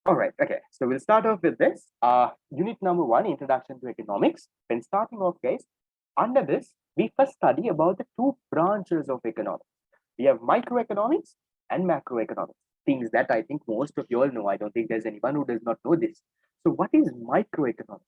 All right, okay. So we'll start off with this. Unit number 1, Introduction to Economics. When starting off, guys, under this, we first study about the two branches of economics. We have microeconomics and macroeconomics, things that I think most of you all know. I don't think there's anyone who does not know this. So what is microeconomics?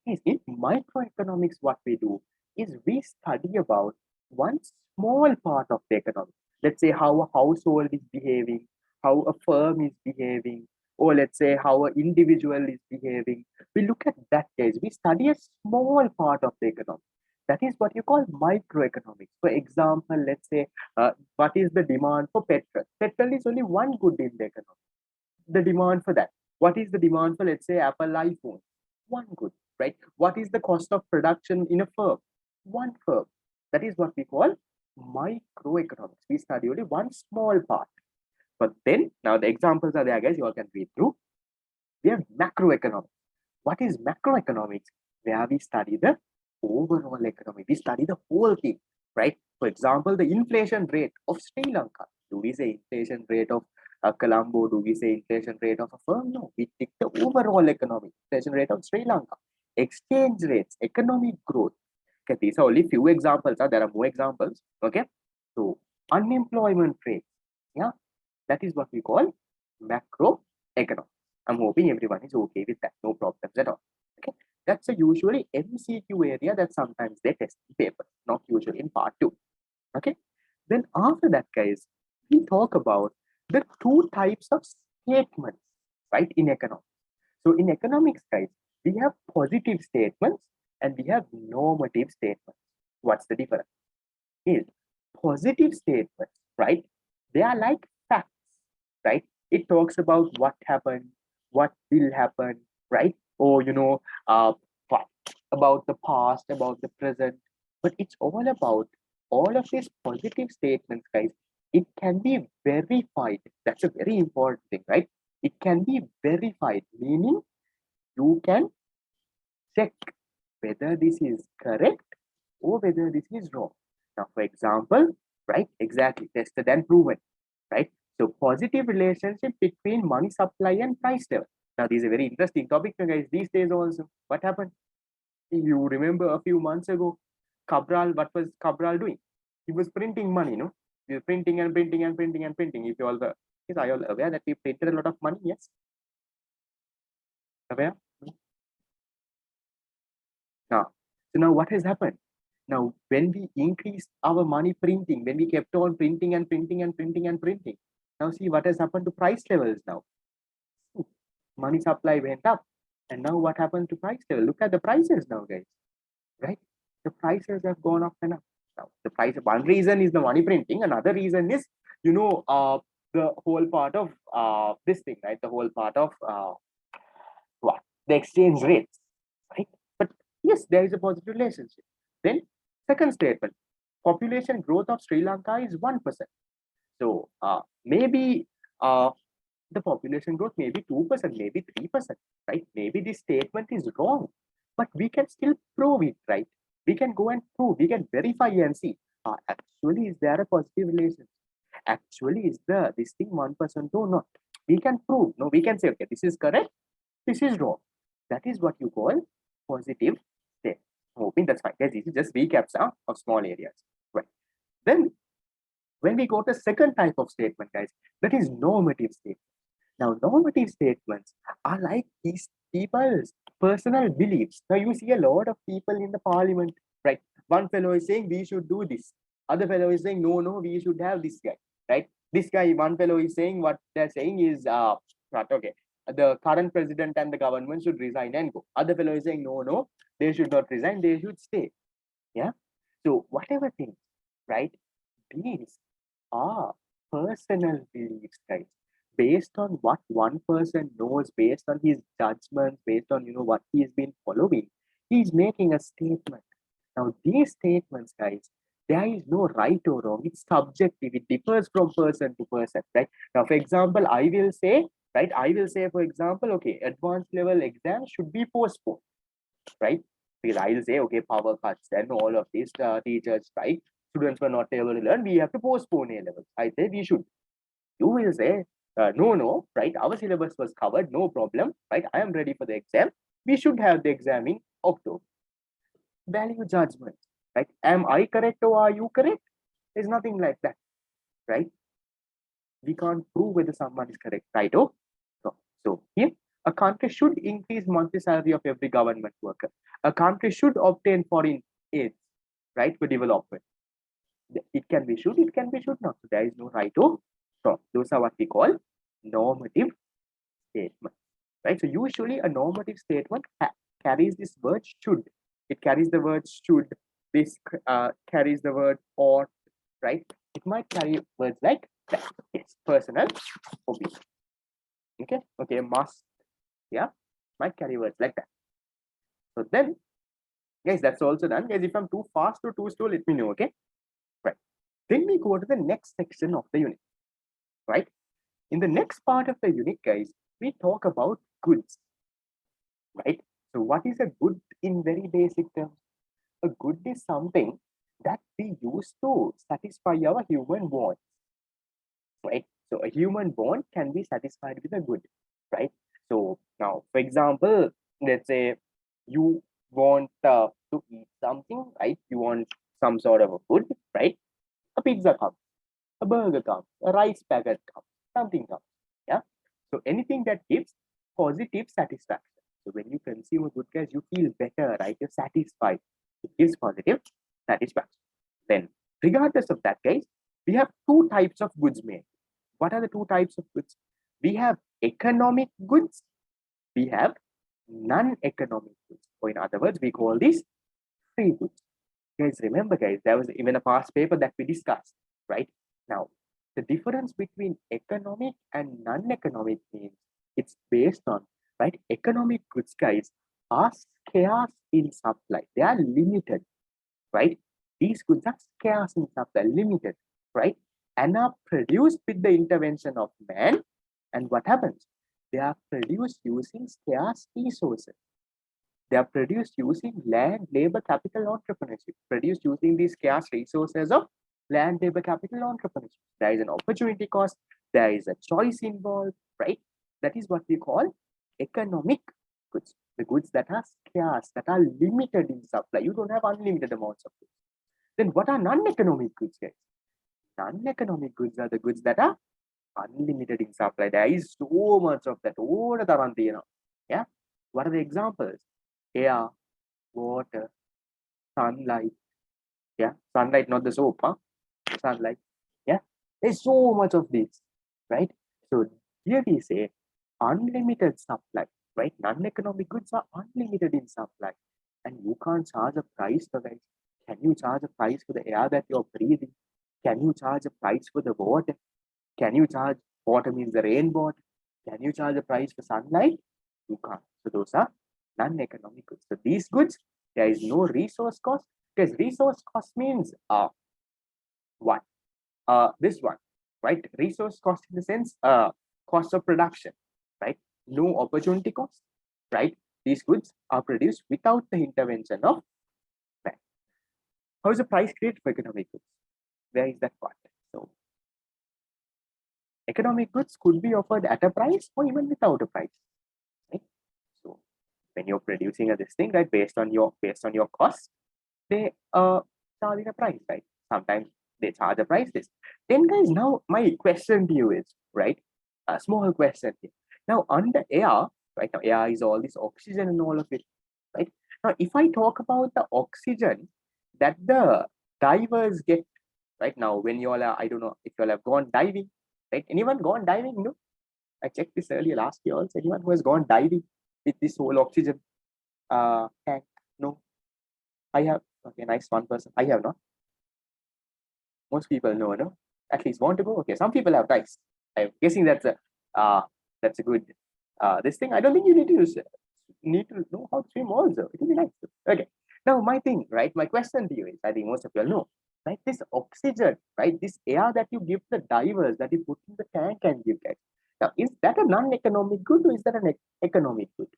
In microeconomics, what we do is we study about one small part of the economy. Let's say how a household is behaving, how a firm is behaving, or let's say how an individual is behaving. We look at that case. We study a small part of the economy. That is what you call microeconomics. For example, let's say what is the demand for petrol? Petrol is only one good in the economy. The demand for that. What is the demand for, let's say, Apple iPhone? One good, right? What is the cost of production in a firm? One firm. That is what we call microeconomics. We study only one small part. But then, now the examples are there, guys. You all can read through. We have macroeconomics. What is macroeconomics? Where we study the overall economy. We study the whole thing, right? For example, the inflation rate of Sri Lanka. Do we say inflation rate of Colombo? Do we say inflation rate of a firm? No, we take the overall economy, inflation rate of Sri Lanka. Exchange rates, economic growth. Okay, these are only few examples. There are more examples. Okay, so unemployment rate. Yeah, that is what we call macroeconomics. I'm hoping everyone is okay with that. No problems at all. Okay, that's a usually MCQ area that sometimes they test in paper, not usually in part 2. Okay, then after that, guys, we talk about the two types of statements, right, in economics. So in economics, guys, we have positive statements and we have normative statements. What's the difference? Is positive statements, right? They are like facts, right? It talks about what happened, what will happen, right? Or what about the past, about the present. But it's all about all of these positive statements, guys. It can be verified. That's a very important thing, right? It can be verified, meaning you can check whether this is correct or whether this is wrong. Now, for example, right, exactly, tested and proven, right? So positive relationship between money supply and price level. Now, this is a very interesting topic, guys. These days also, what happened? You remember a few months ago, Cabral, what was Cabral doing? He was printing money, no? He was printing and printing and printing and printing. If you all were, yes, are you all aware that we printed a lot of money? Yes. Aware? Now, so now what has happened? Now, when we increased our money printing, when we kept on printing and printing and printing and printing, now see what has happened to price levels now. Money supply went up. And now what happened to price level? Look at the prices now, guys. Right? The prices have gone up and up. Now, the price, one reason is the money printing. Another reason is, the whole part of this thing, right? The whole part of what? The exchange rates, right? But yes, there is a positive relationship. Then, second statement, population growth of Sri Lanka is 1%. So maybe the population growth may be 2%, maybe 3%, right? Maybe this statement is wrong, but we can still prove it, right? We can go and prove, we can verify and see, actually, is there a positive relation? Actually, is this thing 1% or not? We can prove, no, we can say, okay, this is correct, this is wrong. That is what you call positive state. Hoping that's fine. Guys, this is just recaps of small areas. Right. Then when we go to second type of statement, guys, that is normative statement. Now, normative statements are like these people's personal beliefs. Now, you see a lot of people in the parliament, right? One fellow is saying we should do this. Other fellow is saying, no, we should have this guy, right? This guy, one fellow is saying what they're saying is, okay, the current president and the government should resign and go. Other fellow is saying, no, they should not resign, they should stay. Yeah. So, whatever things, right? These are personal beliefs, guys, based on what one person knows, based on his judgments, based on what he's been following, he's making a statement. Now, these statements, guys, there is no right or wrong. It's subjective. It differs from person to person, right? Now, for example, I will say, for example, okay, advanced level exams should be postponed, right? Because I'll say, okay, power cuts and all of these teachers strike, students were not able to learn, we have to postpone A levels. I say we should. You will say, no, right? Our syllabus was covered, no problem, right? I am ready for the exam. We should have the exam in October. Value judgment, right? Am I correct or are you correct? There's nothing like that, right? We can't prove whether someone is correct, right? Oh, no. So here, a country should increase monthly salary of every government worker. A country should obtain foreign aid, right, for development. It can be should, it can be should not. So there is no right or wrong. Those are what we call normative statement, right? So usually a normative statement carries this word should. It carries the word should. This carries the word ought, right? It might carry words like that. Yes, personal opinion. Okay, must, yeah, might carry words like that. So then, guys, that's also done. Guys, if I'm too fast or too slow, let me know, okay? Right. Then we go to the next section of the unit, right? In the next part of the unit, guys, we talk about goods, right? So what is a good in very basic terms? A good is something that we use to satisfy our human wants, right? So a human want can be satisfied with a good, right? So now, for example, let's say you want to eat something, right? You want some sort of a food, right? A pizza comes, a burger comes, a rice packet comes, something comes, yeah? So anything that gives positive satisfaction. So when you consume a good, guys, you feel better, right? You're satisfied. It gives positive satisfaction. Then, regardless of that, guys, we have two types of goods made. What are the two types of goods? We have economic goods, we have non-economic goods. Or in other words, we call these free goods. Guys, remember, guys, there was even a past paper that we discussed, right? Now, the difference between economic and non-economic means it's based on, right? Economic goods, guys, are scarce in supply. They are limited, right? These goods are scarce in supply, limited, right? And are produced with the intervention of man. And what happens? They are produced using scarce resources. They are produced using land, labor, capital, entrepreneurship, produced using these scarce resources of land, labor, capital, entrepreneurship. There is an opportunity cost, there is a choice involved, right? That is what we call economic goods. The goods that are scarce, that are limited in supply. You don't have unlimited amounts of goods. Then what are non-economic goods, guys? Non-economic goods are the goods that are unlimited in supply. There is so much of that. Yeah. What are the examples? Air, water, sunlight. Yeah, sunlight, not the soap, huh? Sunlight. Yeah, there's so much of this, right? So here we say unlimited supply, right? Non-economic goods are unlimited in supply, and you can't charge a price for that. Can you charge a price for the air that you're breathing? Can you charge a price for the water? Can you charge water means the rain water? Can you charge a price for sunlight? You can't. So those are non-economic goods. So these goods, there is no resource cost, because resource cost means what? This one, right? Resource cost in the sense cost of production, right? No opportunity cost, right? These goods are produced without the intervention of man. How is the price created for economic goods? Where is that part? So economic goods could be offered at a price or even without a price, right? So when you're producing this thing, right, based on your cost, they charging a price, right? Sometimes they charge a price this. Then guys, now my question to you is, right, a small question here. Now under air, right, now air is all this oxygen and all of it, right? Now if I talk about the oxygen that the divers get, right, now when you all are, I don't know if you all have gone diving, right? Anyone gone diving? No, I checked this earlier last year also. Anyone who has gone diving with this whole oxygen tank? No, I have. Okay, nice, one person. I have not. Most people know, no? At least want to go. Okay, some people have. Nice. I'm guessing that's a good this thing. I don't think you need to know how to swim also. It will be nice. Okay. Now my thing, right? My question to you is, I think most of you all know, right? This oxygen, right? This air that you give the divers, that you put in the tank and give guys. Now, is that a non-economic good or is that an economic good?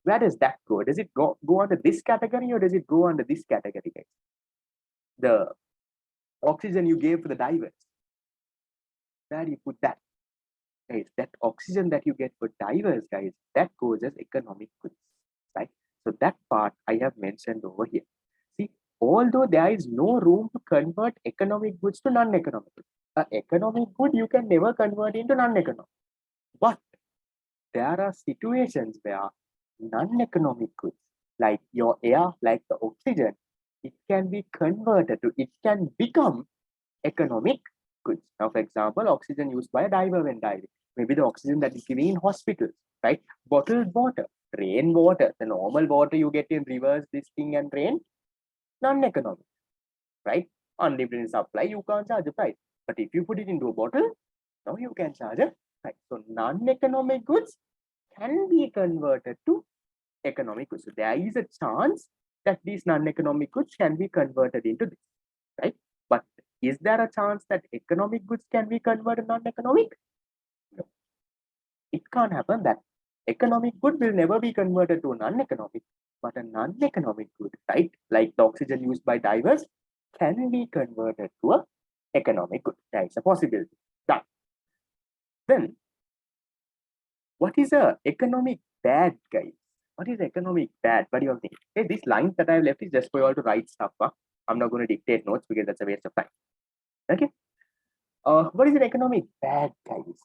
Where does that go? Does it go under this category or does it go under this category, guys? The oxygen you gave for the divers, where do you put that? guys, that oxygen that you get for divers, guys, that goes as economic goods, right? So that part I have mentioned over here. See, although there is no room to convert economic goods to non-economic goods, an economic good you can never convert into non-economic. But there are situations where non-economic goods, like your air, like the oxygen, it can be converted to, it can become economic goods. Now, for example, oxygen used by a diver when diving, maybe the oxygen that is given in hospitals, right? Bottled water, rain water, the normal water you get in rivers, this thing and rain, non-economic, right? Unlimited supply, you can't charge a price. But if you put it into a bottle, now you can charge a price. So non-economic goods can be converted to economic goods. So there is a chance that these non-economic goods can be converted into this, right? But is there a chance that economic goods can be converted non-economic? No, it can't happen. That economic good will never be converted to non-economic, but a non-economic good, right? Like the oxygen used by divers can be converted to a economic good. There is a possibility. Done. Then, what is a economic bad, guys? What is economic bad? What do you think? Okay, these lines that I have left is just for you all to write stuff. I'm not going to dictate notes because that's a waste of time. Okay. What is an economic bad, guys?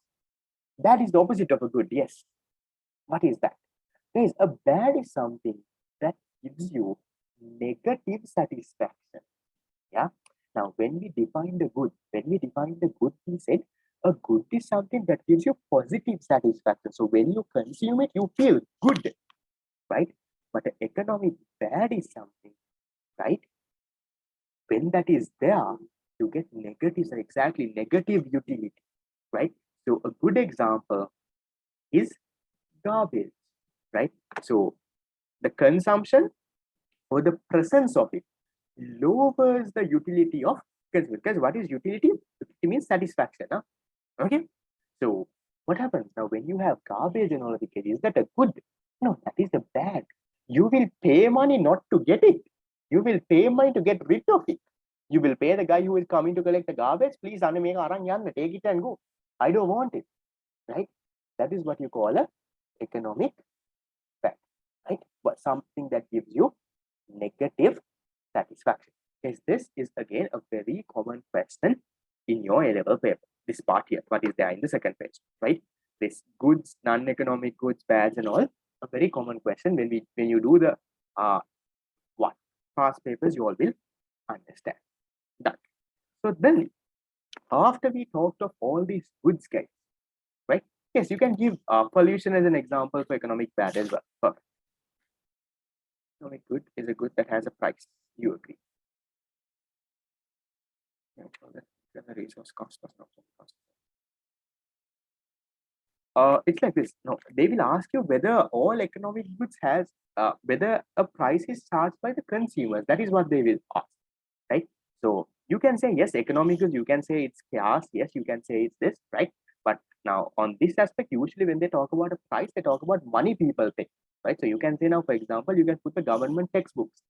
Bad is the opposite of a good. Yes. What is that? Guys, a bad is something that gives you negative satisfaction. Yeah. Now, when we define the good, we said a good is something that gives you positive satisfaction. So when you consume it, you feel good, right? But an economic bad is something, right? When that is there, you get negative, exactly negative utility, right? So a good example is garbage, right? So the consumption or the presence of it lowers the utility of consumption. Because what is utility? It means satisfaction. Huh? Okay. So what happens now when you have garbage and all of it? Is that a good? No, that is a bad. You will pay money not to get it. You will pay money to get rid of it. You will pay the guy who is coming to collect the garbage. Please, take it and go. I don't want it. Right? That is what you call a economic bad. Right? But something that gives you negative satisfaction. Yes, this is again a very common question in your A-level paper. This part here, what is there in the second page, right? This goods, non-economic goods, bads, and all, a very common question when you do the past papers, you all will understand that. So then, after we talked of all these goods, guys, right? Yes, you can give pollution as an example for economic bad as well. Perfect. Economic good is a good that has a price. You agree? The resource cost was not cost. It's like this. No, they will ask you whether all economic goods has whether a price is charged by the consumers. That is what they will ask, right? So you can say yes, economic goods. You can say it's chaos. Yes, you can say it's this, right? But now on this aspect, usually when they talk about a price, they talk about money people pay, right? So you can say now, for example, you can put the government textbooks.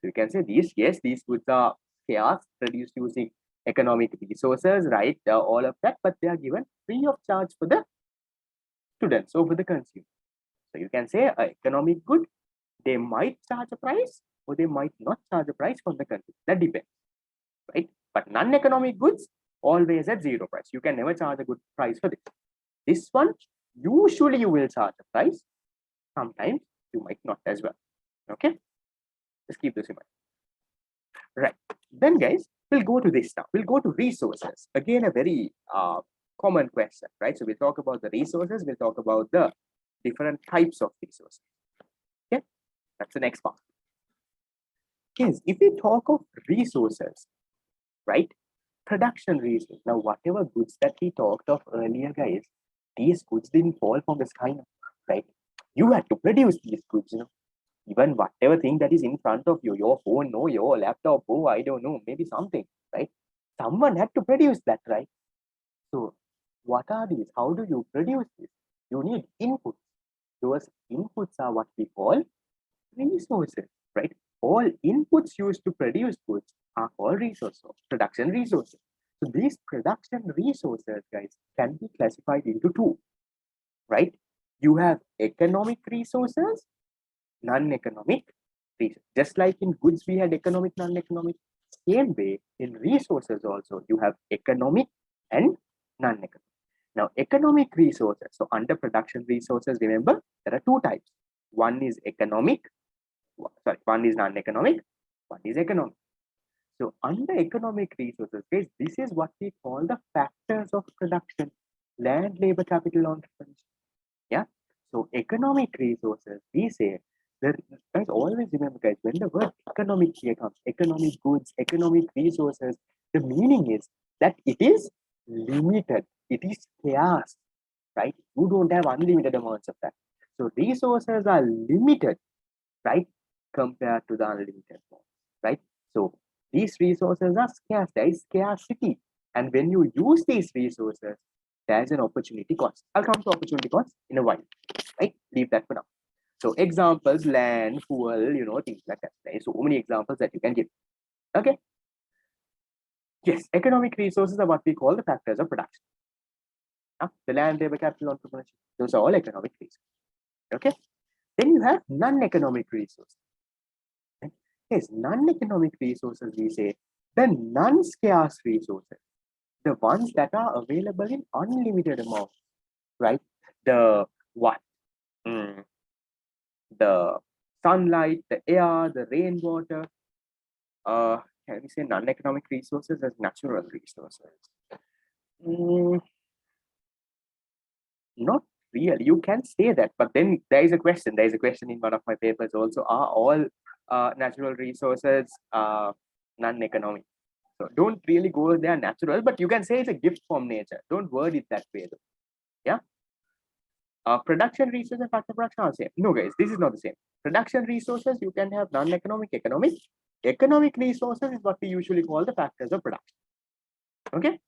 So you can say these, yes, these goods are chaos produced using economic resources, right? All of that, but they are given free of charge for the students or for the consumer. So you can say an economic good, they might charge a price or they might not charge a price from the consumer. That depends, right? But non-economic goods always at zero price. You can never charge a good price for this. This one, usually you will charge a price. Sometimes you might not as well. Okay, just keep this in mind. Right. Then, guys, we'll go to this now. We'll go to resources. Again, a very common question, right? So we'll talk about the resources. We'll talk about the different types of resources. Okay, that's the next part. Yes, if we talk of resources, right? Production resources. Now, whatever goods that we talked of earlier, guys, these goods didn't fall from the sky, right? You had to produce these goods, even whatever thing that is in front of you, your phone, no, your laptop, oh, I don't know, maybe something, right? Someone had to produce that, right? So what are these? How do you produce this? You need inputs. Those inputs are what we call resources, right? All inputs used to produce goods are called resources, production resources. So these production resources, guys, can be classified into two, right? You have economic resources, non-economic resources. Just like in goods, we had economic, non-economic. Same way, in resources also, you have economic and non-economic. Now, economic resources. So under production resources, remember, there are two types. One is economic, one is non-economic, one is economic. So under economic resources, guys, this is what we call the factors of production: land, labor, capital, entrepreneurship. Yeah. So economic resources, we say, there, guys, always remember, guys, when the word economic here comes, economic goods, economic resources, the meaning is that it is limited, it is scarce, right? You don't have unlimited amounts of that. So resources are limited, right, compared to the unlimited ones, right? So these resources are scarce, there is scarcity. And when you use these resources, there's an opportunity cost. I'll come to opportunity cost in a while, right? Leave that for now. So examples, land, fuel, things like that. There are so many examples that you can give. Okay. Yes, economic resources are what we call the factors of production. The land, labor, capital, entrepreneurship, those are all economic resources. Okay. Then you have non-economic resources. Yes, non-economic resources, we say, the non-scarce resources, the ones that are available in unlimited amounts, right? The what? The sunlight, the air, the rainwater. Can we say non-economic resources as natural resources? Not really. You can say that, but then there is a question. There is a question in one of my papers also. Are all natural resources non-economic? So don't really go there natural, but you can say it's a gift from nature. Don't word it that way, though. Yeah. Production resources and factor production are the same. No, guys, this is not the same. Production resources, you can have non-economic, economic. Economic resources is what we usually call the factors of production. Okay.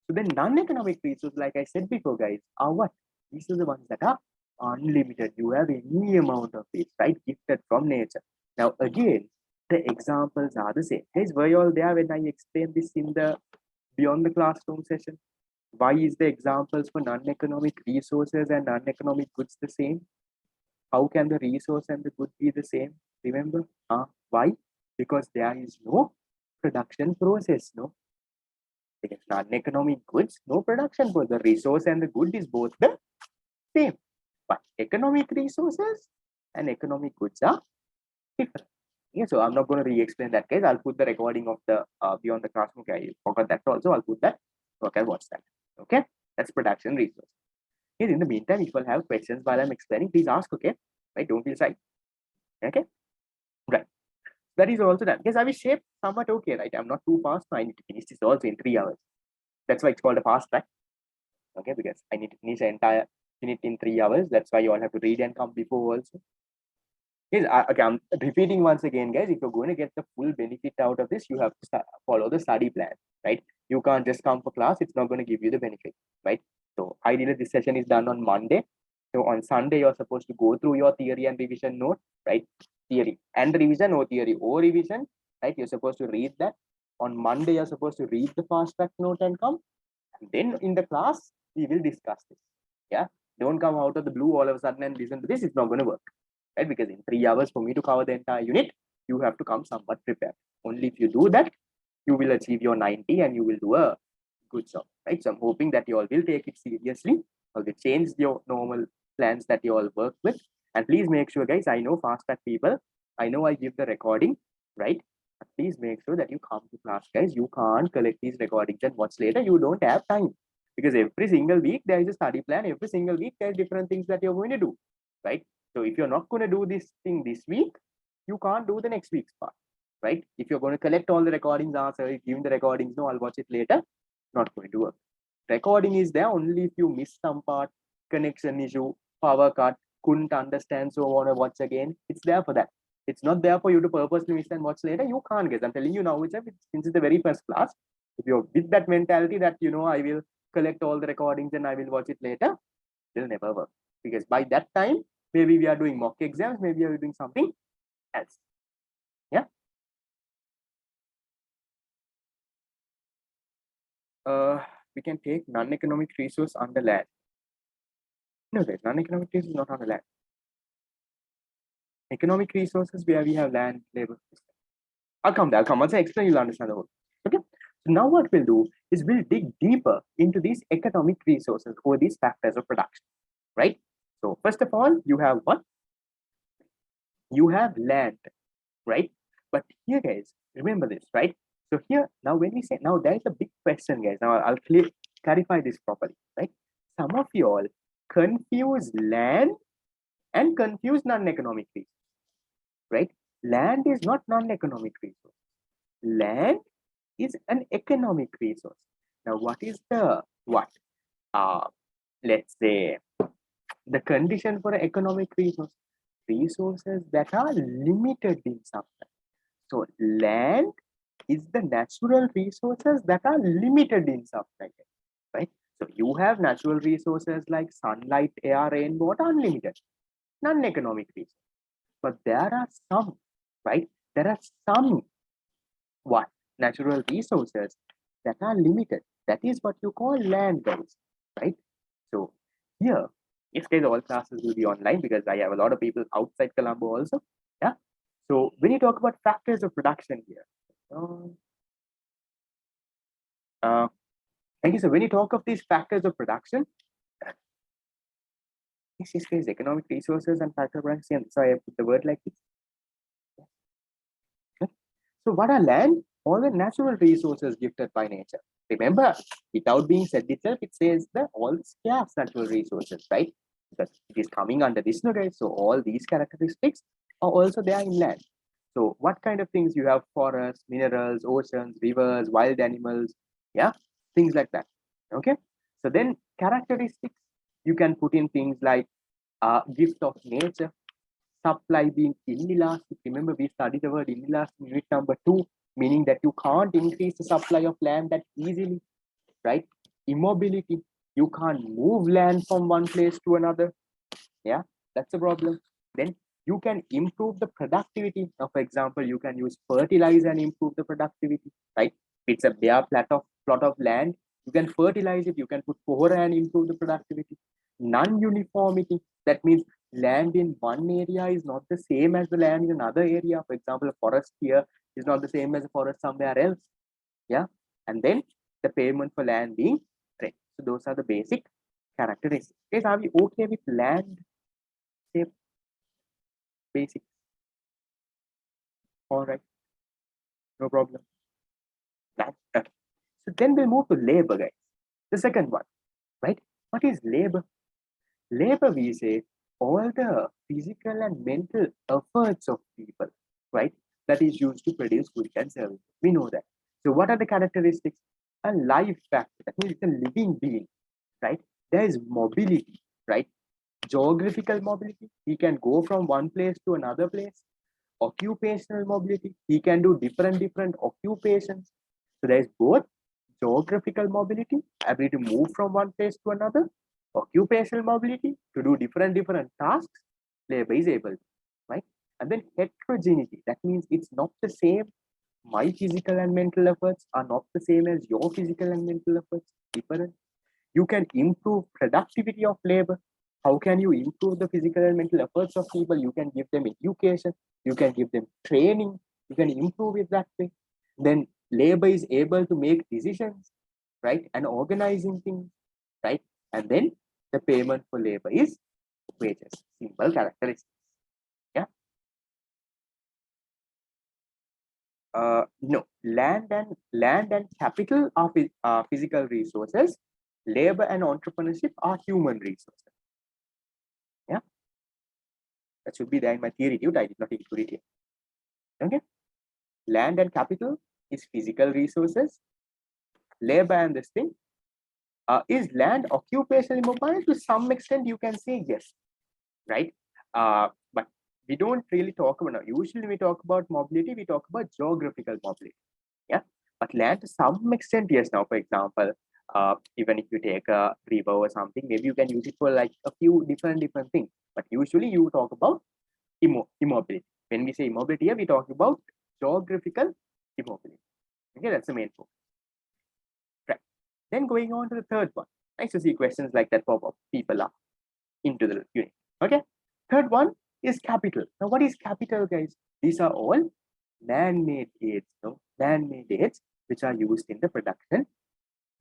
So then non-economic resources, like I said before, guys, are what? These are the ones that are unlimited. You have any amount of it, right? Gifted from nature. Now, again, the examples are the same. Guys, were you all there when I explained this in the Beyond the Classroom session? Why is the examples for non-economic resources and non-economic goods the same? How can the resource and the good be the same? Remember? Why? Because there is no production process, no? Because non-economic goods, no production for the resource and the good is both the same. But economic resources and economic goods are different. Yeah, so I'm not going to re-explain that, guys. I'll put the recording of the Beyond the Classroom. Okay, I forgot that also. I'll put that. Okay, watch that. Okay, that's production resource. Yes, in the meantime, if you have questions while I'm explaining, please ask. Okay, right? Don't feel shy. Okay, right. That is also done. Yes, I will shape somewhat okay, right? I'm not too fast. So I need to finish this also in 3 hours. That's why it's called a fast track. Okay, because I need to finish the entire unit in 3 hours. That's why you all have to read and come before also. Yes, okay, I'm repeating once again, guys. If you're going to get the full benefit out of this, you have to follow the study plan, right? You can't just come for class. It's not going to give you the benefit, right? So ideally, this session is done on Monday. So on Sunday, you're supposed to go through your theory and revision note, right? Theory and revision or theory or revision, right? You're supposed to read that. On Monday, you're supposed to read the fast track note and come. And then in the class, we will discuss this. Yeah. Don't come out of the blue all of a sudden and listen to this. It's not going to work. Right? Because in 3 hours for me to cover the entire unit, you have to come somewhat prepared. Only if you do that, you will achieve your 90 and you will do a good job, right? So I'm hoping that you all will take it seriously or will change your normal plans that you all work with. And please make sure, guys, I know fast track people, I know I give the recording, right? But please make sure that you come to class, guys. You can't collect these recordings and watch later. You don't have time because every single week there is a study plan. Every single week there are different things that you're going to do, right? So if you're not going to do this thing this week, you can't do the next week's part, right? If you're going to collect all the recordings, giving the recordings, no, I'll watch it later, not going to work. Recording is there only if you miss some part, connection issue, power cut, couldn't understand, so want to watch again. It's there for that. It's not there for you to purposely miss and watch later. You can't get. I'm telling you now, since it's the very first class, if you're with that mentality that, I will collect all the recordings and I will watch it later, it will never work. Because by that time, maybe we are doing mock exams, maybe we are doing something else. Yeah. we can take non-economic resource under land. No, guys, non-economic resource is not under land. Economic resources where we have land, labor. I'll come there. I'll come. Once I explain, you'll understand the whole. Okay. So now what we'll do is we'll dig deeper into these economic resources or these factors of production, right? So first of all, you have what? You have land, right? But here, guys, remember this, right? So here, now when we say, now there is a big question, guys. Now I'll clarify this properly, right? Some of you all confuse land and confuse non-economic resource, right? Land is not non-economic resource. Land is an economic resource. Now, what is the what? Let's say the condition for an economic resource: resources that are limited in supply. So, land is the natural resources that are limited in supply, right? So, you have natural resources like sunlight, air, rain, water, unlimited, non-economic resources. But there are some, right? There are some what? Natural resources that are limited. That is what you call land, guys, right? So here, yes, guys, all classes will be online because I have a lot of people outside Colombo also. Yeah. So when you talk about factors of production here, thank you. So when you talk of these factors of production, yes, guys, economic resources and factor of production. So I have put the word like this. So what are land? All the natural resources gifted by nature. Remember, without being said itself, it says that all scarce natural resources, right? Because it is coming under this, right? So all these characteristics are also there in land. So what kind of things you have? Forests, minerals, oceans, rivers, wild animals, yeah, things like that. Okay. So then characteristics you can put in things like gift of nature, supply being inelastic. Remember, we studied the word inelastic in unit number 2, meaning that you can't increase the supply of land that easily, right? Immobility, you can't move land from one place to another. Yeah, that's a problem. Then you can improve the productivity. Now, for example, you can use fertilizer and improve the productivity, right? If it's a bare plot of land, you can fertilize it, you can put pohora and improve the productivity. Non-uniformity, that means land in one area is not the same as the land in another area. For example, a forest here is not the same as a forest somewhere else. Yeah. And then the payment for land being rent. So those are the basic characteristics. Guys, are we okay with land? Say basic. All right. No problem. Land. Okay. So then we'll move to labor, guys. The second one, right? What is labor? Labor, we say, all the physical and mental efforts of people, right? That is used to produce goods and services. We know that. So what are the characteristics? A life factor, that means it's a living being, right? There is mobility, right? Geographical mobility, he can go from one place to another place. Occupational mobility, he can do different occupations. So there is both geographical mobility, ability to move from one place to another, occupational mobility to do different tasks, labor is able to, right? And then heterogeneity, that means it's not the same. My physical and mental efforts are not the same as your physical and mental efforts, different. You can improve productivity of labor. How can you improve the physical and mental efforts of people? You can give them education, you can give them training, you can improve it that way. Then labor is able to make decisions, right? And organizing things, right? And then the payment for labor is wages. Simple characteristics. Yeah. No, land and capital are physical resources. Labor and entrepreneurship are human resources. Yeah, that should be there in my theory too. I did not include it here. Okay, land and capital is physical resources. Labor and this thing is land occupational mobile. To some extent, you can say yes, right? But we don't really talk about. Usually, we talk about mobility. We talk about geographical mobility. Yeah, but land to some extent, yes. Now, for example, even if you take a river or something, maybe you can use it for like a few different things. But usually, you talk about immobility. When we say immobility here, we talk about geographical immobility. Okay, that's the main focus. Right. Then going on to the third one. Nice to see questions like that pop up. People are into the unit. Okay. Third one is capital. Now, what is capital, guys? These are all man-made aids, man-made aids which are used in the production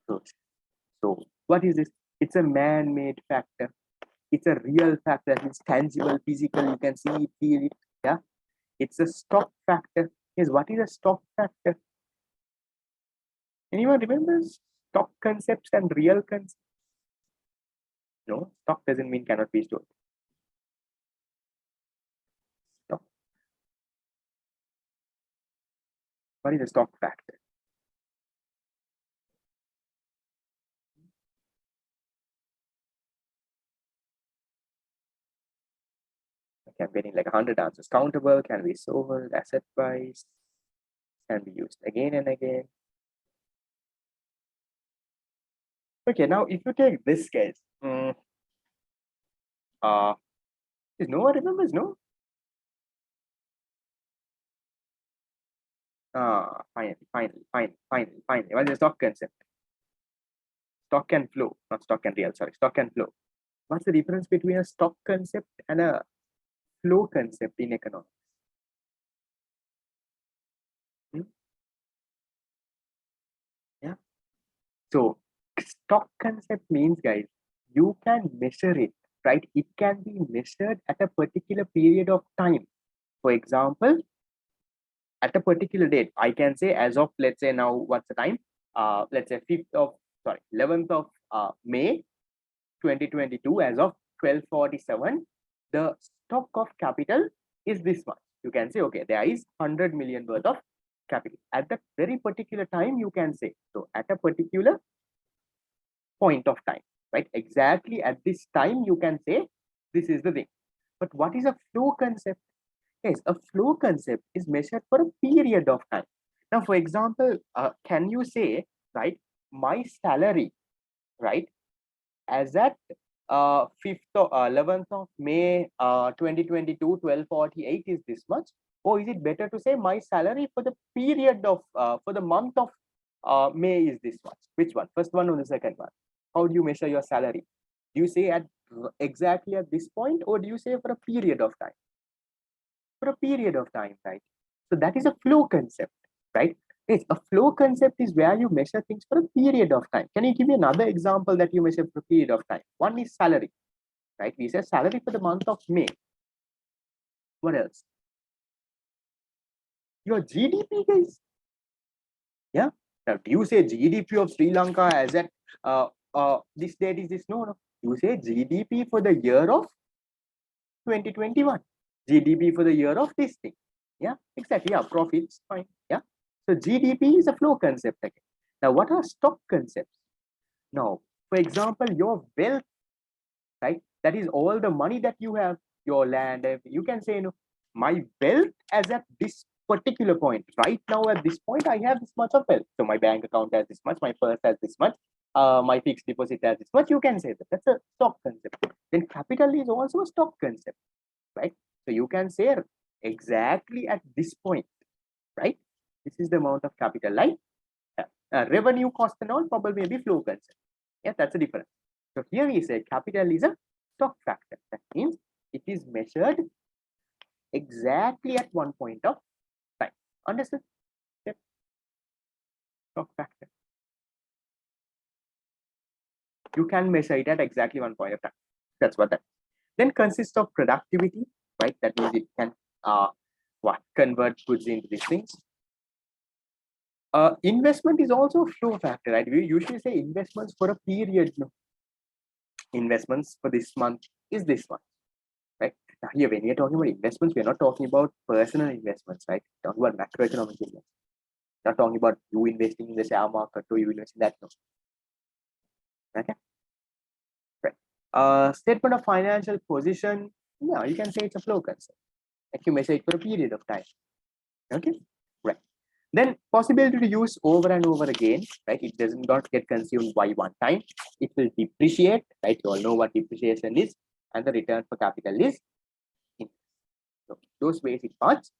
process. So, what is this? It's a man-made factor. It's a real factor. It's tangible, physical. You can see it, feel it. Yeah. It's a stock factor. Yes. What is a stock factor? Anyone remembers stock concepts and real concepts? No, stock doesn't mean cannot be stored. Stock. What is a stock factor? Can be like 100 answers. Countable, can be sold, asset price, can be used again and again. Okay, now if you take this case, is no one remembers, no? Finally. What is the stock concept? Stock and flow, not stock and real, sorry, stock and flow. What's the difference between a stock concept and a flow concept in economics? Yeah. So stock concept means, guys, you can measure it, right? It can be measured at a particular period of time. For example, at a particular date, I can say as of, let's say now, what's the time? Let's say 11th of May 2022, as of 12:47, the stock of capital is this much. You can say, okay, there is 100 million worth of capital. At that very particular time, you can say, so at a particular point of time, right? Exactly at this time, you can say, this is the thing. But what is a flow concept? Yes, a flow concept is measured for a period of time. Now, for example, can you say, right, my salary, right, as at 11th of May 2022, 12:48 is this much? Or is it better to say my salary for the period of, for the month of May is this much? Which one? First one or the second one? How do you measure your salary? Do you say at exactly at this point, or do you say for a period of time? For a period of time, right? So that is a flow concept, right? Yes, a flow concept is where you measure things for a period of time. Can you give me another example that you measure for a period of time? One is salary, right? We say salary for the month of May. What else? Your GDP, guys. Yeah. Now, do you say GDP of Sri Lanka as at this date is this? No. You say GDP for the year of 2021. GDP for the year of this thing. Yeah, exactly. Yeah, profits, fine. Yeah. So GDP is a flow concept again. Now, what are stock concepts? Now, for example, your wealth, right? That is all the money that you have, your land. You can say, my wealth as at this particular point. Right now, at this point, I have this much of wealth. So my bank account has this much, my purse has this much, my fixed deposit has this much. You can say that. That's a stock concept. Then capital is also a stock concept, right? So you can say exactly at this point, right? This is the amount of capital, like revenue cost and all probably maybe flow concept. Yeah, that's a difference. So here we say capital is a stock factor. That means it is measured exactly at one point of time. Understood? Yep. Stock factor. You can measure it at exactly one point of time. That's what that. Then consists of productivity, right? That means it can convert goods into these things. Investment is also a flow factor, right? We usually say investments for a period. No? Investments for this month is this one, right? Now here, when we are talking about investments, we are not talking about personal investments, right? We're talking about macroeconomic investments. We're not talking about you investing in the share market or you invest in that. No. Okay. Right. Statement of financial position. Yeah, you can say it's a flow concept. Like you measure it for a period of time. Okay. Right. Then possibility to use over and over again, right? It does not get consumed by one time. It will depreciate, right? You all know what depreciation is, and the return for capital is interest. So those basic parts,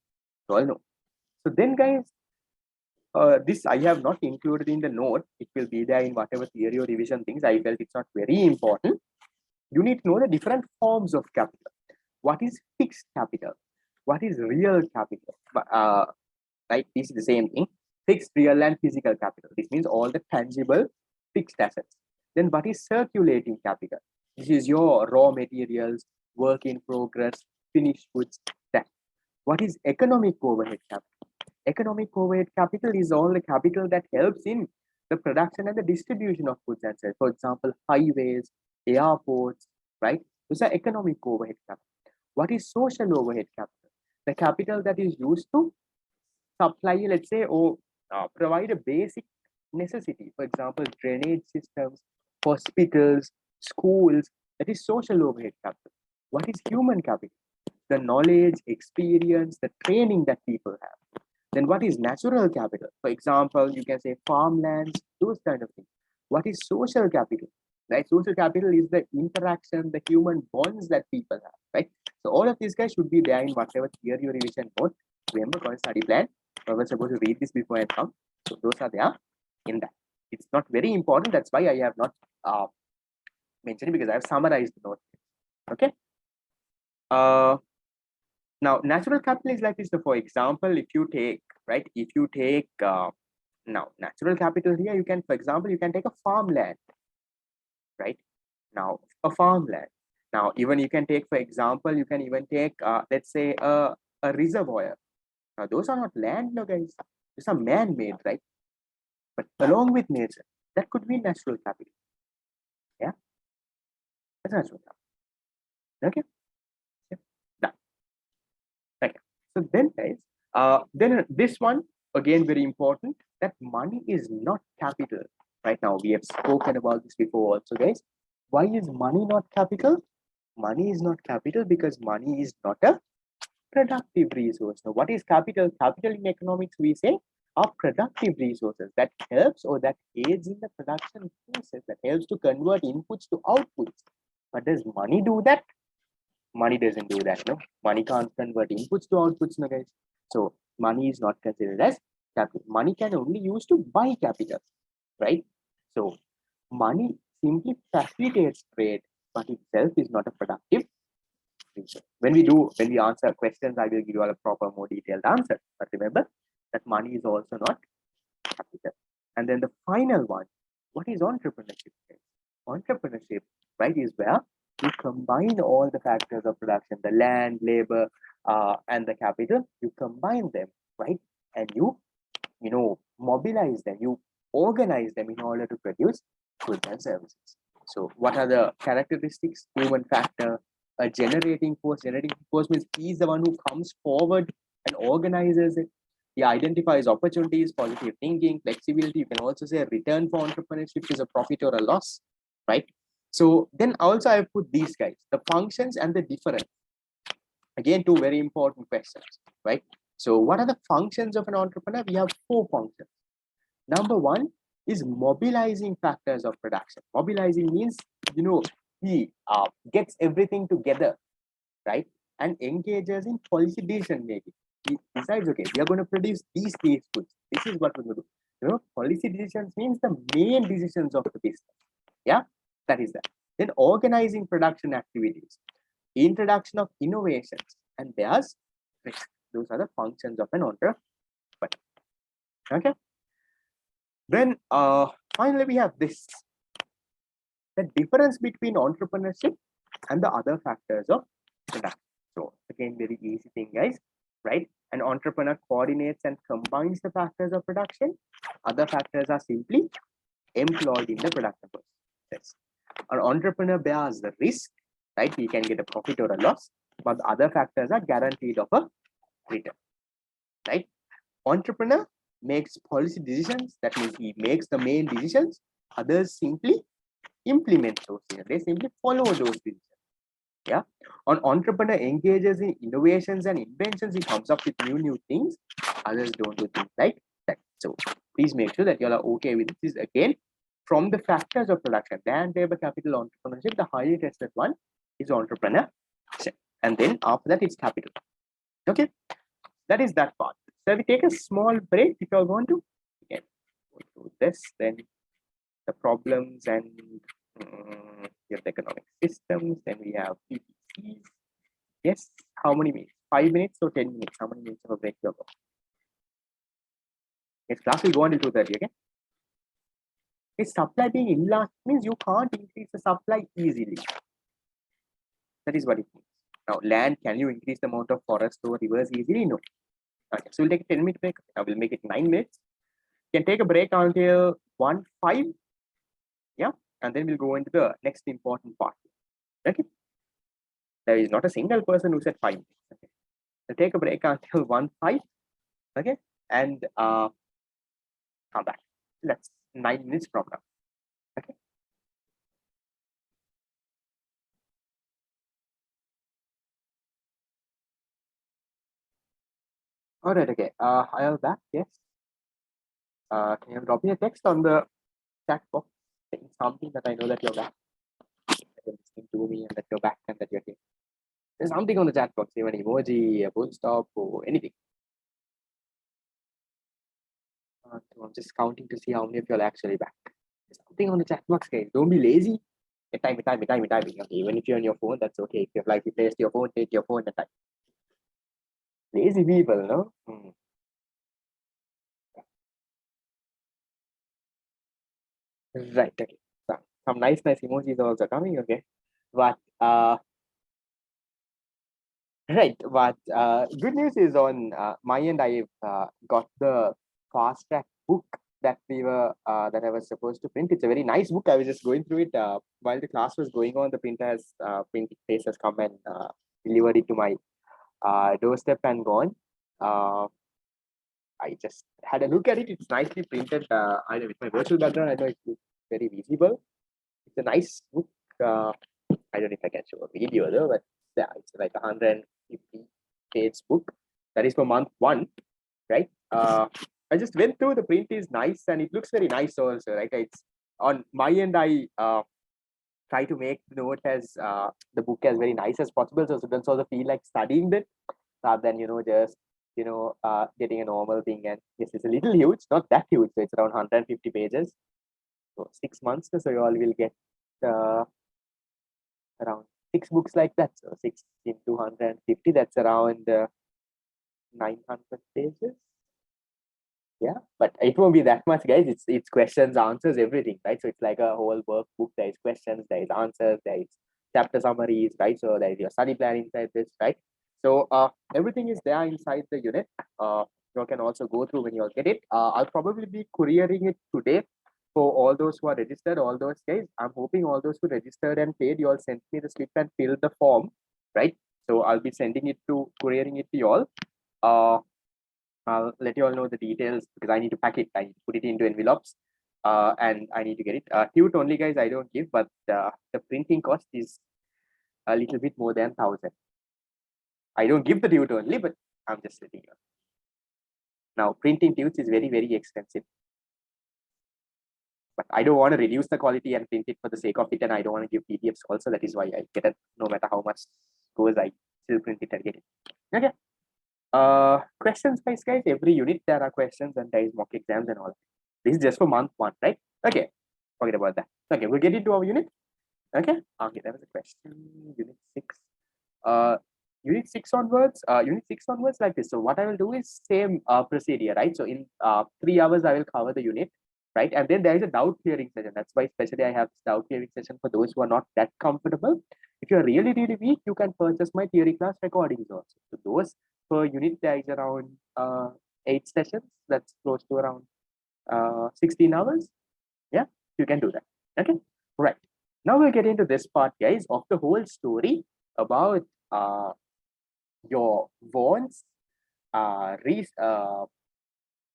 you all know. So then, guys, This I have not included in the note. It will be there in whatever theory or revision things. I felt it's not very important. You need to know the different forms of capital. What is fixed capital? What is real capital? Right, this is the same thing. Fixed, real, and physical capital. This means all the tangible fixed assets. Then what is circulating capital? This is your raw materials, work in progress, finished goods. That. What is economic overhead capital? Economic overhead capital is all the capital that helps in the production and the distribution of goods and services. For example, highways, airports, right? Those are economic overhead capital. What is social overhead capital? The capital that is used to supply, let's say, or provide a basic necessity. For example, drainage systems, hospitals, schools. That is social overhead capital. What is human capital? The knowledge, experience, the training that people have. Then what is natural capital? For example, you can say farmlands, those kind of things. What is social capital? Right? Social capital is the interaction, the human bonds that people have, right? So all of these guys should be there in whatever theory or revision note. Remember, for a study plan, I was supposed to read this before I come. So those are there in that. It's not very important. That's why I have not mentioned it, because I have summarized the note. Okay. Now, natural capital is like this. So for example, if you take, right, now natural capital here, you can, for example, you can take a farmland, right? Now, a farmland. Now, even you can take, for example, you can even take, let's say, a reservoir. Now, those are not land, no, guys. These are man-made, right? But along with nature, that could be natural capital. Yeah, that's natural capital. Okay. Yeah. Done. Okay. So then, guys, then this one again very important, that money is not capital. Right now, we have spoken about this before, also, guys. Why is money not capital? Money is not capital because money is not a productive resource. Now, what is capital? Capital in economics, we say, are productive resources that helps or that aids in the production process, that helps to convert inputs to outputs. But does money do that? Money doesn't do that, no. Money can't convert inputs to outputs, no, guys. So money is not considered as capital. Money can only use to buy capital, right? So money simply facilitates trade, but itself is not a productive resource. When we answer questions, I will give you all a proper, more detailed answer. But remember that money is also not capital. And then the final one, what is entrepreneurship? Entrepreneurship, right, is where you combine all the factors of production, the land, labor, and the capital. You combine them, right, and you mobilize them, you organize them in order to produce goods and services. So what are the characteristics? Human factor, a generating force. Generating force means he's the one who comes forward and organizes it. He identifies opportunities, positive thinking, flexibility. You can also say a return for entrepreneurship is a profit or a loss, right? So then also I put these guys, the functions and the difference. Again, two very important questions, right? So what are the functions of an entrepreneur? We have 4 functions. Number 1 is mobilizing factors of production. Mobilizing means, he gets everything together, right? And engages in policy decision making. He decides, okay, we are going to produce these goods. This is what we're going to do. Policy decisions means the main decisions of the business. Yeah, that is that. Then organizing production activities, introduction of innovations, and there's risk. Those are the functions of an entrepreneur. Okay. Then finally we have this, the difference between entrepreneurship and the other factors of production. So again, very easy thing, guys, right? An entrepreneur coordinates and combines the factors of production. Other factors are simply employed in the production process. An entrepreneur bears the risk, right? He can get a profit or a loss, but the other factors are guaranteed of a return, right? Entrepreneur makes policy decisions. That means he makes the main decisions. Others simply implement those decisions. They simply follow those decisions. Yeah. An entrepreneur engages in innovations and inventions. He comes up with new things. Others don't do things like that. So please make sure that you all are okay with this. Again, from the factors of production, land, labor, capital, entrepreneurship, the highly tested one is entrepreneurship. And then after that, it's capital. Okay. That is that part. So we take a small break if you all want to. go through this, then the problems and your economic systems. Then we have PPCs. Yes, how many minutes? 5 minutes or 10 minutes? How many minutes of a break you have? Yes, class will go until 2:30. Okay. Is supply being enlarged means you can't increase the supply easily. That is what it means. Now, land, can you increase the amount of forest or rivers easily? No. Okay, so we'll take a 10-minute break. I will make it 9 minutes. You can take a break until 1:05. Yeah, and then we'll go into the next important part. Okay. There is not a single person who said 5 minutes. Okay. So take a break until 1:05. Okay, and come back. That's 9 minutes from now. Okay. All right. Okay. I am back. Yes. Can you drop me a text on the chat box saying something that I know that you're back, that you're listening to me, and that you're back, and that you're here. There's something on the chat box, even emoji, a full stop, or anything. So I'm just counting to see how many of you are actually back. There's something on the chat box, guys. Don't be lazy. Time. Okay, even if you're on your phone, that's okay. If you like to test your phone, take your phone and type. Lazy people, no? Right. Okay. So, some nice emojis are also coming. Okay, but right. But good news is on my end. I've got the fast track book that I was supposed to print. It's a very nice book. I was just going through it while the class was going on. The printer has printing place has come and delivered it to my doorstep and gone. I just had a look at it. It's nicely printed. I know with my virtual background, I know it's very visible. It's a nice book. I don't know if I can show a video though, but yeah, it's like 150 page book. That is for month 1, right? I just went through. The print is nice and it looks very nice also, right? It's on my end. I try to make the note as the book as very nice as possible, so students also feel like studying it rather than just getting a normal thing. And yes, it's a little huge, not that huge. So it's around 150 pages. So 6 months, so you all will get around 6 books like that. So 6 into 150, that's around 900 pages. Yeah, but it won't be that much, guys. It's questions, answers, everything, right? So it's like a whole workbook. There is questions, there is answers, there is chapter summaries, right? So there is your study plan inside this, right? So everything is there inside the unit. You can also go through when you all get it. I'll probably be couriering it today for all those who are registered. All those guys, I'm hoping all those who registered and paid, you all sent me the slip and fill the form, right? So I'll be sending it to couriering it to you all. I'll let you all know the details because I need to pack it. I need to put it into envelopes and I need to get it. Tute only, guys, I don't give, but the printing cost is a little bit more than 1,000. I don't give the tute only, but I'm just letting you know. Now, printing tutes is very, very expensive. But I don't want to reduce the quality and print it for the sake of it. And I don't want to give PDFs also. That is why I get it. No matter how much goes, I still print it and get it. Okay. Questions wise, guys, every unit there are questions and there is mock exams and all. This is just for month 1, right? Okay, forget about that. Okay, we'll get into our unit. Okay, there was a question. Unit 6. Unit 6 onwards like this. So what I will do is same procedure, right? So in 3 hours I will cover the unit, right? And then there is a doubt clearing session. That's why especially I have this doubt clearing session for those who are not that comfortable. If you're really weak, you can purchase my theory class recordings also. So those per unit there is around 8 sessions. That's close to around 16 hours. Yeah, you can do that. Okay, right. Now we'll get into this part, guys, of the whole story about your bonds,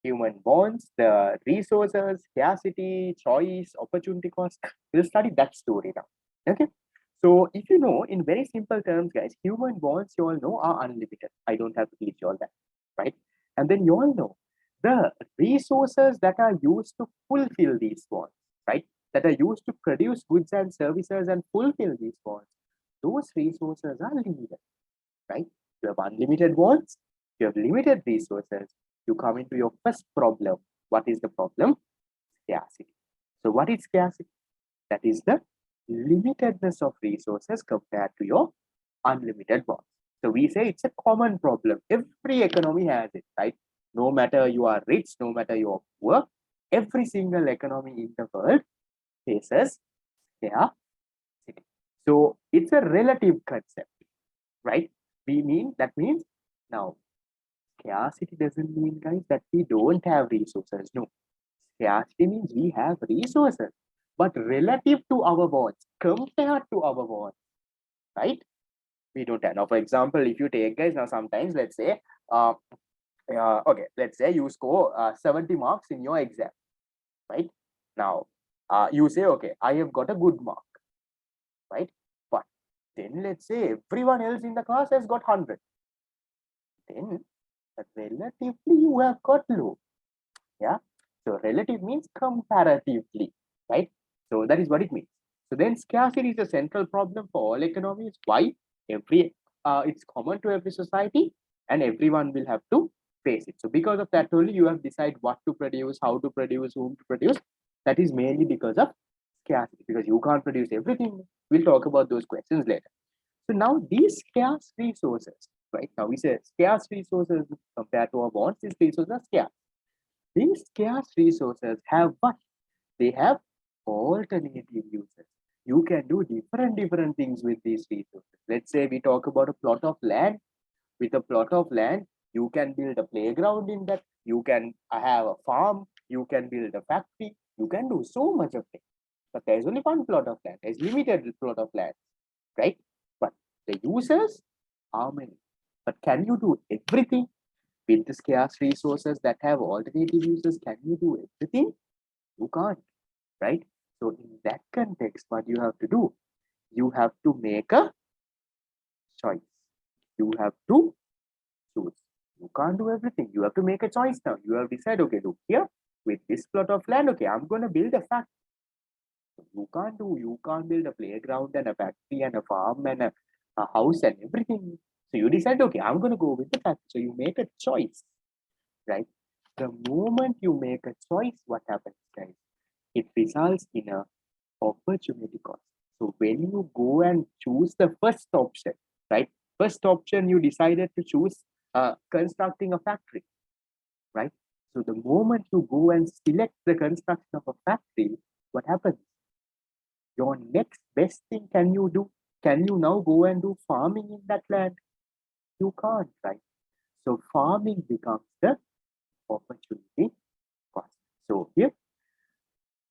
human bonds, the resources, scarcity, choice, opportunity cost. We'll study that story now. Okay. So if you know, in very simple terms, guys, human bonds, you all know, are unlimited. I don't have to teach you all that, right? And then you all know the resources that are used to fulfill these bonds, right? That are used to produce goods and services and fulfill these bonds. Those resources are limited, right? You have unlimited bonds, you have limited resources. You come into your first problem. What is the problem? scarcity. So what is scarcity? That is the limitedness of resources compared to your unlimited ones. So we say it's a common problem. Every economy has it, right? No matter you are rich, no matter you are poor, every single economy in the world faces scarcity. So it's a relative concept, right? That means now scarcity doesn't mean, guys, that we don't have resources. No, scarcity means we have resources, but relative to our wants, compared to our wants, right? We don't have. Now, for example, if you take, guys, now sometimes let's say, okay, let's say you score 70 marks in your exam, right? Now, you say, okay, I have got a good mark, right? But then let's say everyone else in the class has got 100. Then relatively you have got low. Yeah. So relative means comparatively, right? So that is what it means. So then scarcity is a central problem for all economies. Why? It's common to every society, and everyone will have to face it. So because of that only, you have decided what to produce, how to produce, whom to produce. That is mainly because of scarcity, because you can't produce everything. We'll talk about those questions later. So now these scarce resources, right? Now we say scarce resources compared to our wants, these resources are scarce. These scarce resources have what? They have alternative uses. You can do different things with these resources. Let's say we talk about a plot of land. With a plot of land, you can build a playground in that. You can have a farm. You can build a factory. You can do so much of things. But there's only one plot of land. There's limited plot of land, right? But the uses are many. But can you do everything? With the scarce resources that have alternative uses, can you do everything? You can't, right? So in that context, what you have to do, you have to make a choice. You have to choose. You can't do everything. You have to make a choice now. You have decided, okay, look here, with this plot of land, okay, I'm going to build a factory. You can't build a playground and a factory and a farm and a house and everything. So you decide, okay, I'm going to go with the factory. So you make a choice, right? The moment you make a choice, what happens, guys? It results in a opportunity cost. So when you go and choose the first option, right? First option, you decided to choose constructing a factory, right? So the moment you go and select the construction of a factory, what happens? Your next best thing can you do? Can you now go and do farming in that land? You can't, right? So farming becomes the opportunity cost. So here,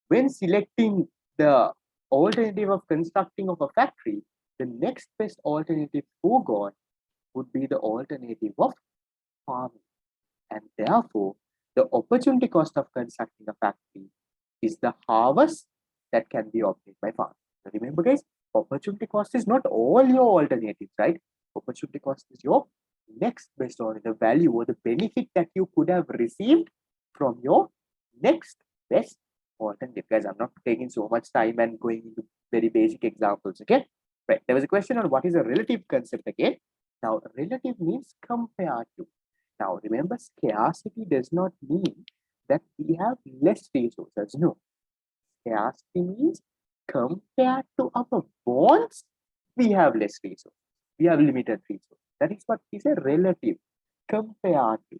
when selecting the alternative of constructing of a factory, the next best alternative foregone would be the alternative of farming. And therefore, the opportunity cost of constructing a factory is the harvest that can be obtained by farming. So remember, guys, opportunity cost is not all your alternatives, right? Opportunity cost is your next best or the value or the benefit that you could have received from your next best alternative. Guys, I'm not taking so much time and going into very basic examples, okay? Right, there was a question on what is a relative concept again. Now, relative means compared to. Now, remember, scarcity does not mean that we have less resources. No, scarcity means compared to our wants, we have less resources. We have limited resources. That is what is a relative. Compared to.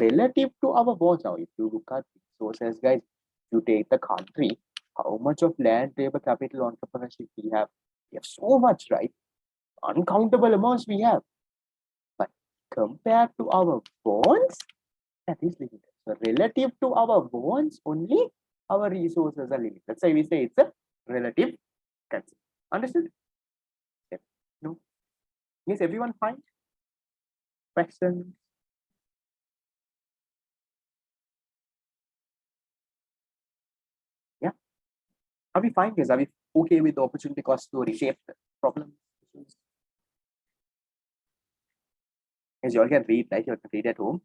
Relative to our wants. Now, if you look at resources, guys, you take the country, how much of land, labor, capital, entrepreneurship we have? We have so much, right? Uncountable amounts we have. But compared to our wants, that is limited. So relative to our wants, only our resources are limited. That's why we say it's a relative concept. Understood? Yep. No? Is everyone fine? Questions? Yeah. Are we fine, guys? Are we okay with the opportunity cost to reshape the problem? As you all can read, right? You can read at home.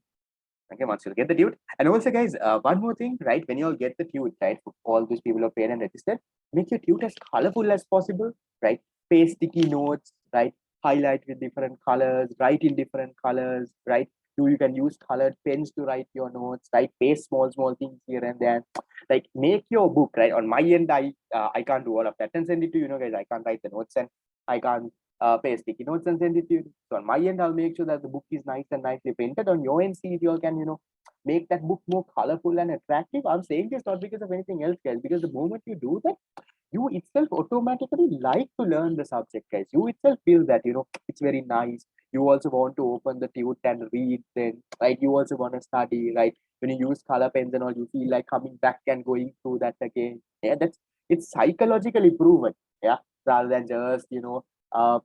Okay, once you'll get the tune. And also, guys, one more thing, right? When you all get the tune, right? For all these people who are paid and registered, make your tune as colorful as possible, right? Paste sticky notes, right? Highlight with different colors, write in different colors, right? You can use colored pens to write your notes, right? Paste small things here and there, like make your book, right? On my end, I can't do all of that and send it to guys. I can't write the notes and I can't paste sticky notes and send it to you. So on my end, I'll make sure that the book is nice and nicely printed. On your end, see if you all can make that book more colorful and attractive. I'm saying this not because of anything else, guys, because the moment you do that, you itself automatically like to learn the subject, guys. You itself feel that it's very nice. You also want to open the tute and read, then right, you also want to study, right? When you use color pens and all, you feel like coming back and going through that again. Yeah, it's psychologically proven. Yeah, rather than just uh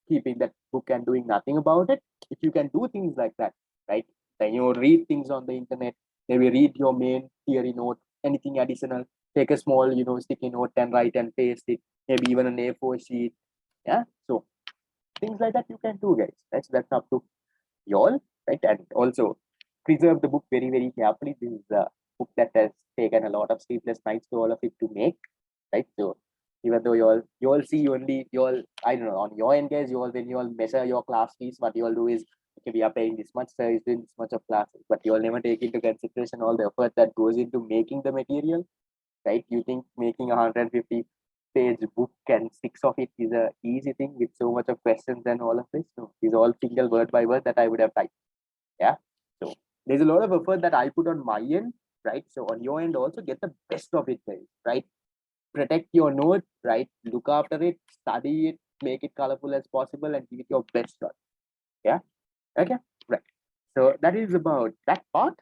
keeping that book and doing nothing about it. If you can do things like that, right, then read things on the internet, maybe read your main theory note, anything additional, take a small sticky note and write and paste it, maybe even an A4 sheet. Yeah, so things like that you can do, guys. That's up to you all, right? And also preserve the book very, very carefully. This is a book that has taken a lot of sleepless nights to all of it to make, right? So even though you all see only you all, I don't know, on your end, guys, you all, when you all measure your class fees, what you all do is, okay, we are paying this much, sir is doing this much of classes, but you all never take into consideration all the effort that goes into making the material, right? You think making a 150-page book and six of it is a easy thing with so much of questions and all of this? No, it's all single word by word that I would have typed. Yeah. So there's a lot of effort that I put on my end, right? So on your end also, get the best of it, guys, right? Protect your note, right? Look after it, study it, make it colorful as possible, and give it your best shot. Yeah. Okay. Right. So that is about that part.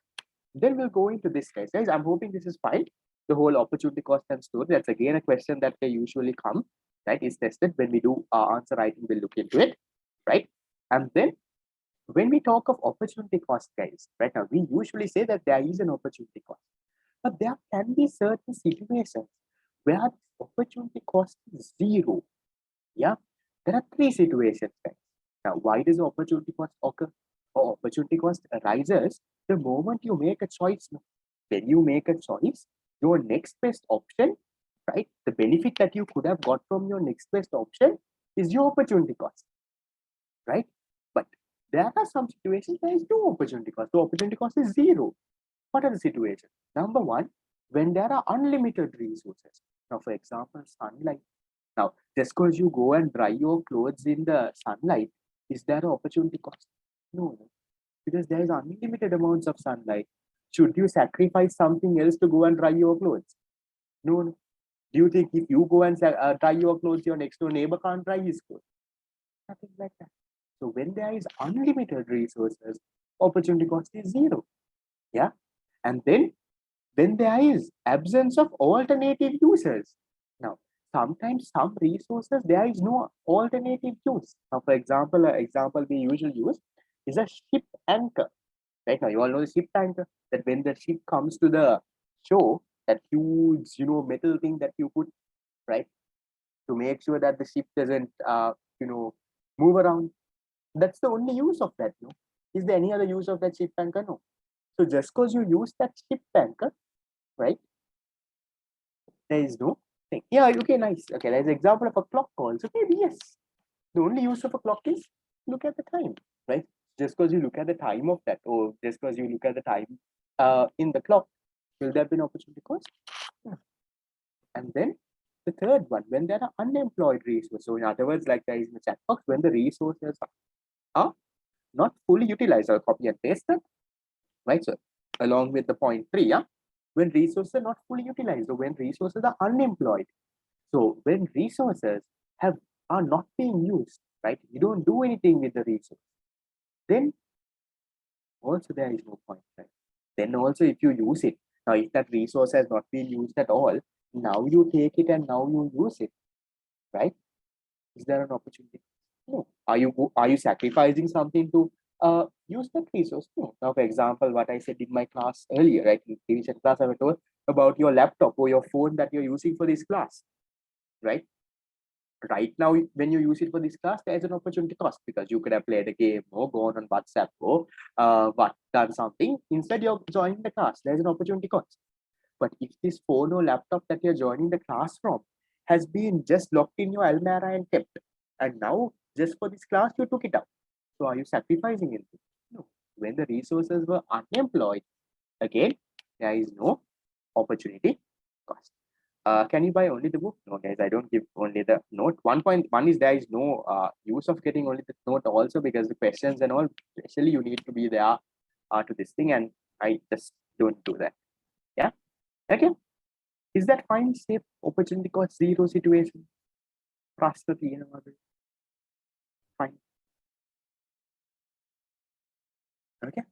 Then we'll go into this, guys. I'm hoping this is fine. The whole opportunity cost and story. That's again a question that they usually come, right? Is tested when we do answer writing. We'll look into it, right? And then when we talk of opportunity cost, guys, right now we usually say that there is an opportunity cost, but there can be certain situations where opportunity cost is zero. Yeah, there are three situations, guys. Now, why does opportunity cost occur? Or opportunity cost arises the moment you make a choice. When you make a choice, your next best option, right? The benefit that you could have got from your next best option is your opportunity cost, right? But there are some situations there is no opportunity cost. The opportunity cost is zero. What are the situations? Number one, when there are unlimited resources. Now, for example, sunlight. Now, just because you go and dry your clothes in the sunlight, is there an opportunity cost? No, because there is unlimited amounts of sunlight. Should you sacrifice something else to go and dry your clothes? No, no. Do you think if you go and dry your clothes, your next door neighbor can't dry his clothes? Nothing like that. So when there is unlimited resources, opportunity cost is zero. Yeah. And then when there is absence of alternative uses. Now, sometimes some resources there is no alternative use. Now, for example, an example we usually use is a ship anchor. Right now, you all know the ship anchor, that when the ship comes to the shore, that huge, metal thing that you put, right, to make sure that the ship doesn't, move around. That's the only use of that. No, is there any other use of that ship anchor? No. So just because you use that ship anchor, right, there is no thing. Yeah, okay, nice. Okay, there's an example of a clock also. Maybe yes. The only use of a clock is look at the time, right? Just because you look at the time of that, or just because you look at the time in the clock, will there be an opportunity cost? Yeah. And then the third one, when there are unemployed resources. So in other words, like there is in the chat box, when the resources are not fully utilized, I'll copy and paste that, right? So along with the point 3, yeah, when resources are not fully utilized, or when resources are unemployed. So when resources are not being used, right? You don't do anything with the resource. Then also there is no point, right? Then also if you use it, now if that resource has not been used at all, now you take it and now you use it, right? Is there an opportunity? No. Are you sacrificing something to use that resource? No. Now, for example, what I said in my class earlier, right? In previous class, I was told about your laptop or your phone that you're using for this class, right? Right now, when you use it for this class, there's an opportunity cost because you could have played a game or gone on WhatsApp or done something. Instead, you're joining the class. There's an opportunity cost. But if this phone or laptop that you're joining the class from has been just locked in your almirah and kept, and now just for this class you took it out, so are you sacrificing anything? No. When the resources were unemployed, again, there is no opportunity cost. Can you buy only the book? No, guys, I don't give only the note. 1.1 is there is no use of getting only the note also, because the questions and all, especially you need to be there to this thing, and I just don't do that. Yeah. Okay. Is that fine? Safe opportunity cost zero situation. Fine. Okay.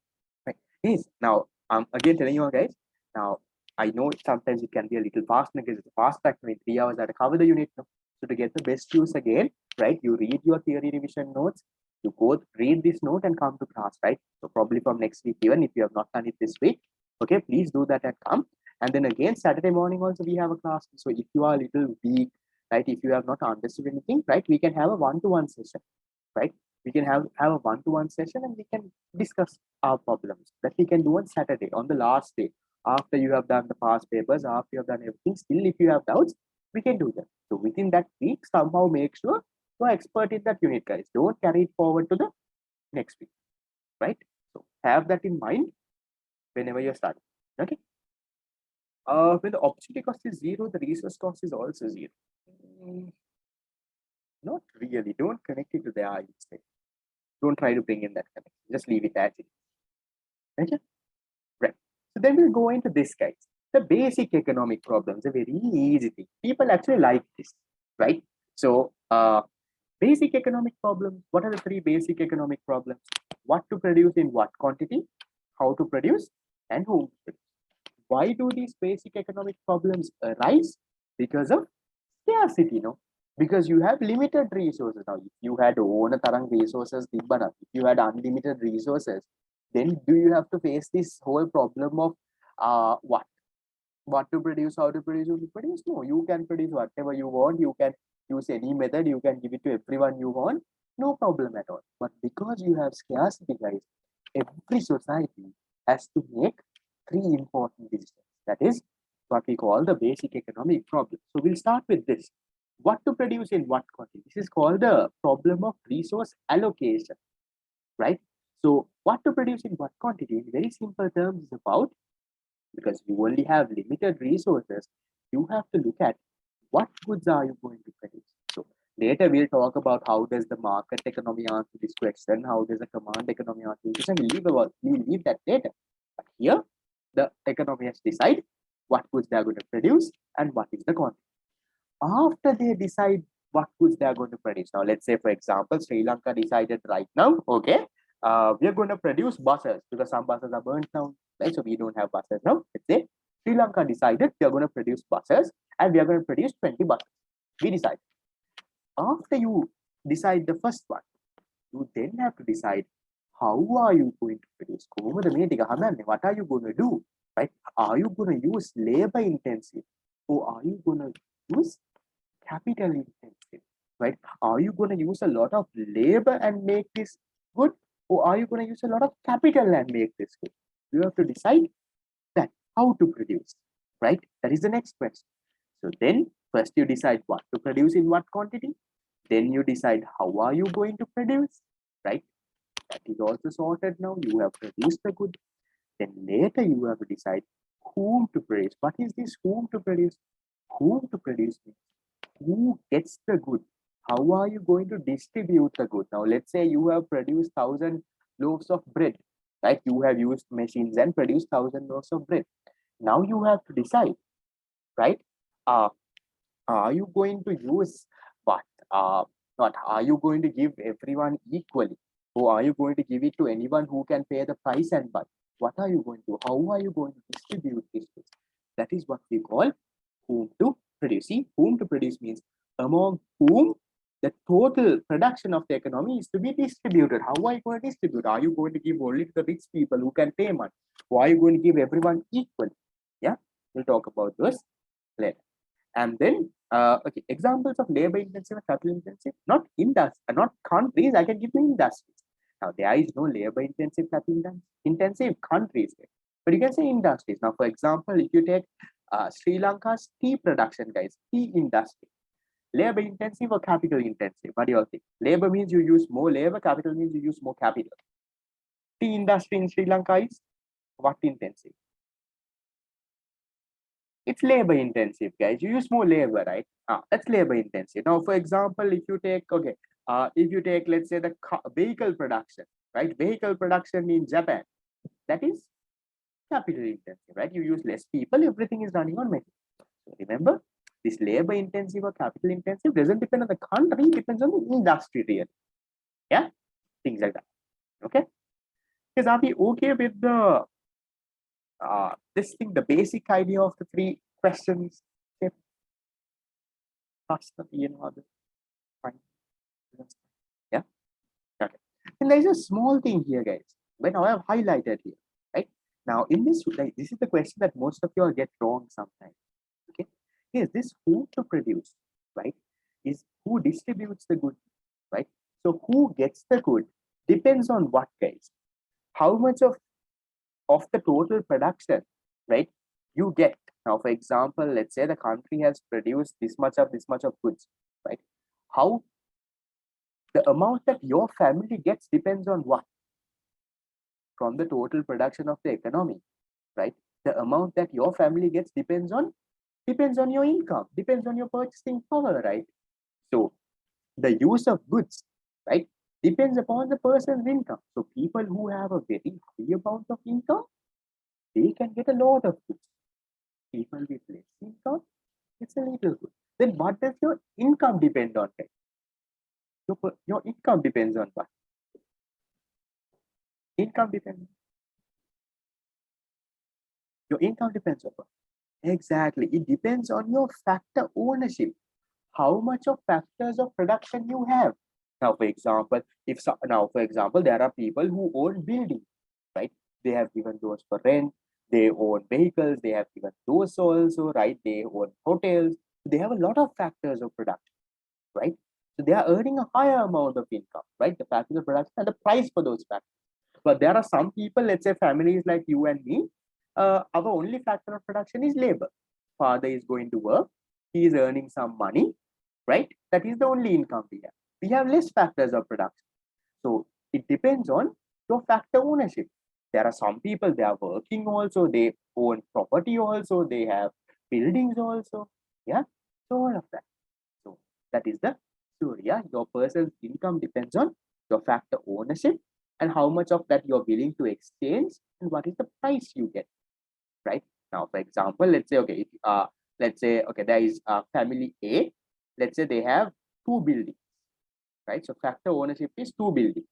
Right. Yes. Now, again telling you guys. Now, I know sometimes it can be a little fast because it's a fast track. In 3 hours that cover the unit. No? So to get the best use again, right? You read your theory revision notes. You go read this note and come to class, right? So probably from next week, even if you have not done it this week, okay, please do that and come. And then again, Saturday morning also we have a class. So if you are a little weak, right? If you have not understood anything, right? We can have a one-to-one session, right? We can have a one-to-one session and we can discuss our problems that we can do on Saturday, on the last day, after you have done the past papers, after you have done everything. Still, if you have doubts, we can do that. So within that week, somehow make sure you're expert in that unit, guys. Don't carry it forward to the next week, right? So have that in mind whenever you're starting. Okay. When the opportunity cost is zero, the resource cost is also zero. Not really. Don't connect it to the I would say. Don't try to bring in that connection. Just leave it as it is. Okay? Right. So then we'll go into this, guys. The basic economic problems are very easy thing. People actually like this, right? So basic economic problems. What are the 3 basic economic problems? What to produce in what quantity, how to produce, and whom to produce. Why do these basic economic problems arise? Because of scarcity, no? Because you have limited resources. Now, if you had own tarang resources, if you had unlimited resources, then do you have to face this whole problem of what? What to produce, how to produce, who to produce? No, you can produce whatever you want. You can use any method. You can give it to everyone you want. No problem at all. But because you have scarcity, guys, every society has to make 3 important decisions. That is what we call the basic economic problem. So we'll start with this. What to produce in what quantity? This is called the problem of resource allocation, right? So what to produce in what quantity, in very simple terms, is about, because you only have limited resources, you have to look at what goods are you going to produce. So later we'll talk about how does the market economy answer this question, how does the command economy answer this question. We'll leave that later. But here, the economy has decided what goods they are going to produce and what is the quantity. After they decide what goods they are going to produce. Now, let's say, for example, Sri Lanka decided right now, okay, we are going to produce buses because some buses are burnt now, right? So we don't have buses now. Let's say Sri Lanka decided we are going to produce buses and we are going to produce 20 buses. We decide. After you decide the first one, you then have to decide how are you going to produce? What are you going to do? Right? Are you going to use labor intensive or are you going to use capital intensive? Right? Are you going to use a lot of labor and make this good, or are you going to use a lot of capital and make this good? You have to decide that how to produce, right? That is the next question. So then first you decide what to produce in what quantity. Then you decide how are you going to produce, right? That is also sorted now. You have produced the good. Then later you have to decide whom to produce. What is this whom to produce? Whom to produce means who gets the good? How are you going to distribute the good? Now, let's say you have produced 1,000 loaves of bread, right? You have used machines and produced 1,000 loaves of bread. Now you have to decide, right? Are you going to use what? Not are you going to give everyone equally, or are you going to give it to anyone who can pay the price and buy? What are you going to? How are you going to distribute this goods? That is what we call whom to produce. See, whom to produce means among whom the total production of the economy is to be distributed. How are you going to distribute? Are you going to give only to the rich people who can pay money? Or are you going to give everyone equally? Yeah, we'll talk about those later. And then, okay, examples of labor intensive and capital intensive, not countries. I can give you industries. Now, there is no labor intensive, capital intensive countries, but you can say industries. Now, for example, if you take Sri Lanka's tea production, guys, tea industry, labor intensive or capital intensive? What do you all think? Labor means you use more labor, capital means you use more capital. tea industry in Sri Lanka is what intensive? It's labor intensive, guys. You use more labor, right? That's labor intensive. Now, for example, if you take, let's say the vehicle production, right? Vehicle production in Japan, that is capital intensive, right? You use less people, everything is running on material. So remember, this labor intensive or capital intensive doesn't depend on the country, it depends on the industry, really. Yeah, things like that. Okay. Because are we okay with the this thing, the basic idea of the three questions? Fine. Yeah. Okay. And there's a small thing here, guys. When I have highlighted here, right? Now, in this, like, this is the question that most of you all get wrong sometimes. Okay. Is this who to produce, right? Is who distributes the good, right? So who gets the good depends on what, guys? How much of the total production, right, you get. Now, for example, let's say the country has produced this much of goods, right? How the amount that your family gets depends on what? From the total production of the economy, right? The amount that your family gets depends on your income, depends on your purchasing power, right? So the use of goods, right, depends upon the person's income. So people who have a very high amount of income, they can get a lot of goods. People with less income, it's a little good. Then what does your income depend on? Your income depends on what? Income depends. Your income depends on what? Exactly. It depends on your factor ownership. How much of factors of production you have. Now, for example, there are people who own buildings, right? They have given those for rent. They own vehicles. They have given those also, right? They own hotels. They have a lot of factors of production, right? So they are earning a higher amount of income, right? The factors of production and the price for those factors. But there are some people, let's say families like you and me, our only factor of production is labor. Father is going to work, he is earning some money, right? That is the only income we have. We have less factors of production. So it depends on your factor ownership. There are some people, they are working also, they own property also, they have buildings also. Yeah, so all of that. So that is the story. Yeah, your person's income depends on your factor ownership and how much of that you're willing to exchange and what is the price you get, right? Now, for example, let's say, there is family A. Let's say they have two buildings, right? So factor ownership is two buildings,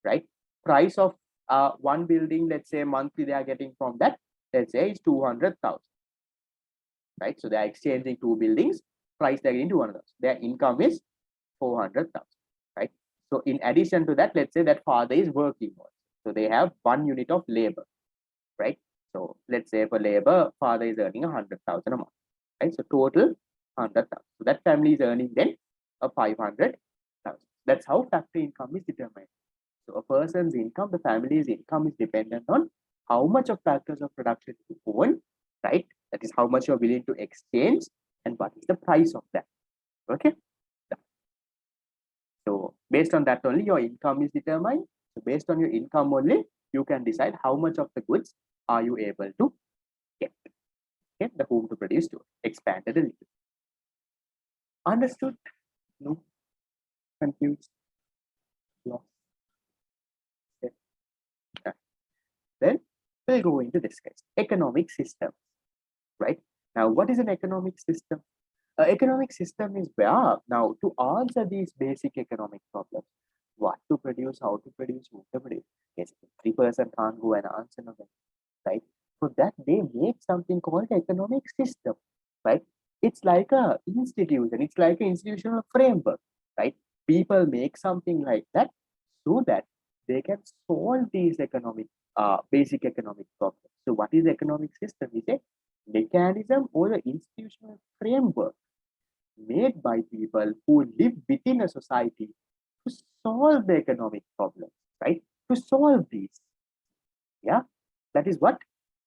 right? Price of one building, let's say monthly they are getting from that, let's say is 200,000, right? So they are exchanging two buildings, price they're getting 200,000. Their income is 400,000, right? So in addition to that, let's say that father is working also. So they have one unit of labor, right? So let's say for labor, father is earning 100,000 a month, right? So total 100,000. So that family is earning then a 500,000. That's how factor income is determined. So a person's income, the family's income is dependent on how much of factors of production you own, right? That is how much you're willing to exchange and what is the price of that. Okay. So based on that only your income is determined. So based on your income only, you can decide how much of the goods are you able to get. Okay, the whom to produce to expanded a little. Understood? No? Confused? Lost? Okay. Then we'll go into this case. Economic system. Right? Now, what is an economic system? Economic system is where, now to answer these basic economic problems, what to produce, how to produce, who to produce. Yes, 3% can't go and answer them, right? For that, they make something called economic system, right? It's like a institution, it's like an institutional framework, right? People make something like that so that they can solve these basic economic problems. So what is economic system? Is a mechanism or an institutional framework made by people who live within a society to solve the economic problems, right? To solve these. Yeah, that is what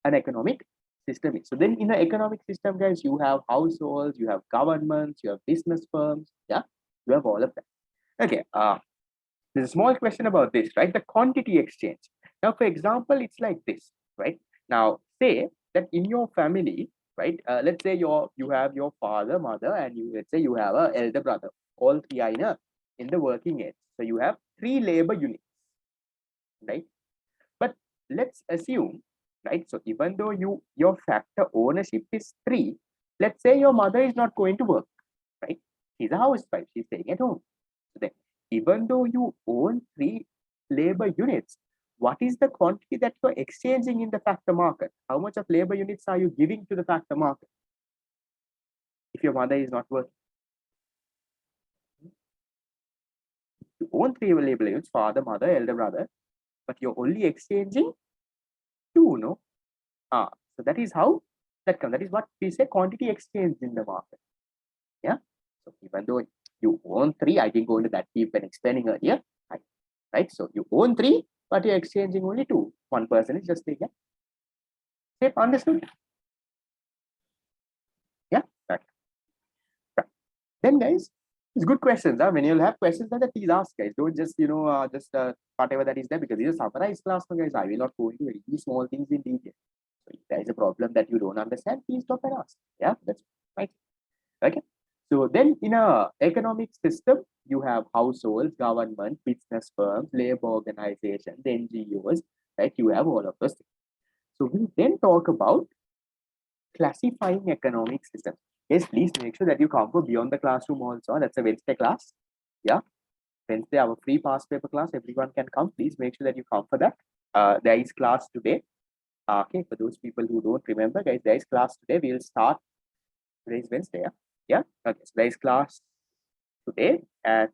an economic system is. So then in an economic system, guys, you have households, you have governments, you have business firms. Yeah, you have all of that. Okay, there's a small question about this, right? The quantity exchange. Now, for example, it's like this, right? Now, say that in your family, right? Let's say you have your father, mother, and let's say you have a elder brother. All three are in the working age. So you have three labor units, right? But let's assume, right? So even though your factor ownership is 3, let's say your mother is not going to work, right? She's a housewife, she's staying at home. So then, even though you own 3 labor units, what is the quantity that you're exchanging in the factor market? How much of labor units are you giving to the factor market if your mother is not working? You own 3 labor units, father, mother, elder brother, but you're only exchanging 2, no? So that is how that comes. That is what we say quantity exchange in the market. Yeah. So even though you own 3, I didn't go into that deep when explaining earlier. Right. So you own 3, but you're exchanging only 2. One person is just taking. Safe, understood? Yeah. Right. Right. Then guys, it's good questions. When you'll have questions that please ask, guys. Don't just whatever that is there, because these are summarized class, guys. I will not go into very small things in detail. So if there is a problem that you don't understand, please stop and ask. Yeah, that's right. Okay. So then in a economic system, you have households, government, business firms, labor organizations, NGOs, right? You have all of those things. So we then talk about classifying economic systems. Yes, please make sure that you come for beyond the classroom also. That's a Wednesday class. Yeah. Wednesday, our free past paper class. Everyone can come. Please make sure that you come for that. There is class today. Okay, for those people who don't remember, guys, there is class today. We'll start. Today is Wednesday. Yeah. Okay. So there is class today at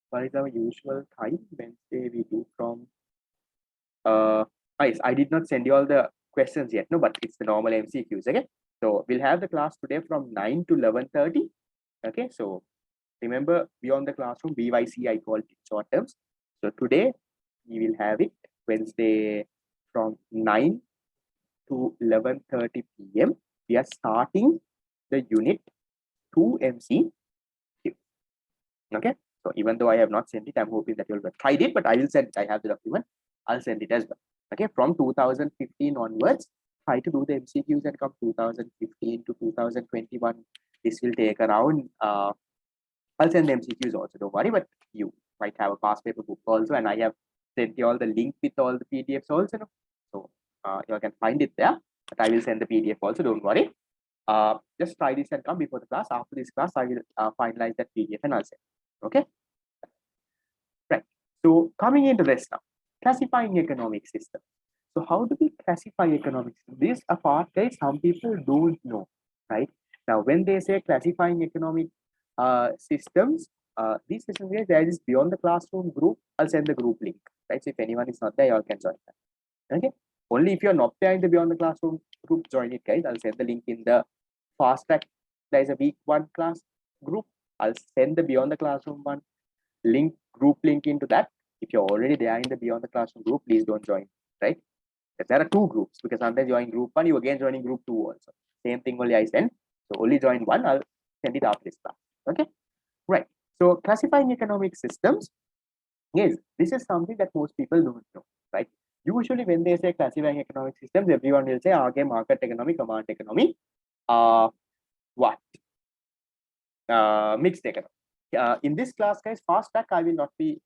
what is our usual time? Wednesday we do from yes, I did not send you all the questions yet, no, but it's the normal MCQs. Okay. So we'll have the class today from 9 to 11:30. Okay. So remember, beyond the classroom, BYC, I call it short terms. So today we will have it Wednesday from 9 to 11:30 p.m. We are starting the unit 2 MCQ. Okay. So even though I have not sent it, I'm hoping that you'll tried it, but I will send it. I have the document. I'll send it as well. Okay. From 2015 onwards, try to do the MCQs and come 2015 to 2021. This will take around, I'll send the MCQs also, don't worry, but you might have a past paper book also, and I have sent you all the link with all the PDFs also. No? So you can find it there, but I will send the PDF also, don't worry. Just try this and come before the class. After this class, I will finalize that PDF and I'll send. Okay. Right. So coming into this now, classifying economic system. So how do we classify economic system? This a part that some people don't know, right? Now, when they say classifying economic systems, these systems here, there is beyond the classroom group. I'll send the group link, right? So if anyone is not there, you all can join that. Okay. Only if you're not there in the beyond the classroom group, join it, guys. I'll send the link in the fast track. There is a week 1 class group. I'll send the beyond the classroom one group link into that. If you're already there in the beyond the classroom group, please don't join, right? If there are 2 groups, because sometimes you join group 1, you again joining group 2 also. Same thing only I send. So only join 1, I'll send it after this class. Okay, right. So classifying economic systems, yes, this is something that most people don't know, right? Usually when they say classifying economic systems, everyone will say, okay, market economy, command economy, what? Mixed economy. In this class, guys, fast track, I will not be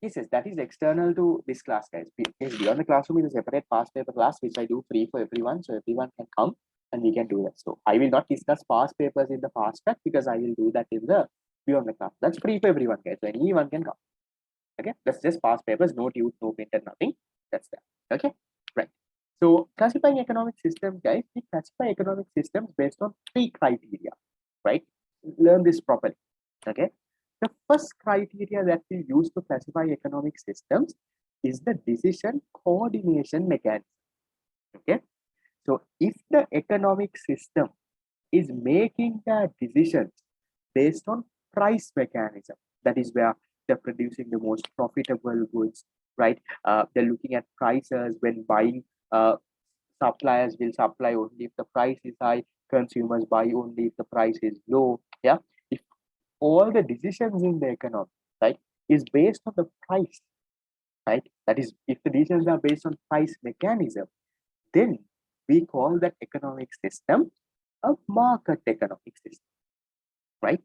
yes, that is external to this class, guys. Beyond the classroom is a separate past paper class, which I do free for everyone. So everyone can come and we can do that. So I will not discuss past papers in the fast track because I will do that in the beyond the class. That's free for everyone, guys. So anyone can come. Okay, that's just past papers, no tube, no printed, nothing. That's that. Okay, right. So classifying economic systems, guys, we classify economic systems based on 3 criteria, right? Learn this properly. Okay. The first criteria that we use to classify economic systems is the decision coordination mechanism. Okay. So if the economic system is making the decisions based on price mechanism, that is where they're producing the most profitable goods, right? They're looking at prices when buying. Suppliers will supply only if the price is high. Consumers buy only if the price is low. Yeah. If all the decisions in the economy, right, is based on the price, right? That is, if the decisions are based on price mechanism, then we call that economic system a market economic system, right?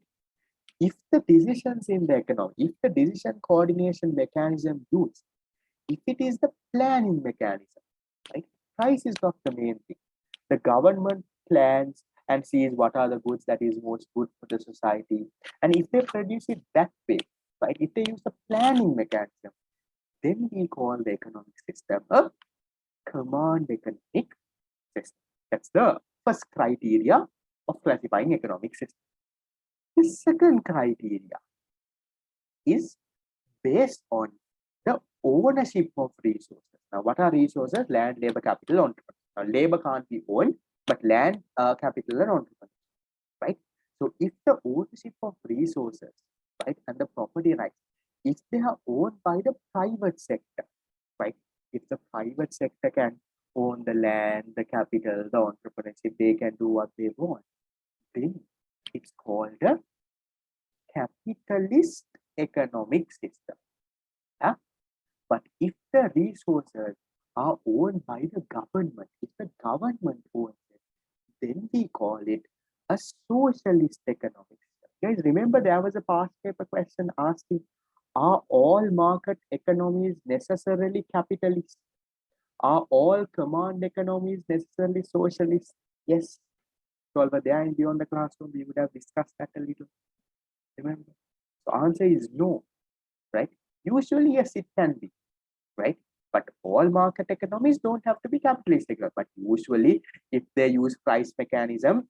If the decisions in the economy, if the decision coordination mechanism used, if it is the planning mechanism, right? Price is not the main thing. The government plans and sees what are the goods that is most good for the society. And if they produce it that way, right? If they use the planning mechanism, then we call the economic system a command economic system. That's the first criteria of classifying economic system. The second criteria is based on the ownership of resources. Now, what are resources? Land, labor, capital, entrepreneurs. Now, labor can't be owned, but land, capital, and entrepreneurs, right? So, if the ownership of resources, right, and the property rights, if they are owned by the private sector, right? If the private sector can own the land, the capital, the entrepreneurship, they can do what they want, then it's called a capitalist economic system. Yeah? But if the resources are owned by the government, if the government owns it, then we call it a socialist economic system. Guys, remember there was a past paper question asking, are all market economies necessarily capitalist? Are all command economies necessarily socialist? Yes. So over there and beyond the classroom, we would have discussed that a little. Remember? So answer is no, right? Usually, yes, it can be, right? But all market economies don't have to be capitalist economy. But usually, if they use price mechanism,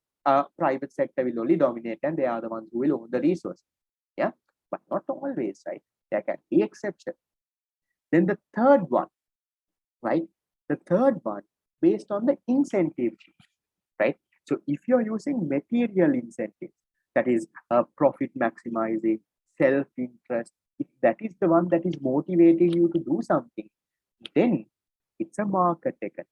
private sector will only dominate and they are the ones who will own the resource. Yeah, but not always, right? There can be exception. Then the third one, right? The third one based on the incentive, right? So if you're using material incentives, that is profit maximizing, self-interest, if that is the one that is motivating you to do something, then it's a market economy.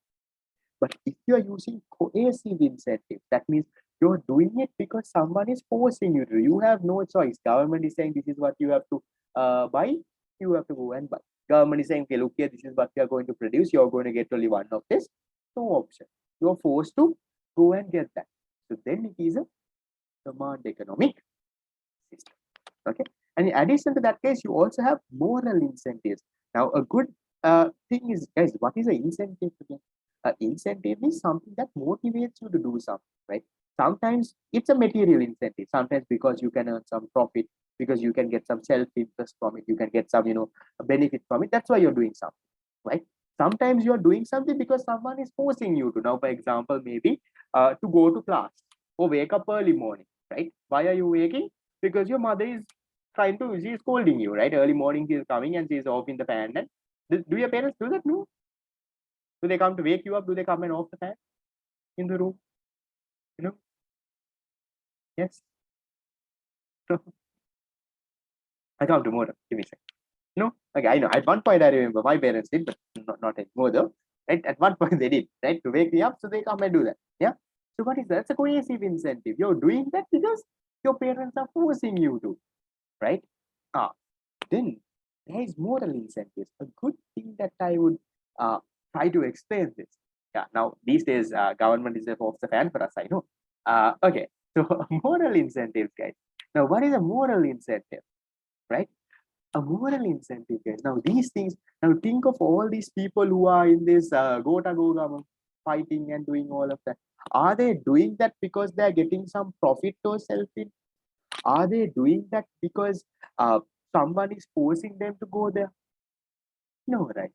But if you're using coercive incentives, that means you're doing it because someone is forcing you to. You have no choice. Government is saying this is what you have to buy. You have to go and buy. Government is saying, okay, look here, this is what we are going to produce. You're going to get only one of this. No option. You're forced to go and get that. So then it is a command economic system. Okay. And in addition to that case, you also have moral incentives. Now, a good thing is, guys, what is an incentive again? An incentive is something that motivates you to do something, right? Sometimes it's a material incentive. Sometimes because you can earn some profit, because you can get some self-interest from it, you can get some, a benefit from it. That's why you're doing something, right? Sometimes you're doing something because someone is forcing you to. Now, for example, maybe to go to class or wake up early morning, right? Why are you waking? Because your mother is she's scolding you, right? Early morning she's coming and she's off in the fan. And do your parents do that? No. Do they come to wake you up? Do they come and off the fan in the room? You know? Yes. I come tomorrow. Give me a second. No? Okay, I know. At one point I remember my parents did, but not anymore though. Right? At one point they did, right? To wake me up, so they come and do that. Yeah. So what is that? It's a coercive incentive. You're doing that because your parents are forcing you to, right? Then there is moral incentives. A good thing that I would try to explain this. Yeah, now these days government is off the fan for us, I know. Okay, so moral incentives, guys. Now, what is a moral incentive, right? A moral incentive, guys. Now, these things, now think of all these people who are in this Gota fighting and doing all of that. Are they doing that because they're getting some profit or self-in? Are they doing that because someone is forcing them to go there? No, right?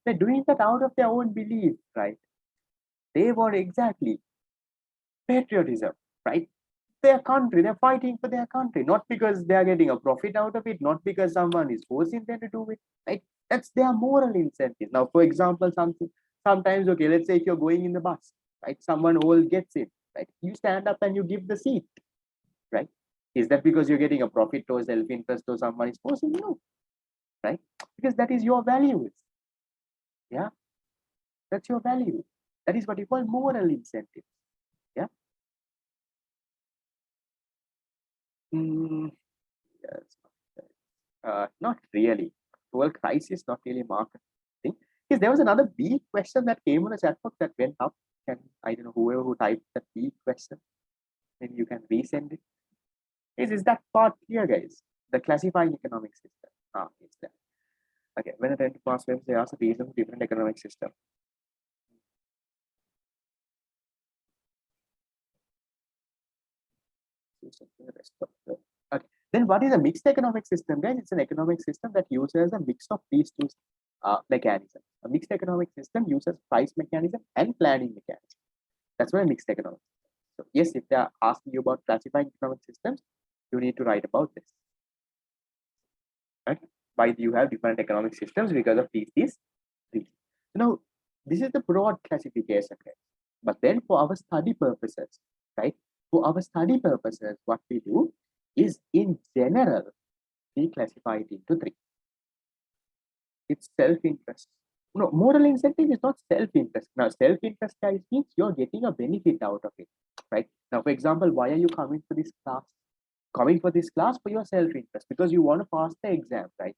They're doing that out of their own belief, right? They want exactly patriotism, right? Their country, they're fighting for their country, not because they are getting a profit out of it, not because someone is forcing them to do it, right? That's their moral incentive. Now, for example, sometimes, okay, let's say if you're going in the bus, right? Someone old gets in, right? You stand up and you give the seat, right? Is that because you're getting a profit or self-interest or someone is forcing you, right? Because that is your values. Yeah, that's your value. That is what you call moral incentive. Yeah. Yes. Not really. actual crisis, not really market thing. Because there was another B question that came on the chat box that went up. And I don't know whoever who typed that B question, maybe you can resend it. Is that part clear, guys? The classifying economic system. It's there. Okay, when I tend to pass waves, they ask the reason for different economic system. Okay. Then what is a mixed economic system, guys? It's an economic system that uses a mix of these two mechanisms. A mixed economic system uses price mechanism and planning mechanism. That's why a mixed economic system. So yes, if they are asking you about classifying economic systems, you need to write about this. Right? Why do you have different economic systems? Because of these three. Now, this is the broad classification, guys. But then for our study purposes, right? For our study purposes, what we do is, in general, we classify it into three. It's self-interest. No, moral incentive is not self-interest. Now, self-interest, guys, means you're getting a benefit out of it, right? Now, for example, why are you coming for this class? Coming for this class for your self-interest, because you want to pass the exam, right?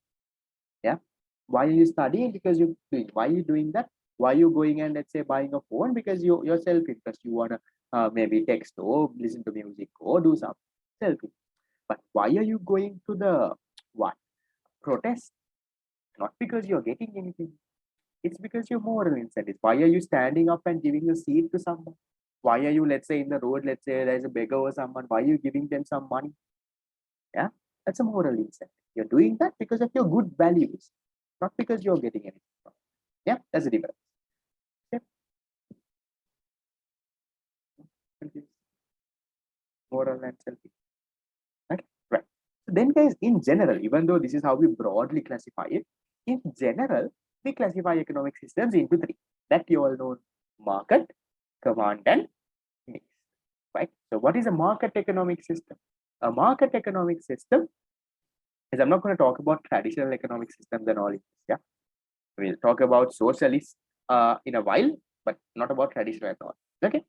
Yeah. Why are you studying? Because you doing. Why are you doing that? Why are you going and, let's say, buying a phone? Because your self-interest. You want to maybe text or listen to music or do something. Self-interest. But why are you going to the what? Protest? Not because you're getting anything. It's because your moral incentive. Why are you standing up and giving a seat to someone? Why are you, let's say, in the road, let's say there's a beggar or someone, why are you giving them some money? Yeah, that's a moral incentive. You're doing that because of your good values, not because you're getting anything from it. Yeah, that's a difference. Yeah. Moral and selfish. Okay, right. So then, guys, in general, even though this is how we broadly classify it, in general, we classify economic systems into three. That you all know: market, command, and mix. Right. So, what is a market economic system? A market economic system is, I'm not going to talk about traditional economic systems and all this. Yeah, we'll talk about socialist in a while, but not about traditional at all. Okay.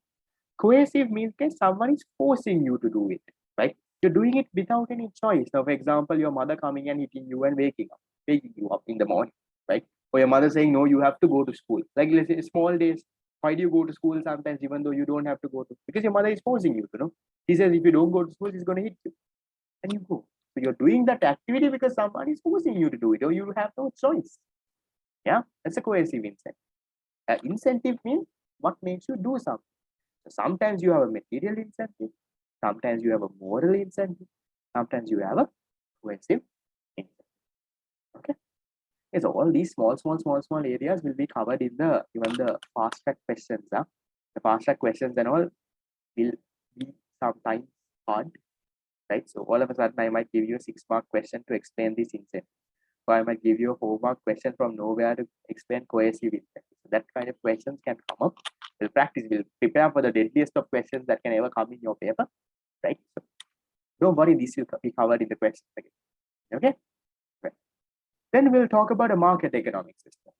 Coercive means that someone is forcing you to do it, right? You're doing it without any choice. Now, for example, your mother coming and hitting you and waking you up in the morning, right? Or your mother saying, no, you have to go to school. Like, let's say, small days, why do you go to school sometimes, even though you don't have to go to? Because your mother is forcing you to, know. She says, if you don't go to school, she's going to hit you. And you go. So you're doing that activity because someone is forcing you to do it, or you have no choice. Yeah, that's a coercive incentive. Incentive means what makes you do something. So sometimes you have a material incentive, sometimes you have a moral incentive, sometimes you have a coercive incentive. Okay. So all these small areas will be covered in the even the fast track questions. The fast track questions and all will be sometimes hard, right? So all of a sudden I might give you a 6-mark question to explain this incentive. Or I might give you a 4-mark question from nowhere to explain coercive incentive. So that kind of questions can come up. We'll practice, we'll prepare for the deadliest of questions that can ever come in your paper, right? So don't worry, this will be covered in the questions again. Okay? Right. Then we'll talk about a market economic system.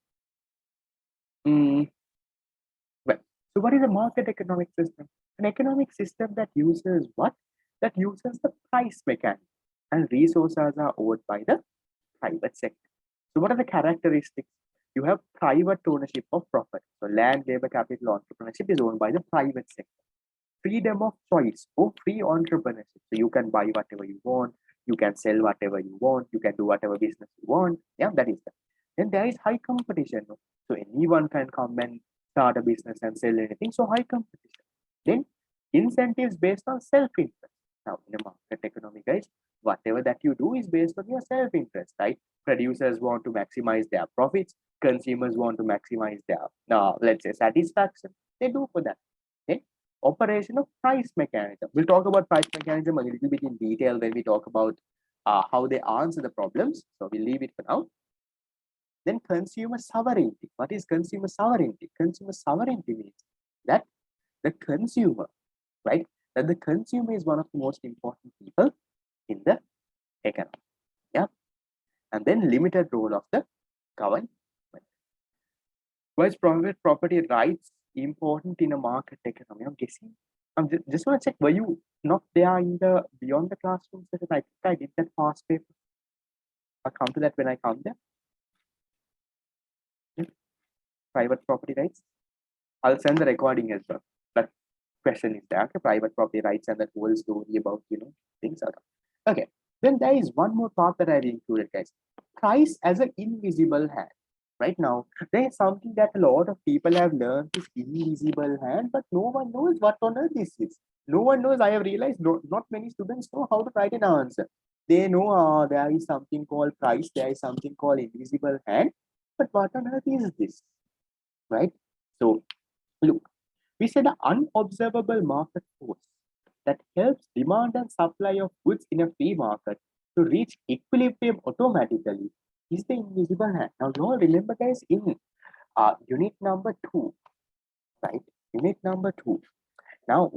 Well, so what is a market economic system? An economic system that uses what? That uses the price mechanism, and resources are owned by the private sector. So what are the characteristics? You have private ownership of property. So land, labor, capital, entrepreneurship is owned by the private sector. Freedom of choice or free entrepreneurship. So you can buy whatever you want, you can sell whatever you want, you can do whatever business you want. Yeah, that is that. Then there is high competition. So anyone can come and start a business and sell anything. So high competition. Then incentives based on self-interest. Now in a market economy, guys, whatever that you do is based on your self-interest, right? Producers want to maximize their profits, consumers want to maximize their let's say satisfaction. They do for that. Then operation of price mechanism. We'll talk about price mechanism a little bit in detail when we talk about how they answer the problems. So we'll leave it for now. Then consumer sovereignty. What is consumer sovereignty? Consumer sovereignty means that the consumer, right? That the consumer is one of the most important people in the economy. Yeah. And then limited role of the government. Why is private property rights important in a market economy? I'm guessing. I'm just want to check, were you not there in the beyond the classroom session? I think I did that past paper. I'll come to that when I come there. Private property rights. I'll send the recording as well. That question is there. Okay, private property rights and the whole story about things are done. Okay. Then there is one more part that I've included, guys. Price as an invisible hand. Right now, there is something that a lot of people have learned is invisible hand, but no one knows what on earth this is. No one knows. I have realized not many students know how to write an answer. They know there is something called price, there is something called invisible hand, but what on earth is this? Right? So look, we said the unobservable market force that helps demand and supply of goods in a free market to reach equilibrium automatically is the invisible hand. Now, you all remember, guys, in unit number 2, right? Unit number 2. Now,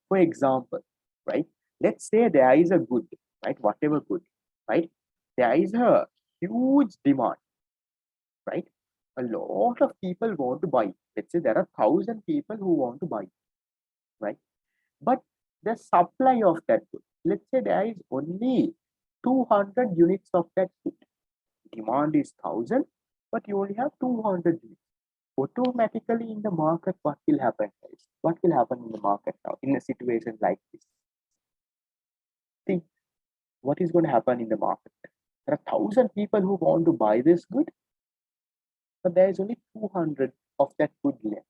for example, right? Let's say there is a good, right? Whatever good, right? There is a huge demand, right? A lot of people want to buy. Let's say there are 1,000 people who want to buy, right? But the supply of that good, let's say there is only 200 units of that good. Demand is 1,000, but you only have 200 units. Automatically in the market, what will happen, guys? What will happen in the market now in a situation like this? Think what is going to happen in the market. There are 1,000 people who want to buy this good, but there is only 200 of that good left.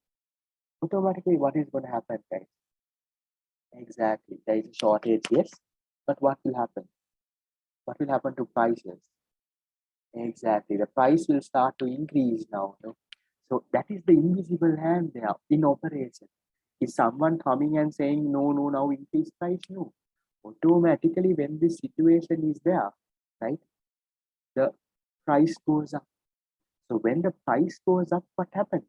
Automatically, what is going to happen, guys? Exactly. There is a shortage, yes. But what will happen? What will happen to prices? Exactly. The price will start to increase now. So that is the invisible hand there in operation. Is someone coming and saying, no, no, now increase price? No. Automatically, when this situation is there, right, the price goes up. So when the price goes up, what happens?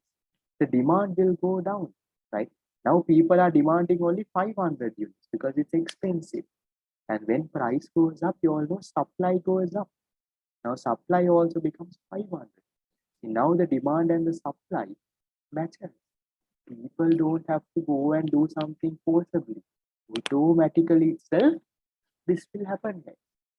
The demand will go down, right? Now people are demanding only 500 units because it's expensive. And when price goes up, you all know supply goes up. Now supply also becomes 500. Now the demand and the supply matches. People don't have to go and do something forcibly. Automatically itself, this will happen.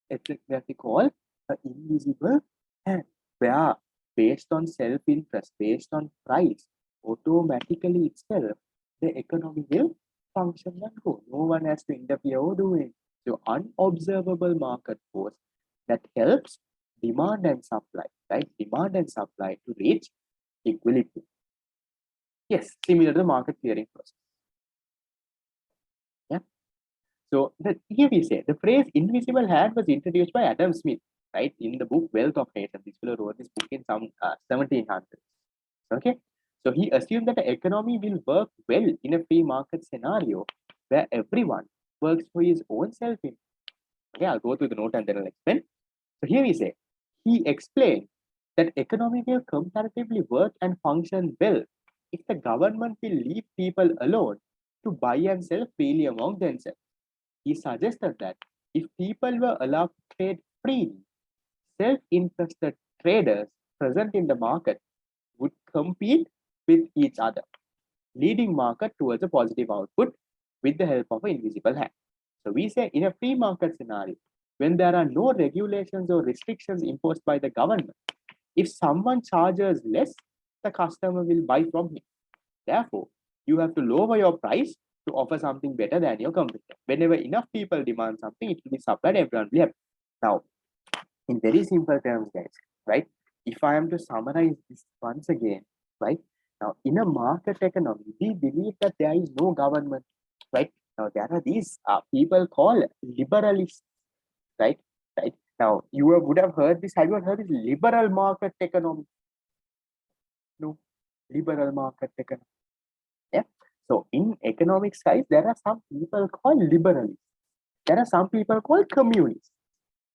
It's what we call an invisible hand, where based on self-interest, based on price, automatically itself, the economy will function and go. No one has to interfere or do it. So unobservable market force that helps demand and supply, right? Demand and supply to reach equilibrium. Yes, similar to the market clearing process. Yeah. So here we say the phrase invisible hand was introduced by Adam Smith, right, in the book Wealth of Nations. This fellow wrote this book in some 1700s. Okay. So he assumed that the economy will work well in a free market scenario where everyone works for his own self-interest. Okay, I'll go through the note and then I'll explain. So here we say, he explained that economy will comparatively work and function well if the government will leave people alone to buy and sell freely among themselves. He suggested that if people were allowed to trade freely, self-interested traders present in the market would compete with each other, leading market towards a positive output with the help of an invisible hand. So we say in a free market scenario, when there are no regulations or restrictions imposed by the government, if someone charges less, the customer will buy from him. Therefore, you have to lower your price to offer something better than your competitor. Whenever enough people demand something, it will be supplied, everyone will have. Now, in very simple terms, guys, right? If I am to summarize this once again, right? Now, in a market economy, we believe that there is no government, right? Now, there are these people called liberalists, right? Right. Now, you would have heard this. Have you heard this liberal market economy? No, liberal market economy. Yeah. So in economics, guys, there are some people called liberalists. There are some people called communists,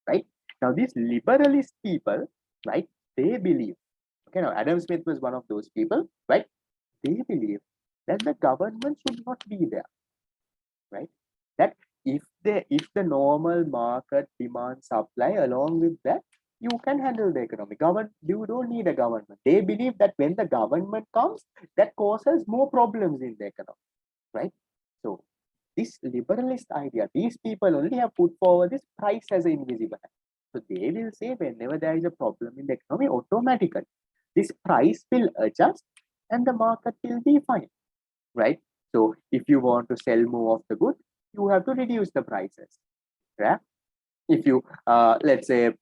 right? Now, these liberalist people, right, they believe, okay, now Adam Smith was one of those people, right? They believe that the government should not be there, right? That if the normal market demand supply along with that, you can handle the economy. You don't need a government. They believe that when the government comes, that causes more problems in the economy, right? So this liberalist idea, these people only have put forward this price as an invisible hand. So they will say whenever there is a problem in the economy, automatically this price will adjust and the market will be fine, right? So if you want to sell more of the good, you have to reduce the prices. Yeah. If you let's say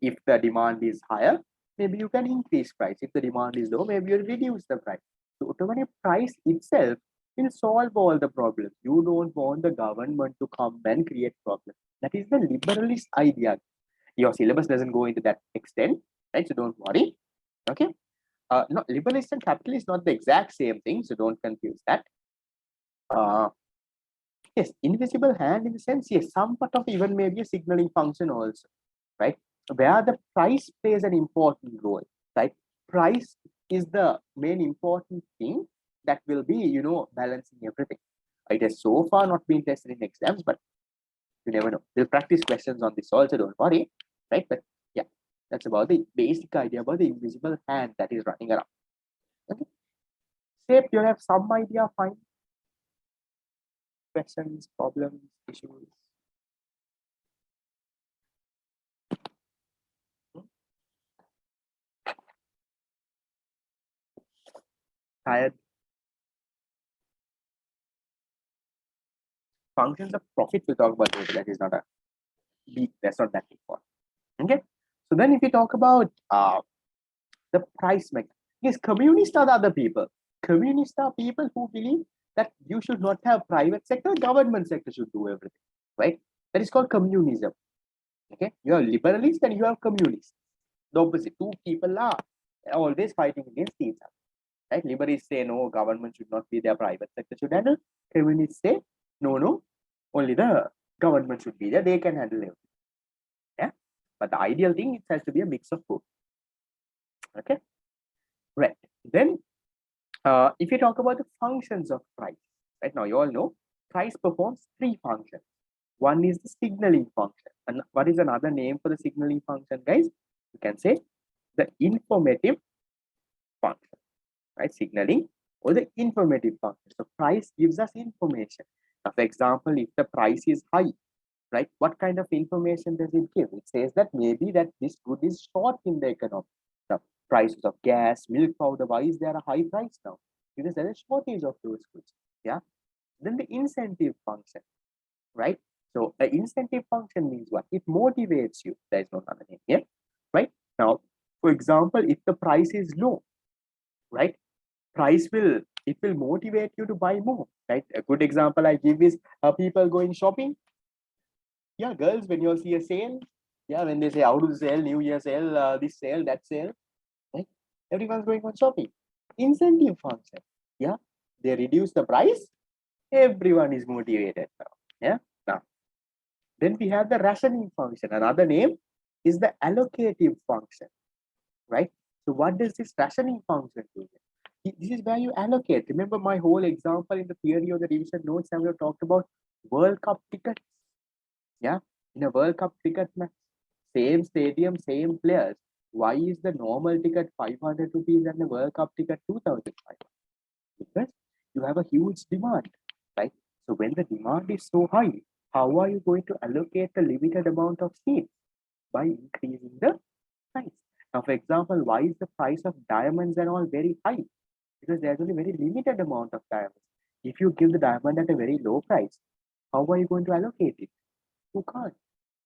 if the demand is higher, maybe you can increase price. If the demand is low, maybe you reduce the price. So automatic price itself will solve all the problems. You don't want the government to come and create problems. That is the liberalist idea. Your syllabus doesn't go into that extent, right? So don't worry. Okay. No, liberalist and capitalist not the exact same thing, so don't confuse that. Yes, invisible hand in the sense, yes, some part of even maybe a signaling function also, right? Where the price plays an important role, right? Price is the main important thing that will be, balancing everything. It has so far not been tested in exams, but you never know. We'll practice questions on this also, don't worry, right? But yeah, that's about the basic idea about the invisible hand that is running around. Okay. Shape, you have some idea, fine. Questions, problems, issues. Tired. Functions of profit we'll talk about later. That is not a big, that's not that important. Okay. So then if we talk about the price mechanism, yes, communists are the other people. Communists are people who believe that you should not have private sector, government sector should do everything, right? That is called communism. Okay. You have liberalists and you have communists. The opposite. Two people are always fighting against each other. Right? Liberals say no, government should not be there, private sector should handle. Communists say no, only the government should be there, they can handle everything. Yeah, but the ideal thing, it has to be a mix of both. Okay, right. Then if you talk about the functions of price, right now you all know price performs three functions. One is the signaling function, and what is another name for the signaling function, guys? You can say the informative function, right? Signaling or the informative function. So price gives us information. Now, for example, if the price is high, right, what kind of information does it give? It says that maybe that this good is short in the economy. The prices of gas, milk powder, why is there a high price now? Because there is a shortage of those goods. Yeah. Then the incentive function, right? So the incentive function means what? It motivates you. There is no other name here, right? Now, for example, if the price is low, right? It will motivate you to buy more, right? A good example I give is people going shopping. Yeah, girls, when you see a sale, yeah, when they say out of sale, new year sale, this sale, that sale, right? Everyone's going on shopping. Incentive function, yeah, they reduce the price, everyone is motivated now. Yeah. Now then we have the rationing function. Another name is the allocative function, right? So what does this rationing function do? This is where you allocate. Remember my whole example in the theory of the revision notes, I have talked about World Cup tickets. Yeah, in a World Cup ticket match, same stadium, same players. Why is the normal ticket 500 rupees and the World Cup ticket 2,500? Because you have a huge demand, right? So when the demand is so high, how are you going to allocate the limited amount of seats? By increasing the price. Now, for example, why is the price of diamonds and all very high? Because there's only very limited amount of diamonds. If you give the diamond at a very low price, how are you going to allocate it? You can't,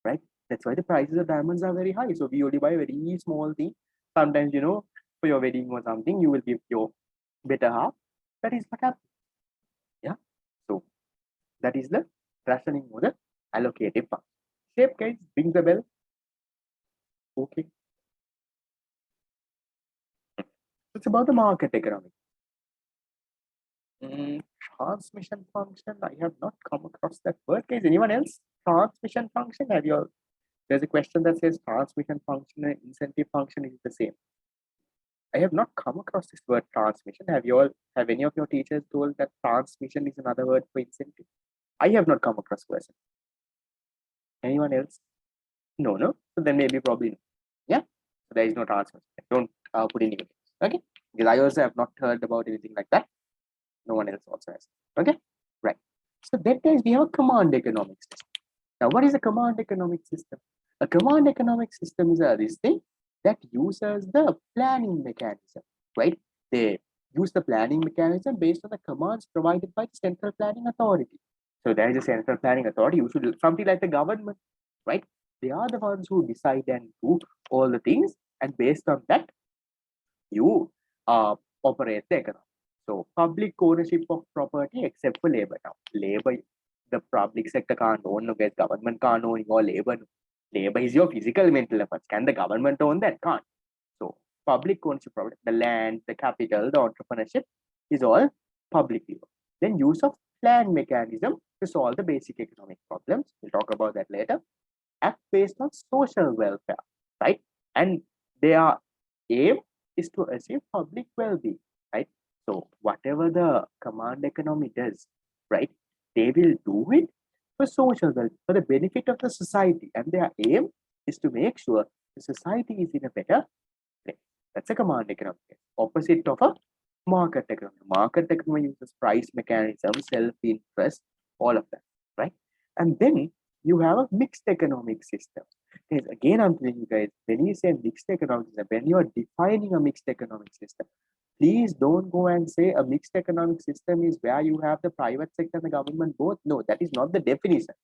right? That's why the prices of diamonds are very high. So we only buy a very small thing. Sometimes, for your wedding or something, you will give your better half. That is what happens. Yeah. So that is the rationing or the allocative part. Shape, guys, ring the bell. Okay. It's about the market economics. Transmission function. I have not come across that word. Guys, anyone else? Transmission function. Have you all? There's a question that says transmission function and incentive function is the same. I have not come across this word transmission. Have any of your teachers told that transmission is another word for incentive? I have not come across question. Anyone else? No. So then maybe probably no. Yeah. So there is no transmission. Don't put any names. Okay. Because I also have not heard about anything like that. No one else also has. Okay. Right. So that guys, we have a command economic system. Now, what is a command economic system? A command economic system is this thing. that uses the planning mechanism, right? They use the planning mechanism based on the commands provided by the central planning authority. So there is a central planning authority, usually something like the government, right? They are the ones who decide and do all the things, and based on that, you operate the economy. So public ownership of property except for labor. Now, labor, the public sector can't own, no, government can't own your labor. Labor is your physical mental efforts. Can the government own that? Can't. So public ownership property, the land, the capital, the entrepreneurship is all publicly owned. Then use of plan mechanism to solve the basic economic problems. We'll talk about that later. Act based on social welfare, right? And their aim is to achieve public well-being, right? So whatever the command economy does, right, they will do it for social welfare, for the benefit of the society, and their aim is to make sure the society is in a better place. That's a command economy. Opposite of a market economy. Market economy uses price mechanism, self-interest, all of that, right? And then you have a mixed economic system. Yes, again, I'm telling you guys, when you say mixed economic system, when you are defining a mixed economic system, please don't go and say a mixed economic system is where you have the private sector and the government both. No, that is not the definition,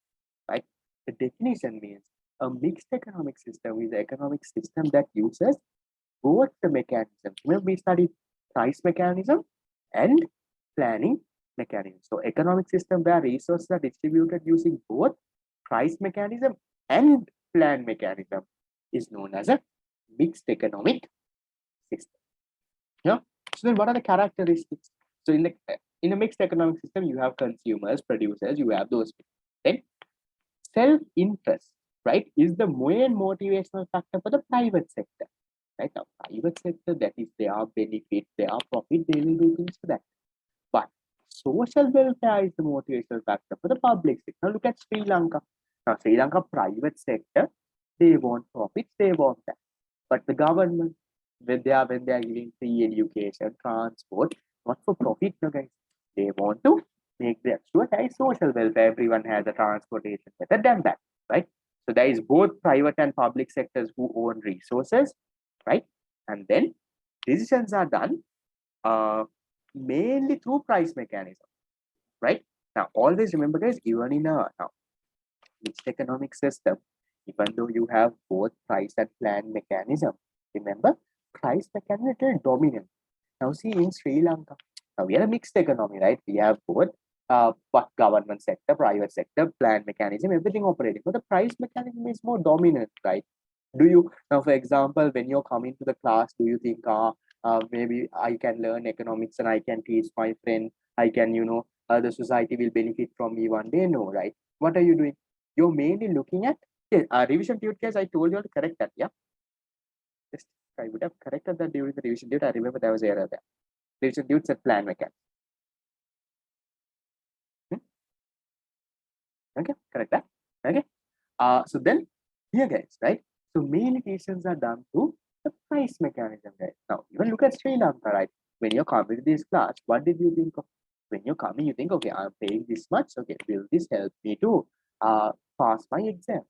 right? The definition means a mixed economic system is an economic system that uses both the mechanisms. Remember, we studied price mechanism and planning mechanism. So economic system where resources are distributed using both price mechanism and plan mechanism is known as a mixed economic system. Yeah. So then what are the characteristics? So in a mixed economic system, you have consumers, producers, you have those people. Then self-interest, right, is the main motivational factor for the private sector. Right now, private sector, that is their benefit, their profit, they will do things for that. But social welfare is the motivational factor for the public sector. Now look at Sri Lanka. Now Sri Lanka private sector, they want profits, they want that. But the government, when they are giving free education, transport, not for profit, no guys. They want to make the sure there is social welfare. Everyone has a transportation better than that, right? So there is both private and public sectors who own resources, right? And then decisions are done mainly through price mechanism, right? Now, always remember, guys, even in a mixed economic system, even though you have both price and plan mechanism, remember, price mechanism is dominant. Now, see, in Sri Lanka, now we are a mixed economy, right? We have both government sector, private sector, plan mechanism, everything operating. But the price mechanism is more dominant, right? Do you now, for example, when you're coming to the class, do you think, maybe I can learn economics and I can teach my friend, I can, the society will benefit from me one day? No, right? What are you doing? You're mainly looking at revision tute case. I told you to correct that. Yeah, just I would have corrected that during the revision tute. I remember there was an error there. Revision tute said plan mechanism. Okay, correct that. Okay. So then here, guys, right? So main decisions are done through the price mechanism, guys. Now, even look at Sri Lanka, right? When you're coming to this class, what did you think of? When you're coming, you think, okay, I'm paying this much. Okay, will this help me to pass my exam?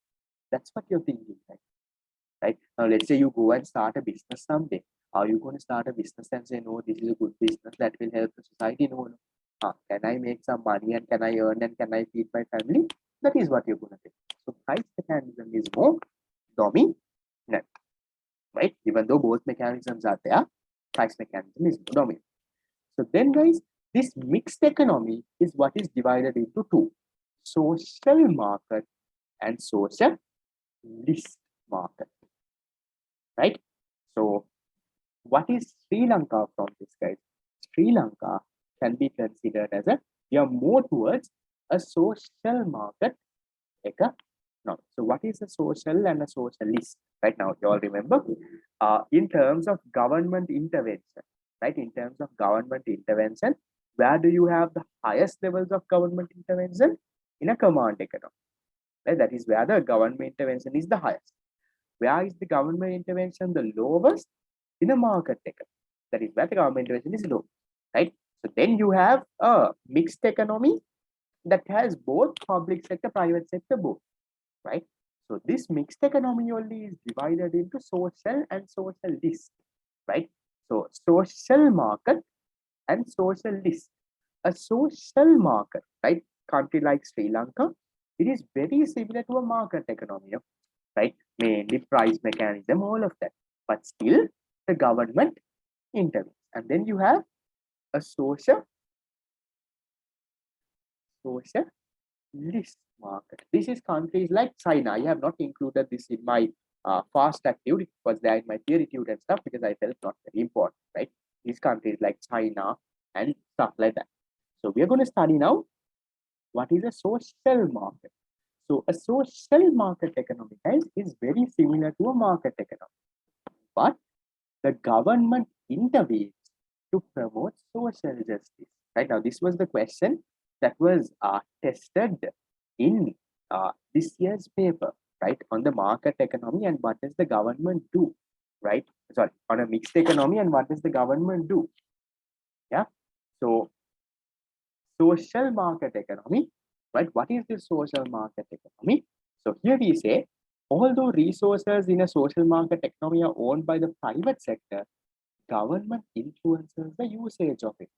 That's what you're thinking, right? Now, let's say you go and start a business someday. Are you going to start a business and say, no, this is a good business that will help the society? No, no. Can I make some money and can I earn and can I feed my family? That is what you're going to do. So price mechanism is more dominant, right? Even though both mechanisms are there, price mechanism is more dominant. So then, guys, this mixed economy is what is divided into two: social market and social list market, right? So what is Sri Lanka from this, guys? Sri Lanka can be considered as we are more towards a social market economic. So what is a social and a socialist? Right now, you all remember, in terms of government intervention, right? In terms of government intervention, where do you have the highest levels of government intervention? In a command economy, right? That is where the government intervention is the highest. Where is the government intervention the lowest? In a market economy. That is where the government intervention is low, right? So then you have a mixed economy that has both public sector, private sector, both, right? So this mixed economy only is divided into social and socialist, right? So social market and socialist. A social market, right? Country like Sri Lanka, it is very similar to a market economy, right? Mainly price mechanism, all of that. But still, the government intervenes. And then you have a socialist market. This is countries like China. I have not included this in my fast active. It was there in my theory tutor and stuff because I felt not very important, right? These countries like China and stuff like that. So we are going to study now what is a social market. So a social market economy, guys, is very similar to a market economy, but the government intervenes to promote social justice. Right now, this was the question that was tested in this year's paper, right, on the market economy and what does the government do, right? Sorry, on a mixed economy and what does the government do? Yeah. So social market economy, right? What is the social market economy? So here we say, although resources in a social market economy are owned by the private sector, government influences the usage of it.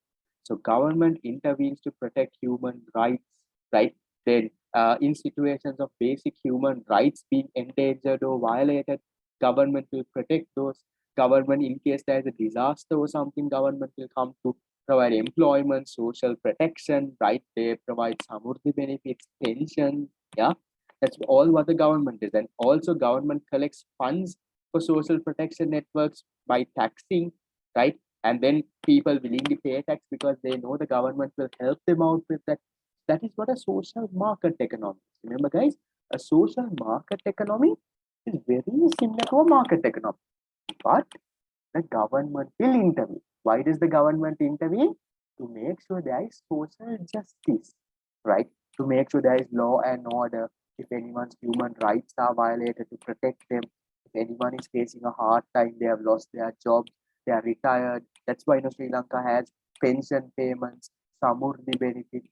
So government intervenes to protect human rights, right? Then in situations of basic human rights being endangered or violated, government will protect those. Government, in case there is a disaster or something, government will come to provide employment, social protection, right? They provide samurdhi benefits, pension, yeah. That's all what the government is. And also government collects funds for social protection networks by taxing, right? And then people willingly pay tax because they know the government will help them out with that. That is what a social market economy is. Remember, guys, a social market economy is very similar to a market economy, but the government will intervene. Why does the government intervene? To make sure there is social justice, right? To make sure there is law and order. If anyone's human rights are violated, to protect them. If anyone is facing a hard time, they have lost their job, they are retired. That's why Sri Lanka has pension payments, samurdhi benefits.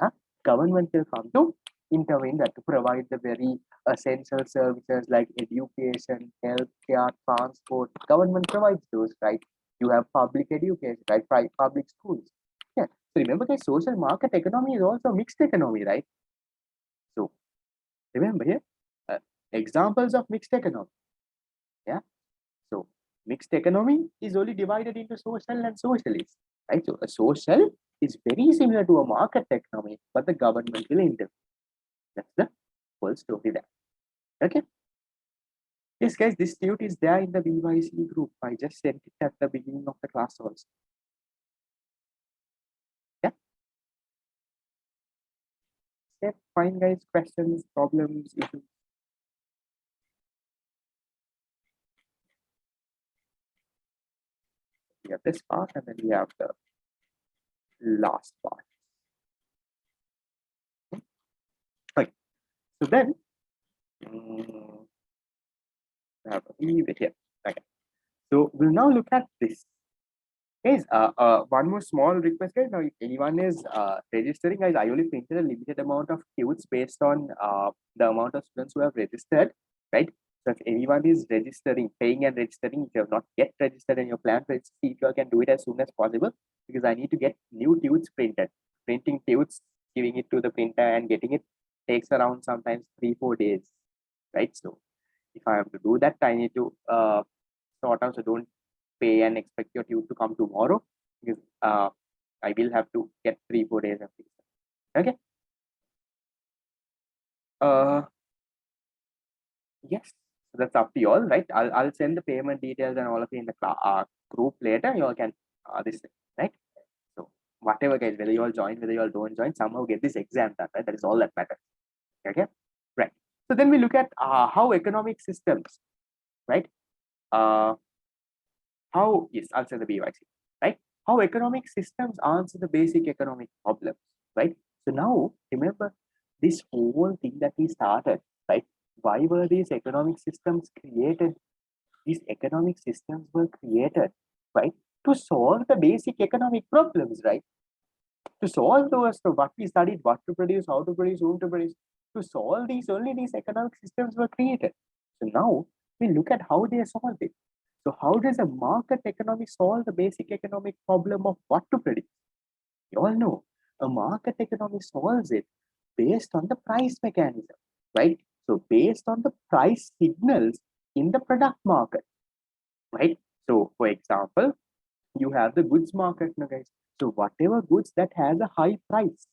Yeah? Government will come to intervene that to provide the very essential services like education, healthcare, transport. Government provides those, right? You have public education, right? Public schools. Yeah. So remember, guys, social market economy is also mixed economy, right? So remember here, examples of mixed economy. Yeah. So mixed economy is only divided into social and socialist, right? So a social is very similar to a market economy, but the government will intervene. That's the whole story there. Okay. Yes, guys, this tute is there in the BYC group. I just sent it at the beginning of the class also. Yeah. Yeah, fine, guys. Questions, problems, issues. We have this part and then we have the last part. Okay. So then, leave it here. Okay. So we'll now look at this. Guys, one more small request, guys. Now, if anyone is registering, guys, I only printed a limited amount of queues based on the amount of students who have registered, right? So if anyone is registering, paying and registering, if you have not yet registered and you plan to register, if you can do it as soon as possible, because I need to get new queues printed. Printing queues, giving it to the printer and getting it takes around sometimes 3-4 days, right? So if I have to do that, I need to sort out. So don't pay and expect your tube to come tomorrow, because I will have to get 3-4 days of this. Okay. Yes, so that's up to you all, right? I'll send the payment details and all of it in the group later. You all can this thing, right? So whatever, guys, whether you all join, whether you all don't join, somehow get this exam done, right? That is all that matters. Okay, right. So then we look at how economic systems, right? How, yes, I'll say the BYC, right? How economic systems answer the basic economic problems, right? So now remember this whole thing that we started, right? Why were these economic systems created? These economic systems were created, right, to solve the basic economic problems, right? To solve those, so what we studied, what to produce, how to produce, whom to produce. To solve these, only these economic systems were created. So now we look at how they solved it. So how does a market economy solve the basic economic problem of what to produce? You all know a market economy solves it based on the price mechanism, right? So based on the price signals in the product market, right? So for example, you have the goods market now, guys. So whatever goods that has a high price,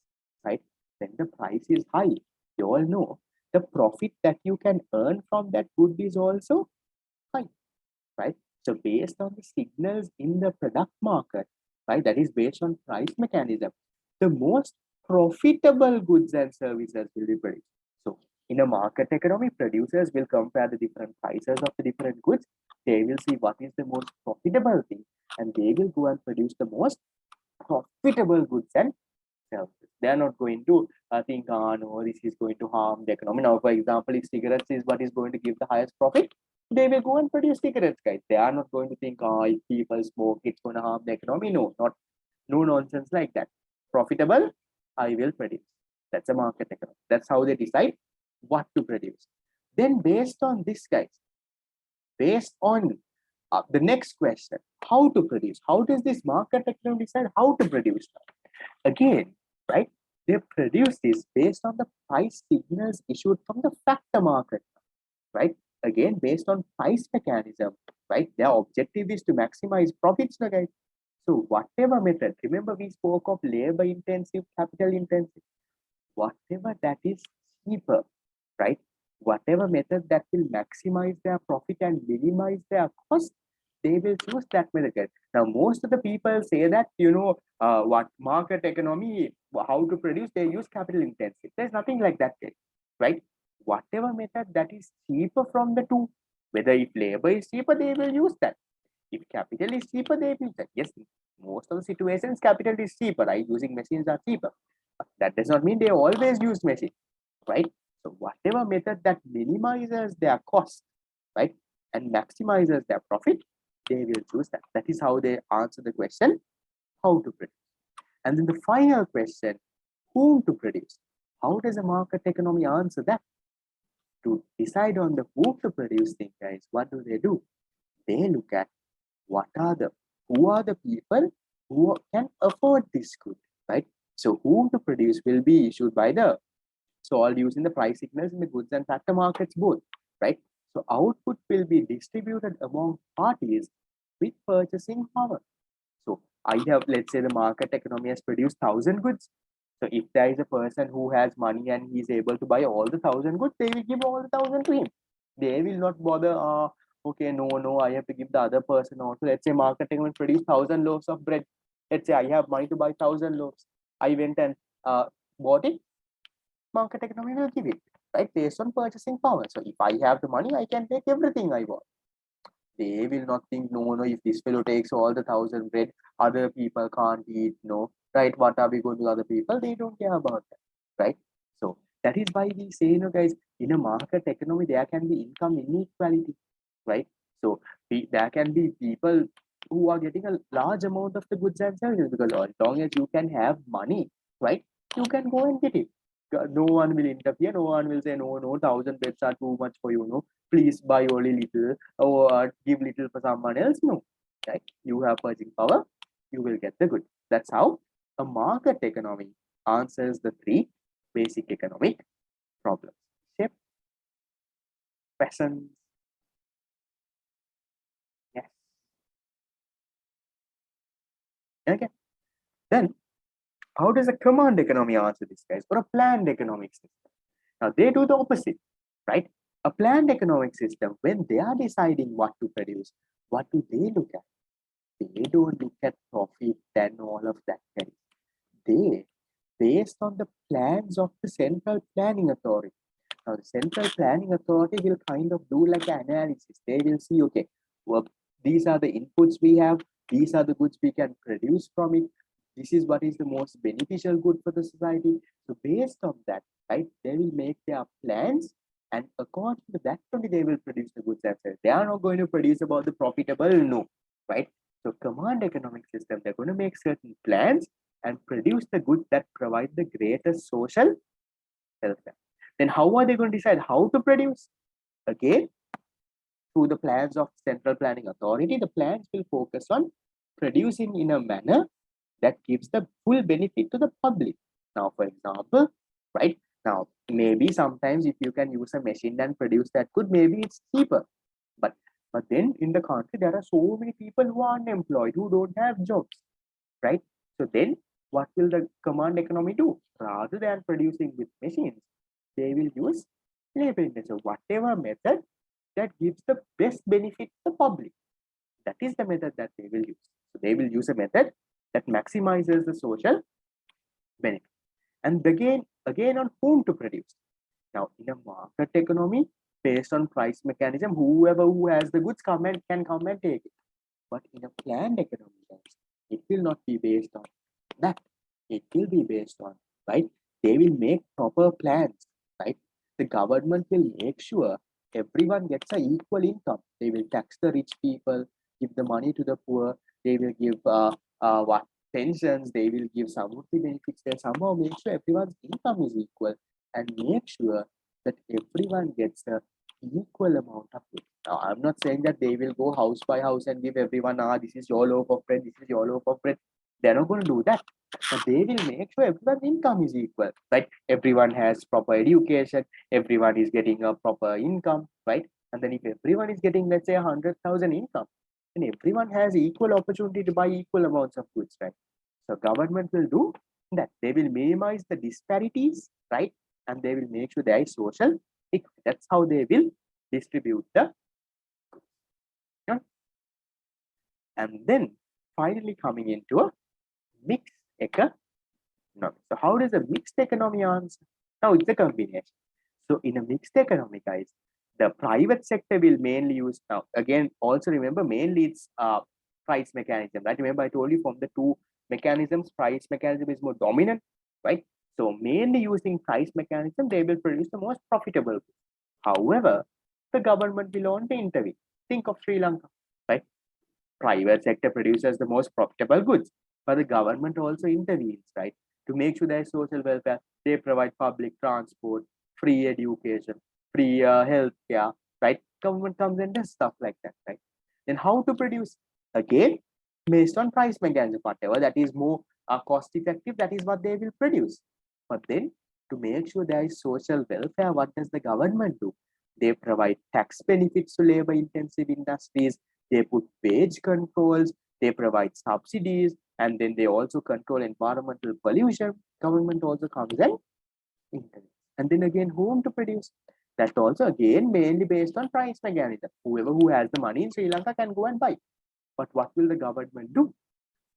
right? When the price is high, you all know the profit that you can earn from that good is also high, right? So based on the signals in the product market, right? That is based on price mechanism, the most profitable goods and services will be produced. So in a market economy, producers will compare the different prices of the different goods. They will see what is the most profitable thing, and they will go and produce the most profitable goods and services. They are not going to think, no, this is going to harm the economy. Now, for example, if cigarettes is what is going to give the highest profit, they will go and produce cigarettes, guys. They are not going to think, if people smoke, it's going to harm the economy. No, not no nonsense like that. Profitable, I will produce. That's a market economy. That's how they decide what to produce. Then, based on this, guys, based on the next question, how to produce? How does this market economy decide how to produce? Again, right? They produce this based on the price signals issued from the factor market, right? Again, based on price mechanism, right? Their objective is to maximize profits, guys. So whatever method, remember we spoke of labor intensive, capital intensive, whatever that is cheaper, right? Whatever method that will maximize their profit and minimize their cost, they will choose that method. Now, most of the people say that, what market economy, how to produce, they use capital intensive. There's nothing like that, right? Whatever method that is cheaper from the two, whether if labor is cheaper, they will use that. If capital is cheaper, they will use that. Yes, most of the situations, capital is cheaper, right? Using machines are cheaper. But that does not mean they always use machines, right? So whatever method that minimizes their cost, right, and maximizes their profit, they will choose that. That is how they answer the question, how to produce. And then the final question, whom to produce? How does a market economy answer that? To decide on the whom to produce thing, guys, what do? They look at who are the people who can afford this good, right? So whom to produce will be issued by all using the price signals in the goods and factor markets both, right? So output will be distributed among parties with purchasing power. So I have, let's say the market economy has produced 1,000 goods. So if there is a person who has money and he is able to buy all the 1,000 goods, they will give all the 1,000 to him. They will not bother, okay, no, I have to give the other person also. Let's say market economy produced 1,000 loaves of bread. Let's say I have money to buy 1,000 loaves. I went and bought it. Market economy will give it, right? Based on purchasing power. So if I have the money, I can take everything I want. They will not think, no, if this fellow takes all the 1,000 bread, other people can't eat, no, right? What are we going to other people? They don't care about that, right? So that is why we say, guys, in a market economy, there can be income inequality, right? So there can be people who are getting a large amount of the goods and services, because as long as you can have money, right, you can go and get it. No one will interfere. No one will say, no, 1,000 beds are too much for you. No, please buy only little or give little for someone else. No, right? You have purchasing power, you will get the good. That's how a market economy answers the three basic economic problems. Shape, questions? Yes. Okay. Then, how does a command economy answer this, guys, or a planned economic system? Now, they do the opposite, right? A planned economic system, when they are deciding what to produce, what do they look at? They don't look at profit and all of that, guys. They, based on the plans of the Central Planning Authority. Now, the Central Planning Authority will kind of do like an analysis. They will see, okay, well, these are the inputs we have, these are the goods we can produce from it, this is what is the most beneficial good for the society. So based on that, right, they will make their plans, and according to that only they will produce the goods themselves. They are not going to produce about the profitable, no, right? So command economic system, they're going to make certain plans and produce the goods that provide the greatest social welfare. Then how are they going to decide how to produce? Again, through the plans of Central Planning Authority, the plans will focus on producing in a manner that gives the full benefit to the public. Now, for example, right now, maybe sometimes if you can use a machine and produce that good, maybe it's cheaper. But then in the country, there are so many people who are unemployed, who don't have jobs, right? So then what will the command economy do? Rather than producing with machines, they will use labor intensive, whatever method that gives the best benefit to the public. That is the method that they will use. So they will use a method that maximizes the social benefit. And again on whom to produce. Now, in a market economy, based on price mechanism, whoever who has the goods can come and take it. But in a planned economy, it will not be based on that. It will be based on, right? They will make proper plans, right? The government will make sure everyone gets an equal income. They will tax the rich people, give the money to the poor. They will give what pensions. They will give some of the benefits. They somehow make sure everyone's income is equal and make sure that everyone gets a equal amount of it. Now, I'm not saying that they will go house by house and give everyone, this is your loaf of bread, this is your loaf of bread. They're not going to do that. But they will make sure everyone's income is equal, right? Everyone has proper education, everyone is getting a proper income, right? And then if everyone is getting, let's say, 100,000 income, then everyone has equal opportunity to buy equal amounts of goods, right? So government will do that. They will minimize the disparities, right? And they will make sure there is social equity. That's how they will distribute the goods. Yeah? And then finally coming into a mixed economy. So how does a mixed economy answer? Now it's a combination. So in a mixed economy, guys, the private sector will mainly use, now again, also remember mainly it's price mechanism, right? Remember I told you from the two mechanisms, price mechanism is more dominant, right? So mainly using price mechanism, they will produce the most profitable. However, the government will only intervene. Think of Sri Lanka, right? Private sector produces the most profitable goods, but the government also intervenes, right? To make sure there is social welfare, they provide public transport, free education, free health care, right? Government comes and does stuff like that, right? Then how to produce? Again, based on price mechanism, whatever that is more cost effective, that is what they will produce. But then to make sure there is social welfare, what does the government do? They provide tax benefits to labor intensive industries, they put wage controls, they provide subsidies, and then they also control environmental pollution. Government also comes and intervenes. And then again, whom to produce? That also again mainly based on price mechanism. Whoever who has the money in Sri Lanka can go and buy. But what will the government do?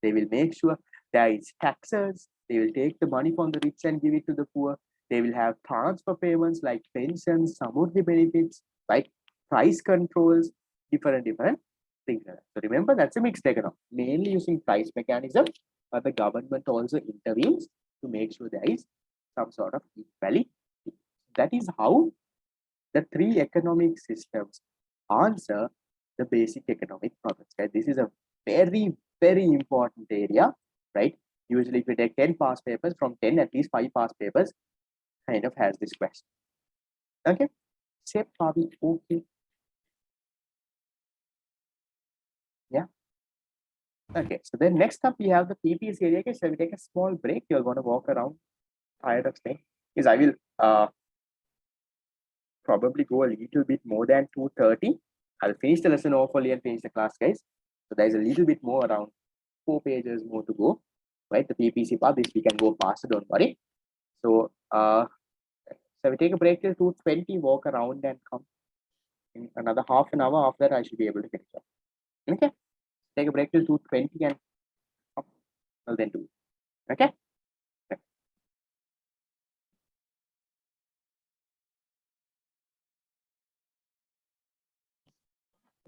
They will make sure there is taxes. They will take the money from the rich and give it to the poor. They will have transfer payments like pensions, some of the benefits, like price controls, different things like that. So remember, that's a mixed economy, mainly using price mechanism, but the government also intervenes to make sure there is some sort of equality. That is how the three economic systems answer the basic economic problems. Right? This is a very important area, right? Usually, if you take 10 past papers, from 10, at least 5 past papers kind of has this question. Okay, shape are we okay? Yeah. Okay, so then next up we have the PPS area. Okay, so we take a small break. You're going to walk around, tired of staying. Because I will probably go a little bit more than 2:30. I'll finish the lesson hopefully and finish the class, guys. So there's a little bit more, around 4 pages more to go, right? The PPC part, this we can go faster, don't worry. So we take a break till 2:20, walk around and come in another half an hour. After that, I should be able to finish up. Okay, take a break till 2:20 and come. Well, then do it. Okay.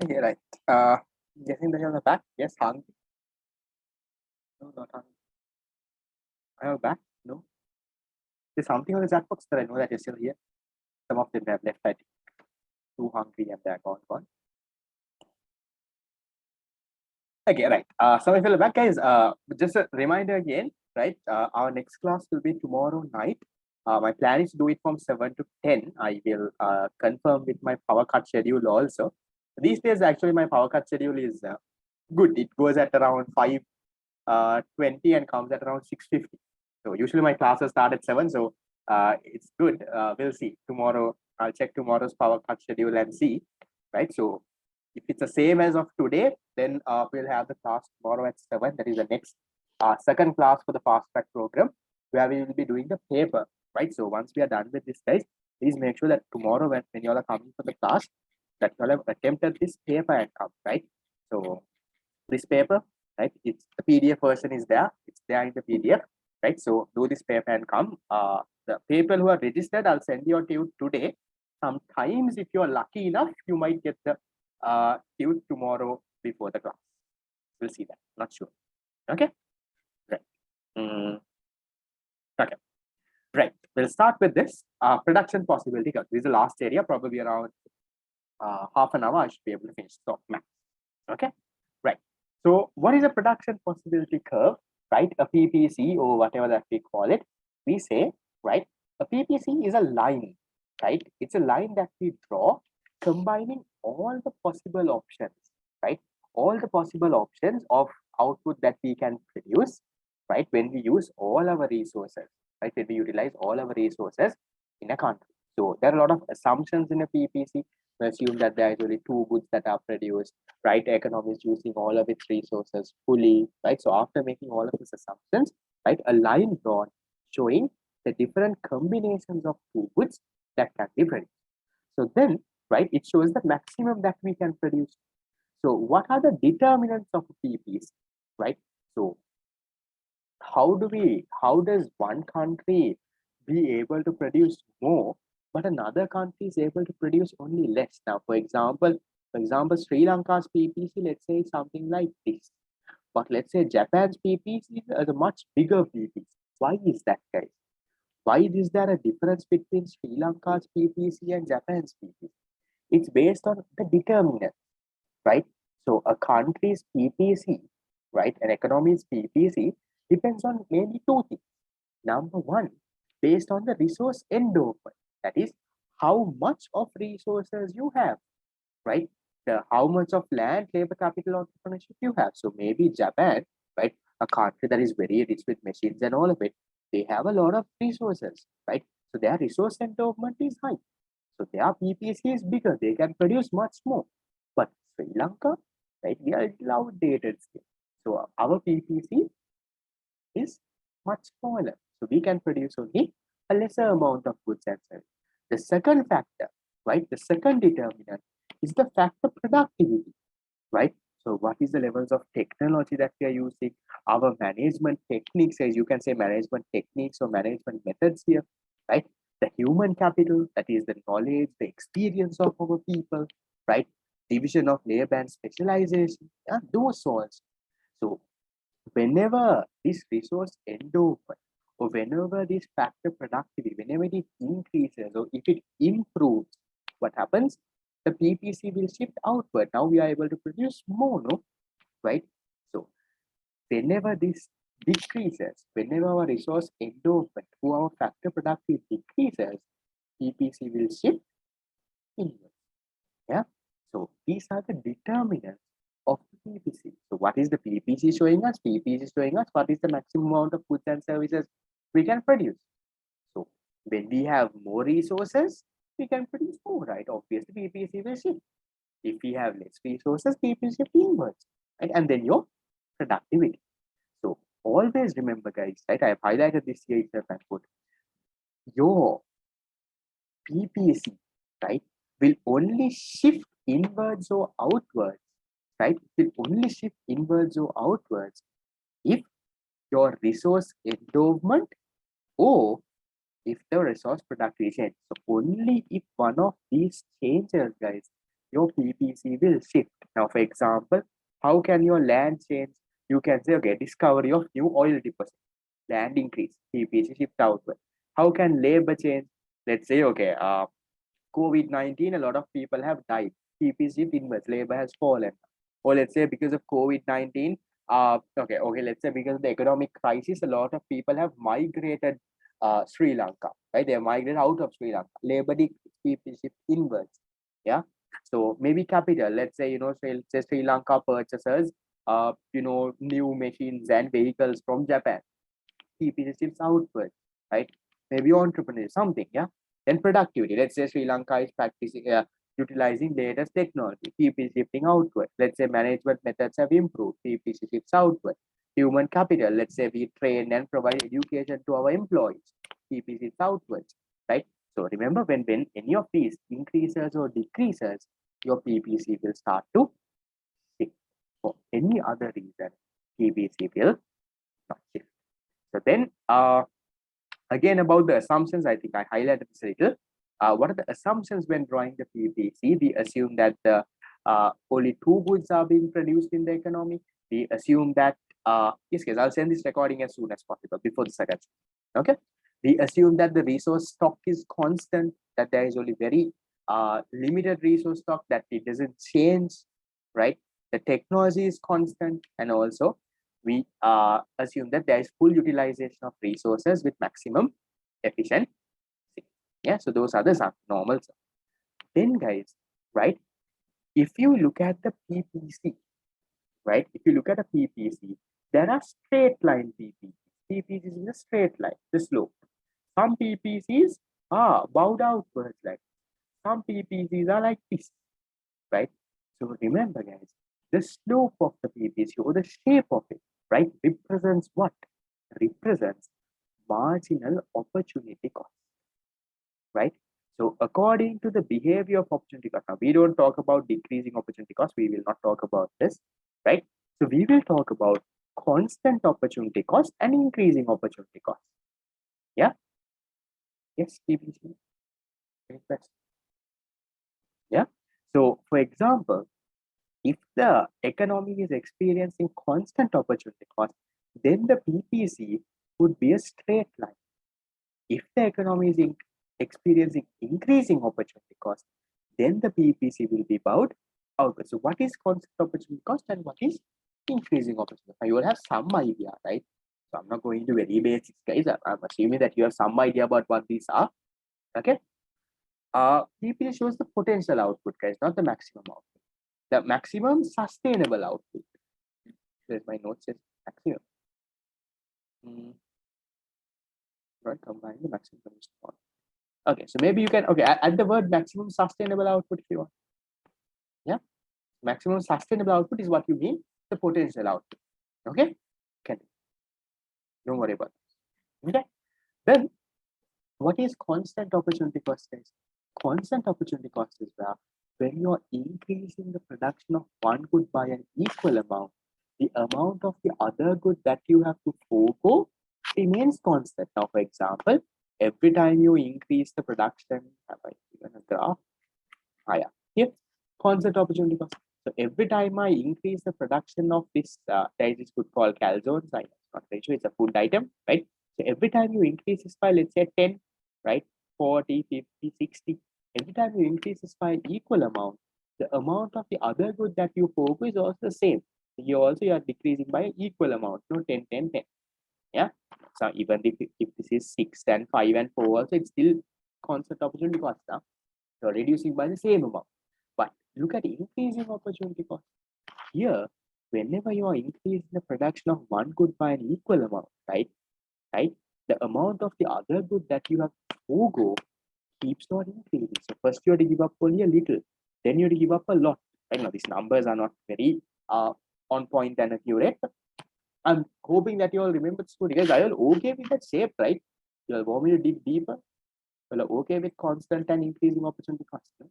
Okay, right. Guessing that you're on the back. Yes, hungry. No, not hungry. I have back. No. There's something on the chat box that I know that you're still here. Some of them have left. I think. Too hungry and they're gone. Okay, right. So if you're back, guys, just a reminder again, right? Our next class will be tomorrow night, My plan is to do it from 7 to 10. I will confirm with my power cut schedule also. These days, actually, my power cut schedule is good. It goes at around 5:20 and comes at around 6:50. So usually my classes start at 7. So it's good. We'll see. Tomorrow, I'll check tomorrow's power cut schedule and see. Right. So if it's the same as of today, then we'll have the class tomorrow at 7. That is the next second class for the fast track program, where we will be doing the paper. Right. So once we are done with this, guys, please make sure that tomorrow when you all are coming for the class, that you all have attempted this paper and come. Right. So this paper, right? It's the PDF version is there. It's there in the PDF, right? So do this paper and come. The people who are registered, I'll send you to you today. Sometimes, if you are lucky enough, you might get the tune tomorrow before the class. We'll see that. Not sure. Okay. Right. Okay. Right. We'll start with this production possibility curve. This is the last area, probably around half an hour. I should be able to finish. So max. Okay. Right. So what is a production possibility curve, right? A PPC or whatever that we call it. We say, right, a PPC is a line, right? It's a line that we draw combining all the possible options, right? All the possible options of output that we can produce, right? When we use all our resources, right? When we utilize all our resources in a country. So there are a lot of assumptions in a PPC. We assume that there is only two goods that are produced, right? Economy is using all of its resources fully, right? So after making all of these assumptions, right, a line drawn showing the different combinations of two goods that can be produced. So then, right, it shows the maximum that we can produce. So what are the determinants of PPs, right? So how does one country be able to produce more, but another country is able to produce only less? Now, for example, Sri Lanka's PPC, let's say something like this. But let's say Japan's PPC is a much bigger PPC. Why is that, guys? Why is there a difference between Sri Lanka's PPC and Japan's PPC? It's based on the determinant, right? So a country's PPC, right, an economy's PPC depends on mainly two things. Number one, based on the resource endowment, that is how much of resources you have, right? How much of land, labor, capital, entrepreneurship you have. So maybe Japan, right, a country that is very rich with machines and all of it, they have a lot of resources, right? So their resource endowment is high. So their PPC is bigger. They can produce much more. But Sri Lanka, right, we are outdated still. So our PPC is much smaller. So we can produce only a lesser amount of goods and services. The second factor, right, the second determinant is the factor productivity, right? So what is the levels of technology that we are using? Our management techniques, as you can say management techniques or management methods here, right? The human capital, that is the knowledge, the experience of our people, right? Division of labor and specialization, those sorts. So whenever this resource endowment or whenever this factor productivity, whenever it increases or if it improves, what happens? The PPC will shift outward. Now we are able to produce more, no? Right? So whenever this decreases, whenever our resource endowment to our factor productivity decreases, PPC will shift inward. Yeah. So these are the determinants of the PPC. So what is the PPC showing us? PPC is showing us what is the maximum amount of goods and services we can produce. So when we have more resources, we can produce more, right? Obviously, PPC will shift. If we have less resources, PPC shift inwards, right? And then your productivity. So always remember, guys, right? I have highlighted this here itself and put your PPC, right, will only shift inwards or outwards, right? It will only shift inwards or outwards if your resource endowment or if the resource productivity changes. So only if one of these changes, guys, your PPC will shift. Now, for example, how can your land change? You can say, okay, discovery of new oil deposit, land increase, PPC shift outward. How can labor change? Let's say, okay, COVID-19, a lot of people have died. PPC shift inwards, labor has fallen. Or let's say because of COVID-19, okay, let's say because of the economic crisis, a lot of people have migrated Sri Lanka, right? They migrated out of Sri Lanka. Labor people shift inwards. Yeah. So maybe capital, let's say, say Sri Lanka purchases, new machines and vehicles from Japan. People shifts outwards, right? Maybe entrepreneur, something, yeah. Then productivity. Let's say Sri Lanka is practicing, utilizing latest technology. People shifting outward. Let's say management methods have improved. People shifts outward. Human capital. Let's say we train and provide education to our employees. People shifts outwards, right? So remember, when any of these increases or decreases, your PPC will start to shift. For any other reason, PPC will not shift. So then, again, about the assumptions, I think I highlighted this a little. What are the assumptions when drawing the PPC? We assume that only two goods are being produced in the economy. We assume that, yes, guys, I'll send this recording as soon as possible before the second. Okay. We assume that the resource stock is constant, that there is only very limited resource stock, that it doesn't change, right? The technology is constant, and also we assume that there is full utilization of resources with maximum efficiency. Yeah, so those are the normal. Then, guys, right, if you look at the PPC, right, if you look at a PPC, there are straight line PPCs. PPCs is a straight line, the slope. Some PPCs are bowed outwards, like some PPCs are like this, right? So remember, guys, the slope of the PPC or the shape of it, right, represents what? Represents marginal opportunity cost, right? So according to the behavior of opportunity cost, now we don't talk about decreasing opportunity cost. We will not talk about this, right? So we will talk about constant opportunity cost and increasing opportunity cost. Yeah. Yes, PPC. Yeah. So for example, if the economy is experiencing constant opportunity cost, then the PPC would be a straight line. If the economy is experiencing increasing opportunity cost, then the PPC will be bowed outward. So what is constant opportunity cost and what is increasing opportunity? Now you will have some idea, right? So I'm not going to very basics, guys. I'm assuming that you have some idea about what these are. Okay. PPC shows the potential output, guys, not the maximum output. The maximum sustainable output. There's my note says maximum. Right, combine the maximum. Okay, so maybe you can, okay, add the word maximum sustainable output if you want. Yeah, maximum sustainable output is what you mean, the potential output. Okay, don't worry about it. Okay, then what is constant opportunity cost, guys? Constant opportunity cost is where when you're increasing the production of one good by an equal amount, the amount of the other good that you have to forego remains constant. Now, for example, every time you increase the production, have I given a graph? Yeah, here, constant opportunity cost. So every time I increase the production of this, there is this good called calzones. I'm not very sure, it's a food item, right? So every time you increase this by, let's say 10, right? 40, 50, 60. Every time you increase this by an equal amount, the amount of the other good that you forego is also the same. You are decreasing by an equal amount, no 10, 10, 10. Yeah. So even if this is 6 and 5 and 4, also it's still constant opportunity cost now. So reducing by the same amount. But look at increasing opportunity cost. Here, whenever you are increasing the production of one good by an equal amount, right? The amount of the other good that you have to forego keeps not increasing. So first you have to give up only a little, then you have to give up a lot. Right now, these numbers are not very on point and accurate. I'm hoping that you all remember this story. Guys, are you okay with that shape, right? You all want me to dig deeper? Well, okay with constant and increasing opportunity cost? No?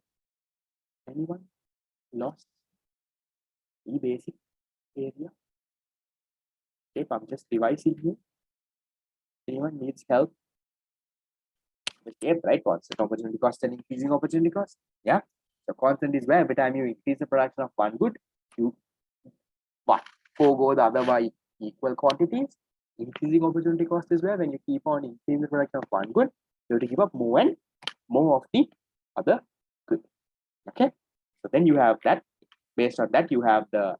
Anyone lost the basic area? Okay, I'm just revising here. Anyone needs help? The shape, right? Constant opportunity cost and increasing opportunity cost. Yeah. So constant is where every time you increase the production of one good, you forego the other by equal quantities. Increasing opportunity cost is where when you keep on increasing the production of one good, you have to give up more and more of the other good. Okay. So then you have that. Based on that, you have the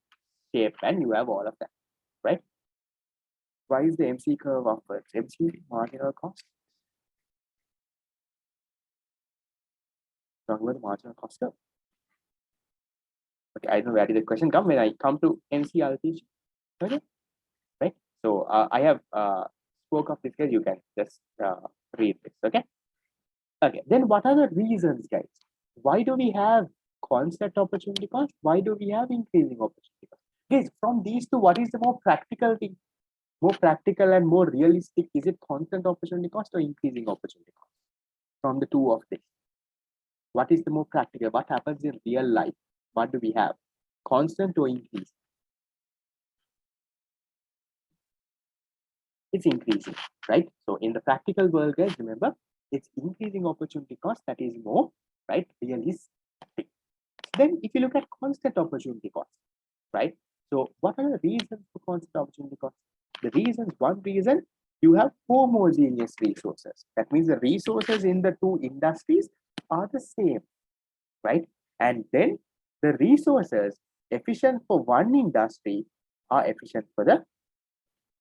shape and you have all of that, right? Why is the MC curve upwards? MC marginal cost. Talking about the marginal cost curve. Okay, I know where did the question come when I come to MC allocation. Okay, right. So I have spoke of this guys. You can just read this. Okay. Okay. Then what are the reasons, guys? Why do we have constant opportunity cost? Why do we have increasing opportunity cost? Guys, from these two, what is the more practical thing? More practical and more realistic? Is it constant opportunity cost or increasing opportunity cost? From the two of this, what is the more practical? What happens in real life? What do we have? Constant or increase? It's increasing, right? So in the practical world, guys, remember, it's increasing opportunity cost that is more, right, realistic. Then if you look at constant opportunity cost, right? So what are the reasons for constant opportunity cost? The reasons, one reason, you have homogeneous resources. That means the resources in the two industries are the same, right? And then the resources efficient for one industry are efficient for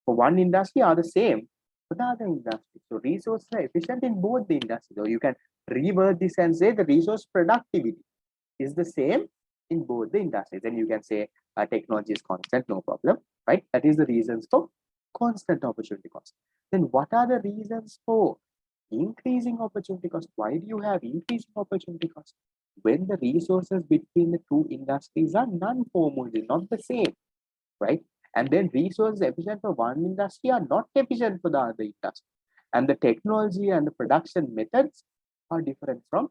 one industry are the same for the other industry. So resources are efficient in both the industries. So you can revert this and say the resource productivity is the same in both the industries. Then you can say technology is constant, no problem, right? That is the reasons for constant opportunity cost. Then what are the reasons for increasing opportunity cost? Why do you have increasing opportunity cost? When the resources between the two industries are non-homogeneous, not the same, right? And then resources efficient for one industry are not efficient for the other industry. And the technology and the production methods are different from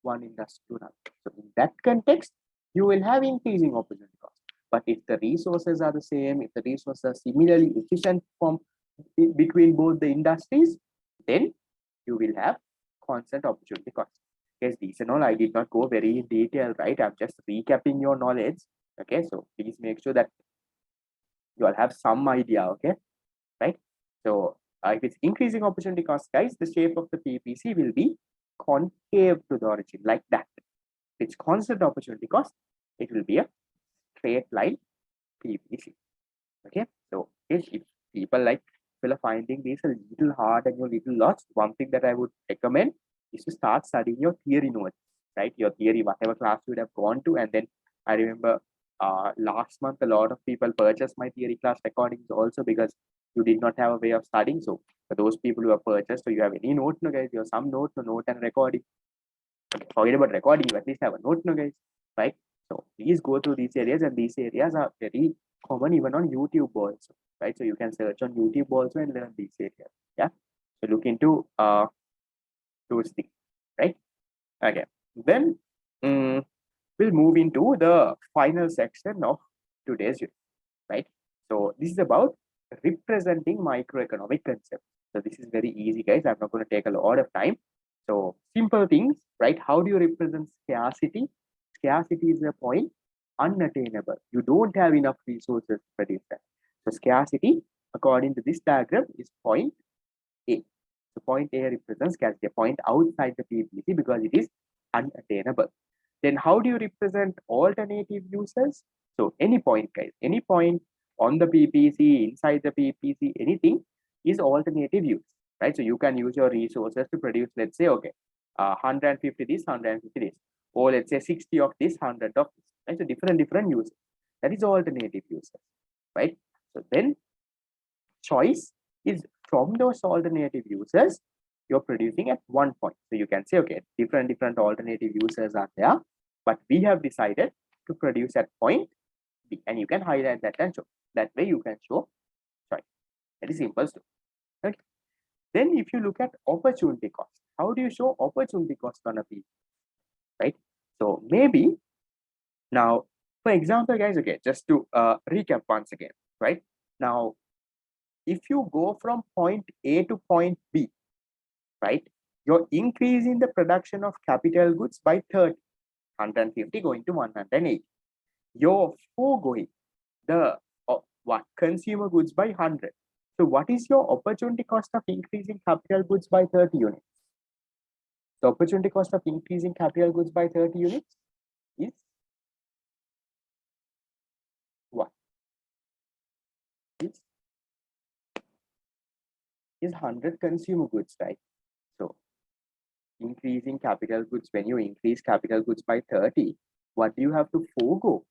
one industry to another. So in that context, you will have increasing opportunity cost. But if the resources are the same, if the resources are similarly efficient from between both the industries, then you will have constant opportunity cost. Yes, these and all I did not go very in detail, right? I'm just recapping your knowledge. Okay, so please make sure that you all have some idea, okay, right? So if it's increasing opportunity cost, guys, the shape of the PPC will be concave to the origin, like that. If it's constant opportunity cost, it will be a straight line PPC. Okay, so if people like are finding this a little hard and you're little lost, one thing that I would recommend is to start studying your theory notes, right? Your theory, whatever class you would have gone to, and then I remember last month a lot of people purchased my theory class recordings also because you did not have a way of studying. So for those people who have purchased, so you have any note, no guys, you have some note, no note and recording. Okay, forget about recording, you at least have a note, no guys, right? So please go through these areas, and these areas are very common even on YouTube also, right? So you can search on YouTube also and learn these areas. Yeah. So look into those things, right? Okay. Then we'll move into the final section of today's unit, right? So this is about representing microeconomic concepts. So this is very easy, guys. I'm not going to take a lot of time. So simple things, right? How do you represent scarcity? Scarcity is a point unattainable. You don't have enough resources to produce that. So scarcity, according to this diagram, is point A. So point A represents scarcity, a point outside the PPC because it is unattainable. Then how do you represent alternative uses? So any point, guys, any point on the PPC, inside the PPC, anything is alternative use, right? So you can use your resources to produce, let's say, okay, 150 this, 150 this, or let's say 60 of this, 100 of this, right? So different uses. That is alternative uses, right? So then choice is from those alternative uses, you're producing at one point. So you can say, okay, different alternative uses are there, but we have decided to produce at point B, and you can highlight that and show. That way you can show choice. Very simple too. Okay. Then if you look at opportunity cost, how do you show opportunity cost on a P? Right? So maybe now, for example, guys, okay, just to recap once again, right? Now, if you go from point A to point B, right, you're increasing the production of capital goods by 30, 150 going to 180. You're foregoing the what consumer goods by 100. So what is your opportunity cost of increasing capital goods by 30 units? The opportunity cost of increasing capital goods by 30 units is what? Is 100 consumer goods, right? So increasing capital goods, when you increase capital goods by 30, what do you have to forego?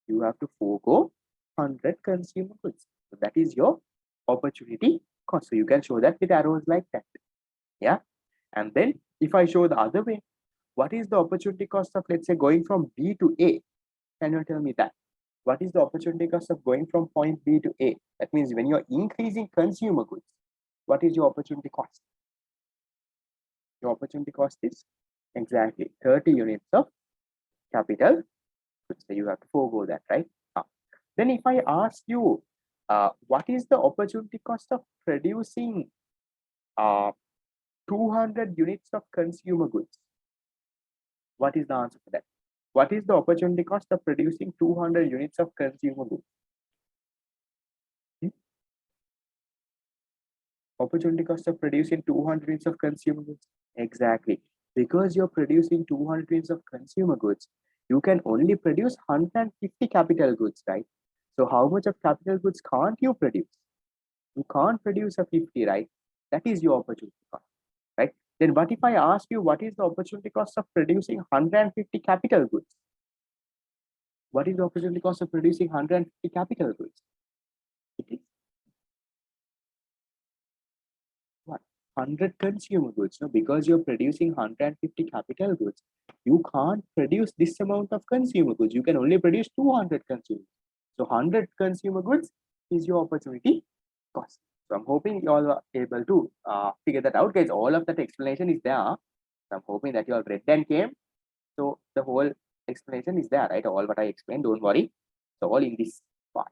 You have to forego 100 consumer goods. So that is your opportunity cost. So you can show that with arrows like that. Yeah. And then if I show the other way, what is the opportunity cost of, let's say, going from B to A? Can you tell me that? What is the opportunity cost of going from point B to A? That means when you're increasing consumer goods, what is your opportunity cost? Your opportunity cost is exactly 30 units of capital goods. So you have to forego that, right? Then if I ask you, what is the opportunity cost of producing 200 units of consumer goods? What is the answer for that? What is the opportunity cost of producing 200 units of consumer goods? Opportunity cost of producing 200 units of consumer goods? Exactly. Because you're producing 200 units of consumer goods, you can only produce 150 capital goods, right? So how much of capital goods can't you produce? You can't produce a 50, right? That is your opportunity cost, right? Then what if I ask you, what is the opportunity cost of producing 150 capital goods? What is the opportunity cost of producing 150 capital goods? It is what? 100 consumer goods. No, because you're producing 150 capital goods, you can't produce this amount of consumer goods. You can only produce 200 consumer goods. So 100 consumer goods is your opportunity cost. So I'm hoping you all are able to figure that out, guys. All of that explanation is there. So I'm hoping that you all read and came. So the whole explanation is there, right? All what I explained, don't worry. So all in this part.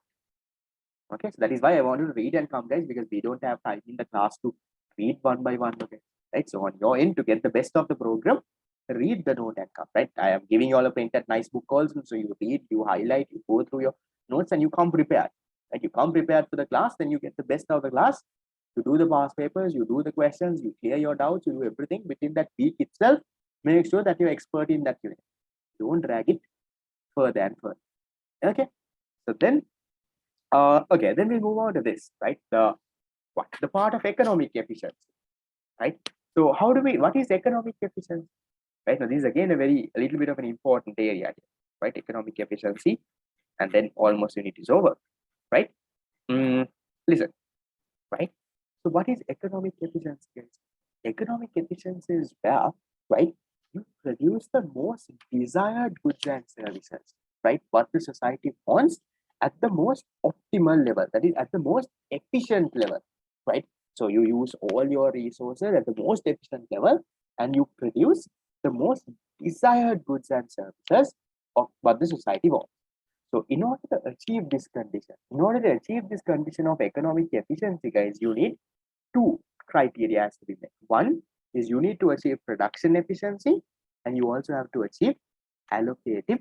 Okay, so that is why I want you to read and come, guys, because we don't have time in the class to read one by one. Okay, right? So on your end, to get the best of the program, read the note and come, right? I am giving you all a printed nice book also. So you read, you highlight, you go through your notes and you come prepared. Right? You come prepared for the class, then you get the best of the class. You do the past papers, you do the questions, you clear your doubts, you do everything within that week itself. Make sure that you're expert in that unit. Don't drag it further and further. Okay, so then okay, then we move on to this, right? The part of economic efficiency, right? So how do we, what is economic efficiency? Right, now this is again a little bit of an important area here, right? Economic efficiency, and then almost unit is over, right? Listen, right? So what is economic efficiency, guys? Economic efficiency is where, right, you produce the most desired goods and services, right? What the society wants at the most optimal level, that is at the most efficient level, right? So you use all your resources at the most efficient level and you produce the most desired goods and services of what the society wants. So in order to achieve this condition, of economic efficiency, guys, you need two criteria has to be met. One is you need to achieve production efficiency, and you also have to achieve allocative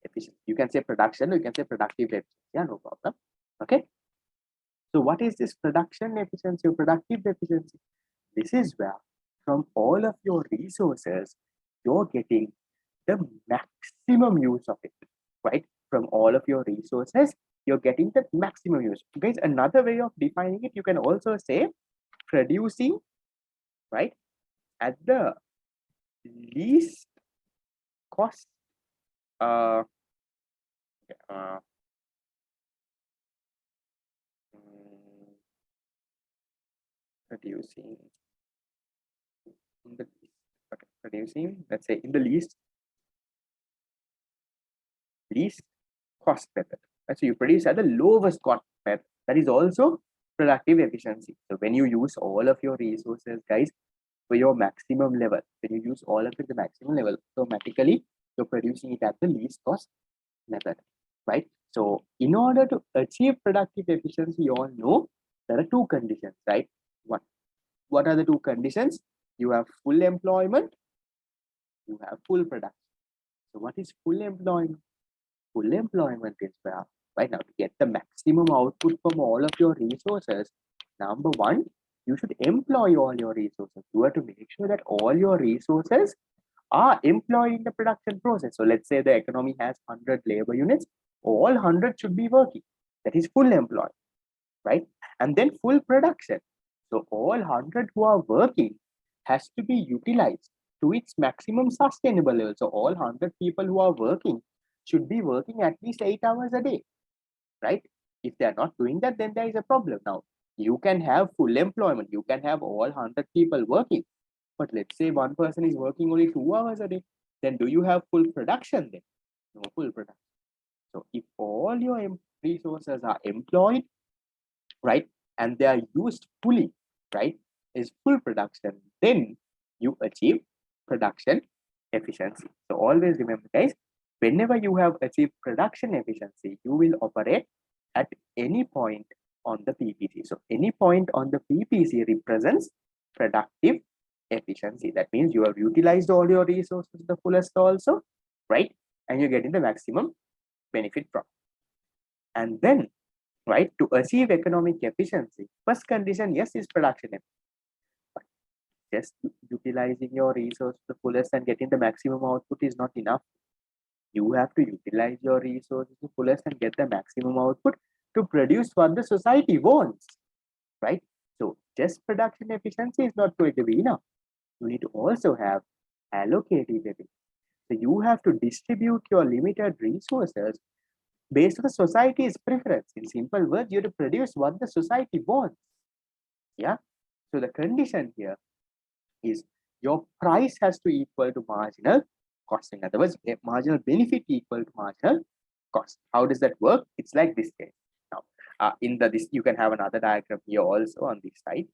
efficiency. You can say production, you can say productive efficiency. Yeah, no problem. Okay. So what is this production efficiency or productive efficiency? This is where from all of your resources, you're getting the maximum use of it, right? From all of your resources, you're getting the maximum use. Guys, another way of defining it, you can also say producing, right, at the least cost uh, uh, producing in the okay, producing, let's say, in the least cost method. So you produce at the lowest cost method. That is also productive efficiency. So when you use all of your resources, guys, for your maximum level, when you use all of it at the maximum level, automatically you're producing it at the least cost method, right? So in order to achieve productive efficiency, you all know there are two conditions, right? What are the two conditions? You have full employment, you have full production. So what is full employment? Full employment is where, right now, to get the maximum output from all of your resources, number one, you should employ all your resources. You have to make sure that all your resources are employed in the production process. So let's say the economy has 100 labor units, all 100 should be working. That is full employment, right? And then full production. So all 100 who are working has to be utilized. to its maximum sustainable level. So all 100 people who are working should be working at least 8 hours a day, right? If they are not doing that, then there is a problem. Now, you can have full employment. You can have all 100 people working. But let's say one person is working only 2 hours a day. Then do you have full production then? No full production. So if all your resources are employed, right, and they are used fully, right, is full production, then you achieve production efficiency. So always remember, guys, whenever you have achieved production efficiency, you will operate at any point on the PPC. So any point on the PPC represents productive efficiency. That means you have utilized all your resources to the fullest also, right? And you're getting the maximum benefit from. And then, right, to achieve economic efficiency, first condition, yes, is production efficiency. But just utilizing your resource to the fullest and getting the maximum output is not enough. You have to utilize your resources to the fullest and get the maximum output to produce what the society wants, right? So just production efficiency is not going to be enough. You need to also have allocative efficiency. So you have to distribute your limited resources based on the society's preference. In simple words, you have to produce what the society wants. Yeah. So the condition here is your price has to equal to marginal cost. In other words, a marginal benefit equal to marginal cost. How does that work? It's like this case. Now, this you can have another diagram here also on this side,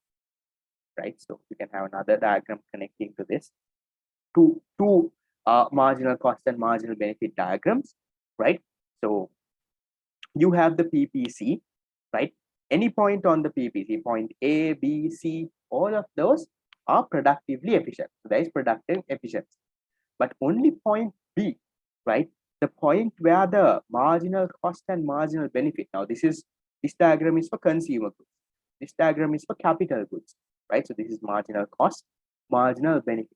right? So you can have another diagram connecting to this two marginal cost and marginal benefit diagrams, right? So you have the PPC, right? Any point on the PPC, point A, B, C, all of those are productively efficient. So there is productive efficiency. But only point B, right? The point where the marginal cost and marginal benefit. Now, this diagram is for consumer goods. This diagram is for capital goods, right? So this is marginal cost, marginal benefit.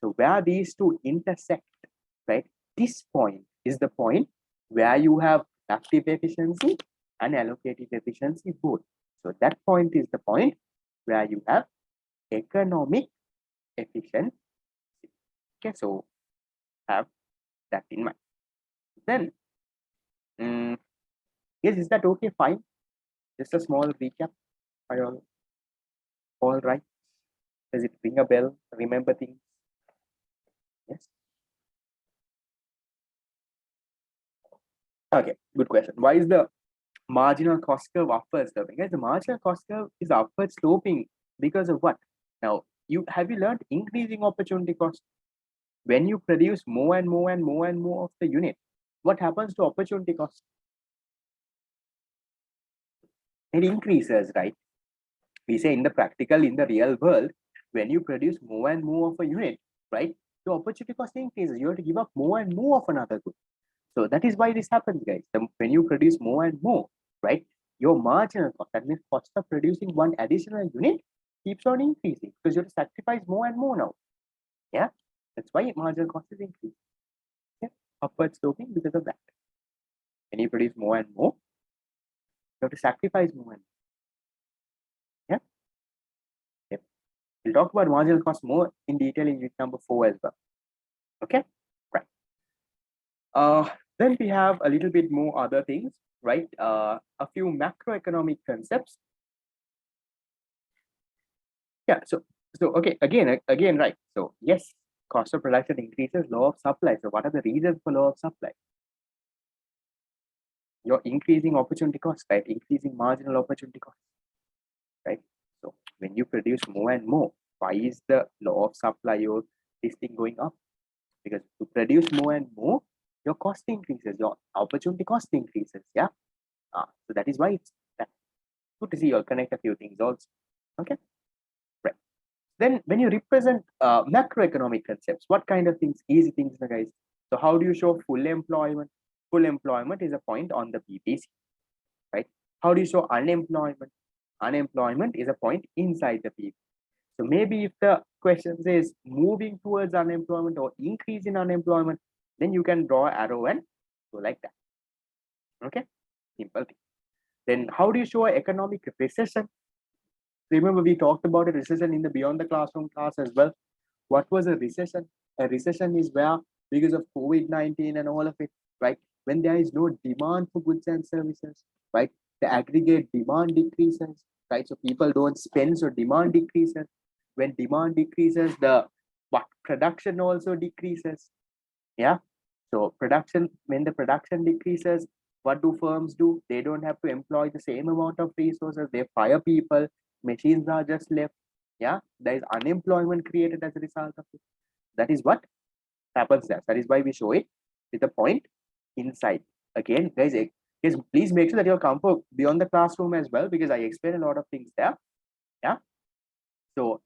So where these two intersect, right? This point is the point where you have productive efficiency and allocative efficiency both. So that point is the point where you have economic efficiency. Okay, so have that in mind. Then, yes, is that okay? Fine. Just a small recap. Are you all right? Does it ring a bell? Remember things? Yes. Okay, good question. Why is the marginal cost curve upward sloping? Guys, the marginal cost curve is upward sloping because of what? Now, have you learned increasing opportunity cost? When you produce more and more and more and more of the unit, what happens to opportunity cost? It increases, right? We say in the real world, when you produce more and more of a unit, right, the opportunity cost increases. You have to give up more and more of another good. So that is why this happens, guys. When you produce more and more, right, your marginal cost, that means cost of producing one additional unit, keeps on increasing because you have to sacrifice more and more now. Yeah, that's why marginal cost is increasing. Yeah, upward sloping because of that. When you produce more and more, you have to sacrifice more and more. Yeah. Yep. We'll talk about marginal cost more in detail in unit number 4 as well. Okay, right. Then we have a little bit more other things, right? A few macroeconomic concepts. Yeah, so okay, again, right. So yes, cost of production increases, law of supply. So what are the reasons for law of supply? You're increasing opportunity cost, right? Increasing marginal opportunity cost, right? So when you produce more and more, why is the law of supply or this thing going up? Because to produce more and more, your cost increases, your opportunity cost increases. Yeah. So that is why it's that. Good to see you'll connect a few things also. Okay. Right. Then when you represent macroeconomic concepts, what kind of things, easy things, guys? So how do you show full employment? Full employment is a point on the PPC, right? How do you show unemployment? Unemployment is a point inside the PPC. So maybe if the question says moving towards unemployment or increase in unemployment, then you can draw an arrow and go like that. Okay, simple thing. Then how do you show an economic recession? Remember we talked about a recession in the beyond the classroom class as well. What was a recession? A recession is where, because of COVID-19 and all of it, right? When there is no demand for goods and services, right? The aggregate demand decreases, right? So people don't spend, so demand decreases. When demand decreases, the production also decreases. Yeah. So production, when the production decreases, what do firms do? They don't have to employ the same amount of resources. They fire people. Machines are just left. Yeah. There is unemployment created as a result of it. That is what happens there. That is why we show it with a point inside. Again, guys, please make sure that you're comfort beyond the classroom as well, because I explain a lot of things there. Yeah. So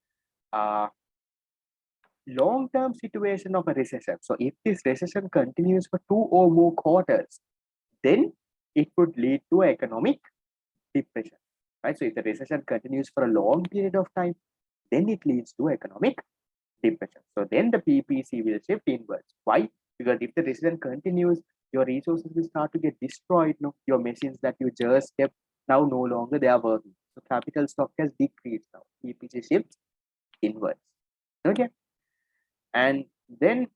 long-term situation of a recession. So if this recession continues for 2 or more quarters, then it would lead to economic depression, right? So if the recession continues for a long period of time, then it leads to economic depression. So then the PPC will shift inwards. Why? Because if the recession continues, your resources will start to get destroyed. No, your machines that you just kept now no longer they are working. So capital stock has decreased now. PPC shifts inwards. Okay. And then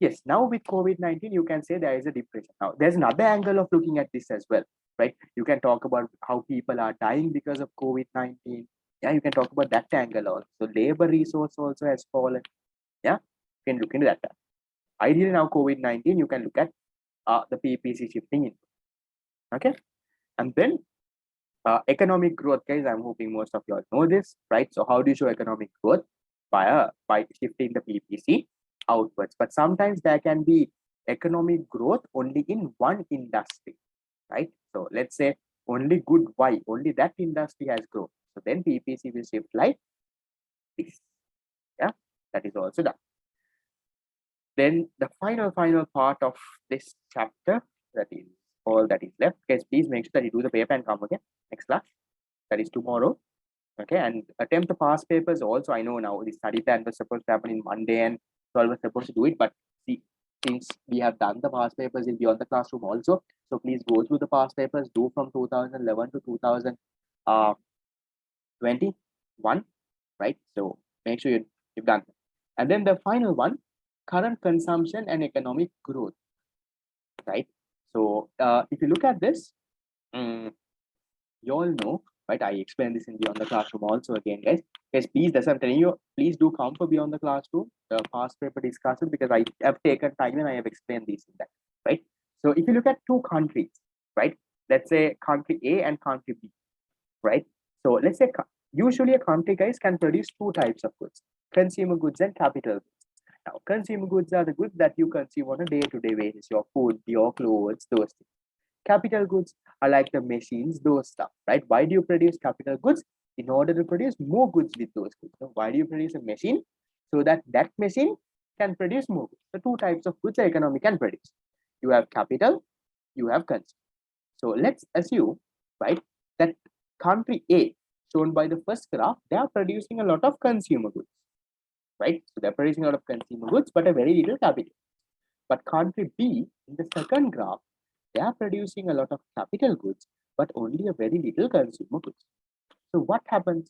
yes, now with COVID-19, you can say there is a depression. Now, there's another angle of looking at this as well, right? You can talk about how people are dying because of COVID-19. Yeah, you can talk about that angle also. So labor resource also has fallen. Yeah, you can look into that. Ideally, now COVID-19, you can look at the PPC shifting in. Okay, and then economic growth, guys. I'm hoping most of you all know this, right? So how do you show economic growth? By shifting the PPC outwards. But sometimes there can be economic growth only in one industry, right? So let's say only good Y, only that industry has growth. So then PPC will shift like this. Yeah, that is also done. Then the final part of this chapter, that is all that is left. Guys, please make sure that you do the paper and come again next class. That is tomorrow. Okay, and attempt the past papers also. I know now the study plan was supposed to happen in Monday and so I was supposed to do it, but see, since we have done the past papers in Beyond the Classroom also, so please go through the past papers, do from 2011 to 2021, right? So make sure you've done that. And then the final one, current consumption and economic growth, right? So if you look at this, you all know, right? I explained this in Beyond the Classroom also again, guys. Guys, please, that's what I'm telling you, please do come for Beyond the Classroom, the past paper discussion, because I have taken time and I have explained this in that, right? So if you look at two countries, right? Let's say country A and country B, right? So let's say usually a country, guys, can produce two types of goods, consumer goods and capital goods. Now, consumer goods are the goods that you consume on a day-to-day basis, your food, your clothes, those things. Capital goods are like the machines, those stuff, right? Why do you produce capital goods? In order to produce more goods with those goods. So why do you produce a machine? So that that machine can produce more goods. So two types of goods the economy can produce. You have capital, you have consumer. So let's assume, right, that country A, shown by the first graph, they are producing a lot of consumer goods, right? So they're producing a lot of consumer goods, but a very little capital. But country B, in the second graph, they are producing a lot of capital goods, but only a very little consumer goods. So what happens?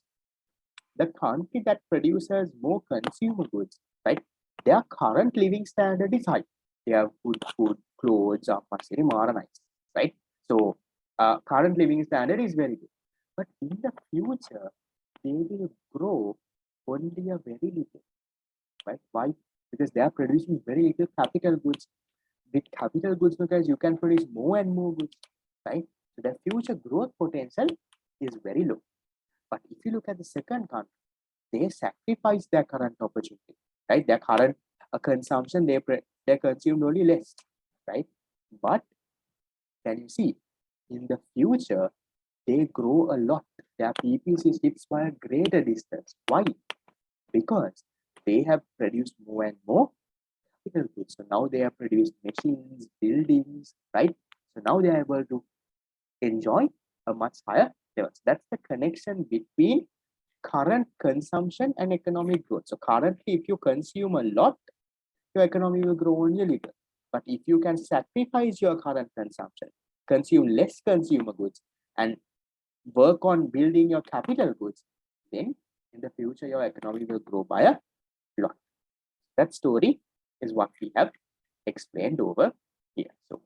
The country that produces more consumer goods, right? Their current living standard is high. They have good food, clothes, right? So current living standard is very good. But in the future, they will grow only a very little, right? Why? Because they are producing very little capital goods. With capital goods, because you can produce more and more goods, right? So the future growth potential is very low. But if you look at the second country, they sacrifice their current opportunity, right? Their current consumption, they consume only less, right? But can you see, in the future, they grow a lot. Their PPC shifts by a greater distance. Why? Because they have produced more and more capital goods. So now they have produced machines, buildings, right? So now they are able to enjoy a much higher level. So that's the connection between current consumption and economic growth. So currently, if you consume a lot, your economy will grow only a little. But if you can sacrifice your current consumption, consume less consumer goods, and work on building your capital goods, then in the future your economy will grow by a lot. That story is what we have explained over here. So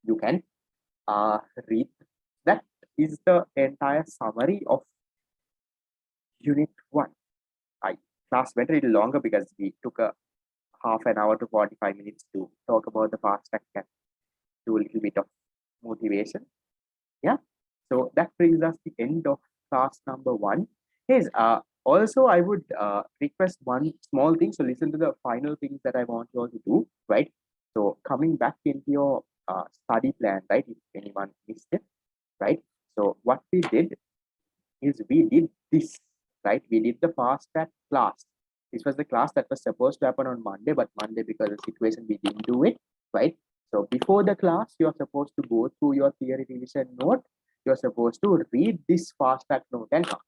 you can read. That is the entire summary of Unit 1. Class went a little longer because we took a half an hour to 45 minutes to talk about the fast track and do a little bit of motivation. Yeah. So that brings us the end of class number 1. Yes, also I would request one small thing. So listen to the final things that I want you all to do, right? So coming back into your study plan, right? If anyone missed it, right? So what we did is we did this, right? We did the fast track class. This was the class that was supposed to happen on Monday, but Monday, because of the situation, we didn't do it, right? So before the class, you're supposed to go through your theory revision note. You're supposed to read this fast track note and come,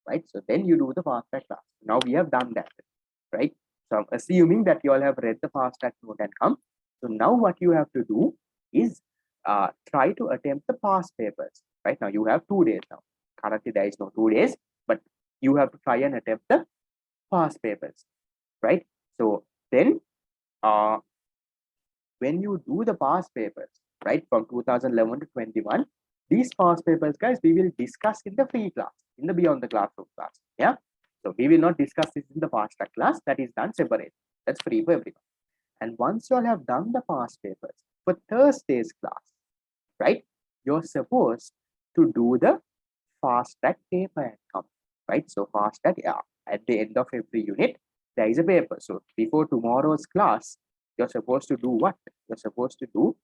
right? So then you do the fast track class. Now we have done that, right? So I'm assuming that you all have read the fast track note and come. So now what you have to do is try to attempt the past papers, right? Now you have 2 days now. Currently there is no 2 days, but you have to try and attempt the past papers, right? So then when you do the past papers, right, from 2011 to 21, these past papers, guys, we will discuss in the free class, in the Beyond the Classroom class. Yeah. So we will not discuss this in the fast track class. That is done separate. That's free for everyone. And once you all have done the past papers for Thursday's class, right, you're supposed to do the fast track paper and come, right? So fast track, yeah, at the end of every unit, there is a paper. So before tomorrow's class, you're supposed to do what? You're supposed to do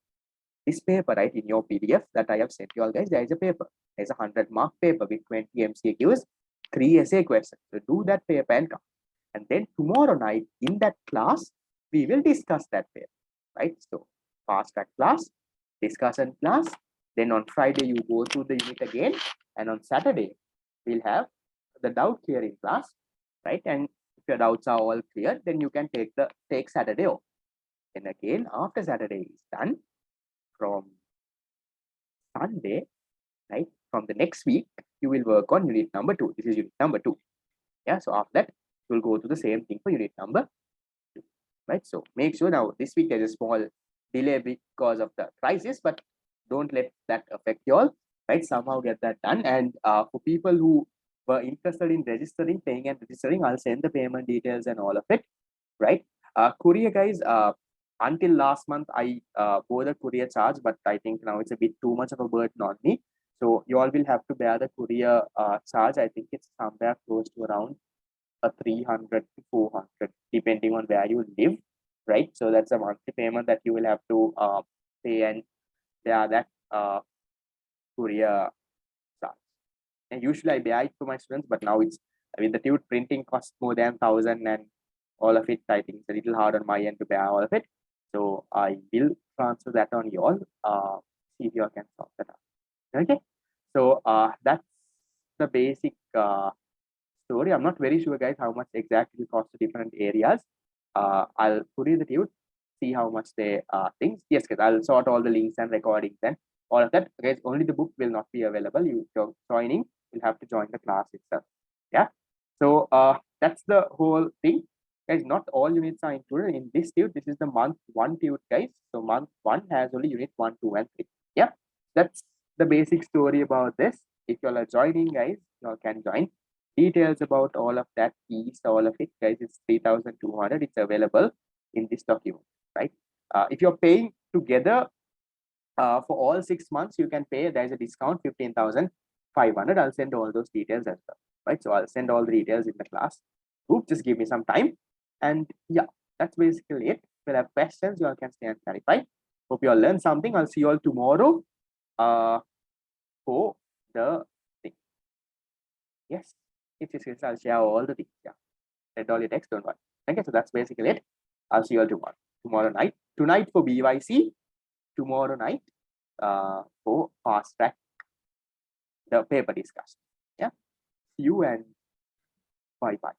this paper, right? In your PDF that I have sent you all, guys, there is a paper. There's a 100-mark paper with 20 MCQs, 3 essay questions. So do that paper and come. And then tomorrow night in that class, we will discuss that paper, right? So fast track class, discussion class. Then on Friday, you go through the unit again. And on Saturday, we'll have the doubt clearing class, right? And if your doubts are all clear, then you can take Saturday off. And again, after Saturday is done, from Sunday, right? From the next week, you will work on unit number 2. This is unit number 2. Yeah. So after that, you'll go to the same thing for unit number 2, right? So make sure now this week there's a small delay because of the crisis, but don't let that affect you all, right? Somehow get that done. And for people who were interested in registering, paying and registering, I'll send the payment details and all of it, right? Courier, guys, until last month, I bore the courier charge, but I think now it's a bit too much of a burden on me. So you all will have to bear the courier charge. I think it's somewhere close to around 300 to 400, depending on where you live, right? So that's a monthly payment that you will have to pay, and bear that courier charge. And usually I bear it for my students, but now it's, I mean, the tube printing costs more than 1,000, and all of it, I think it's a little hard on my end to bear all of it. So I will transfer that on you all. See if you all can solve that out. Okay. So that's the basic story. I'm not very sure, guys, how much exactly it costs to different areas. I'll put in the tube, see how much they things. Yes, guys, I'll sort all the links and recordings and all of that. Guys, only the book will not be available. You're joining, you'll have to join the class itself. Yeah. So that's the whole thing. Guys, not all units are included in this tube. This is the month 1 tube, guys. So month 1 has only unit 1, 2, and 3. Yeah, that's the basic story about this. If you all are joining, guys, you all can join. Details about all of that piece, all of it, guys, it's 3,200. It's available in this document, right? If you're paying together for all 6 months, you can pay. There's a discount 15,500. I'll send all those details as well, right? So I'll send all the details in the class group. Just give me some time. And yeah, that's basically it. If you have questions, you all can stay and clarify. Hope you all learned something. I'll see you all tomorrow for the thing. Yes, yes, I'll share all the things. Yeah, read all your text, don't worry. Okay, so that's basically it. I'll see you all tomorrow night. Tonight for BYC, tomorrow night for fast track, the paper discussion. Yeah, see you and bye-bye.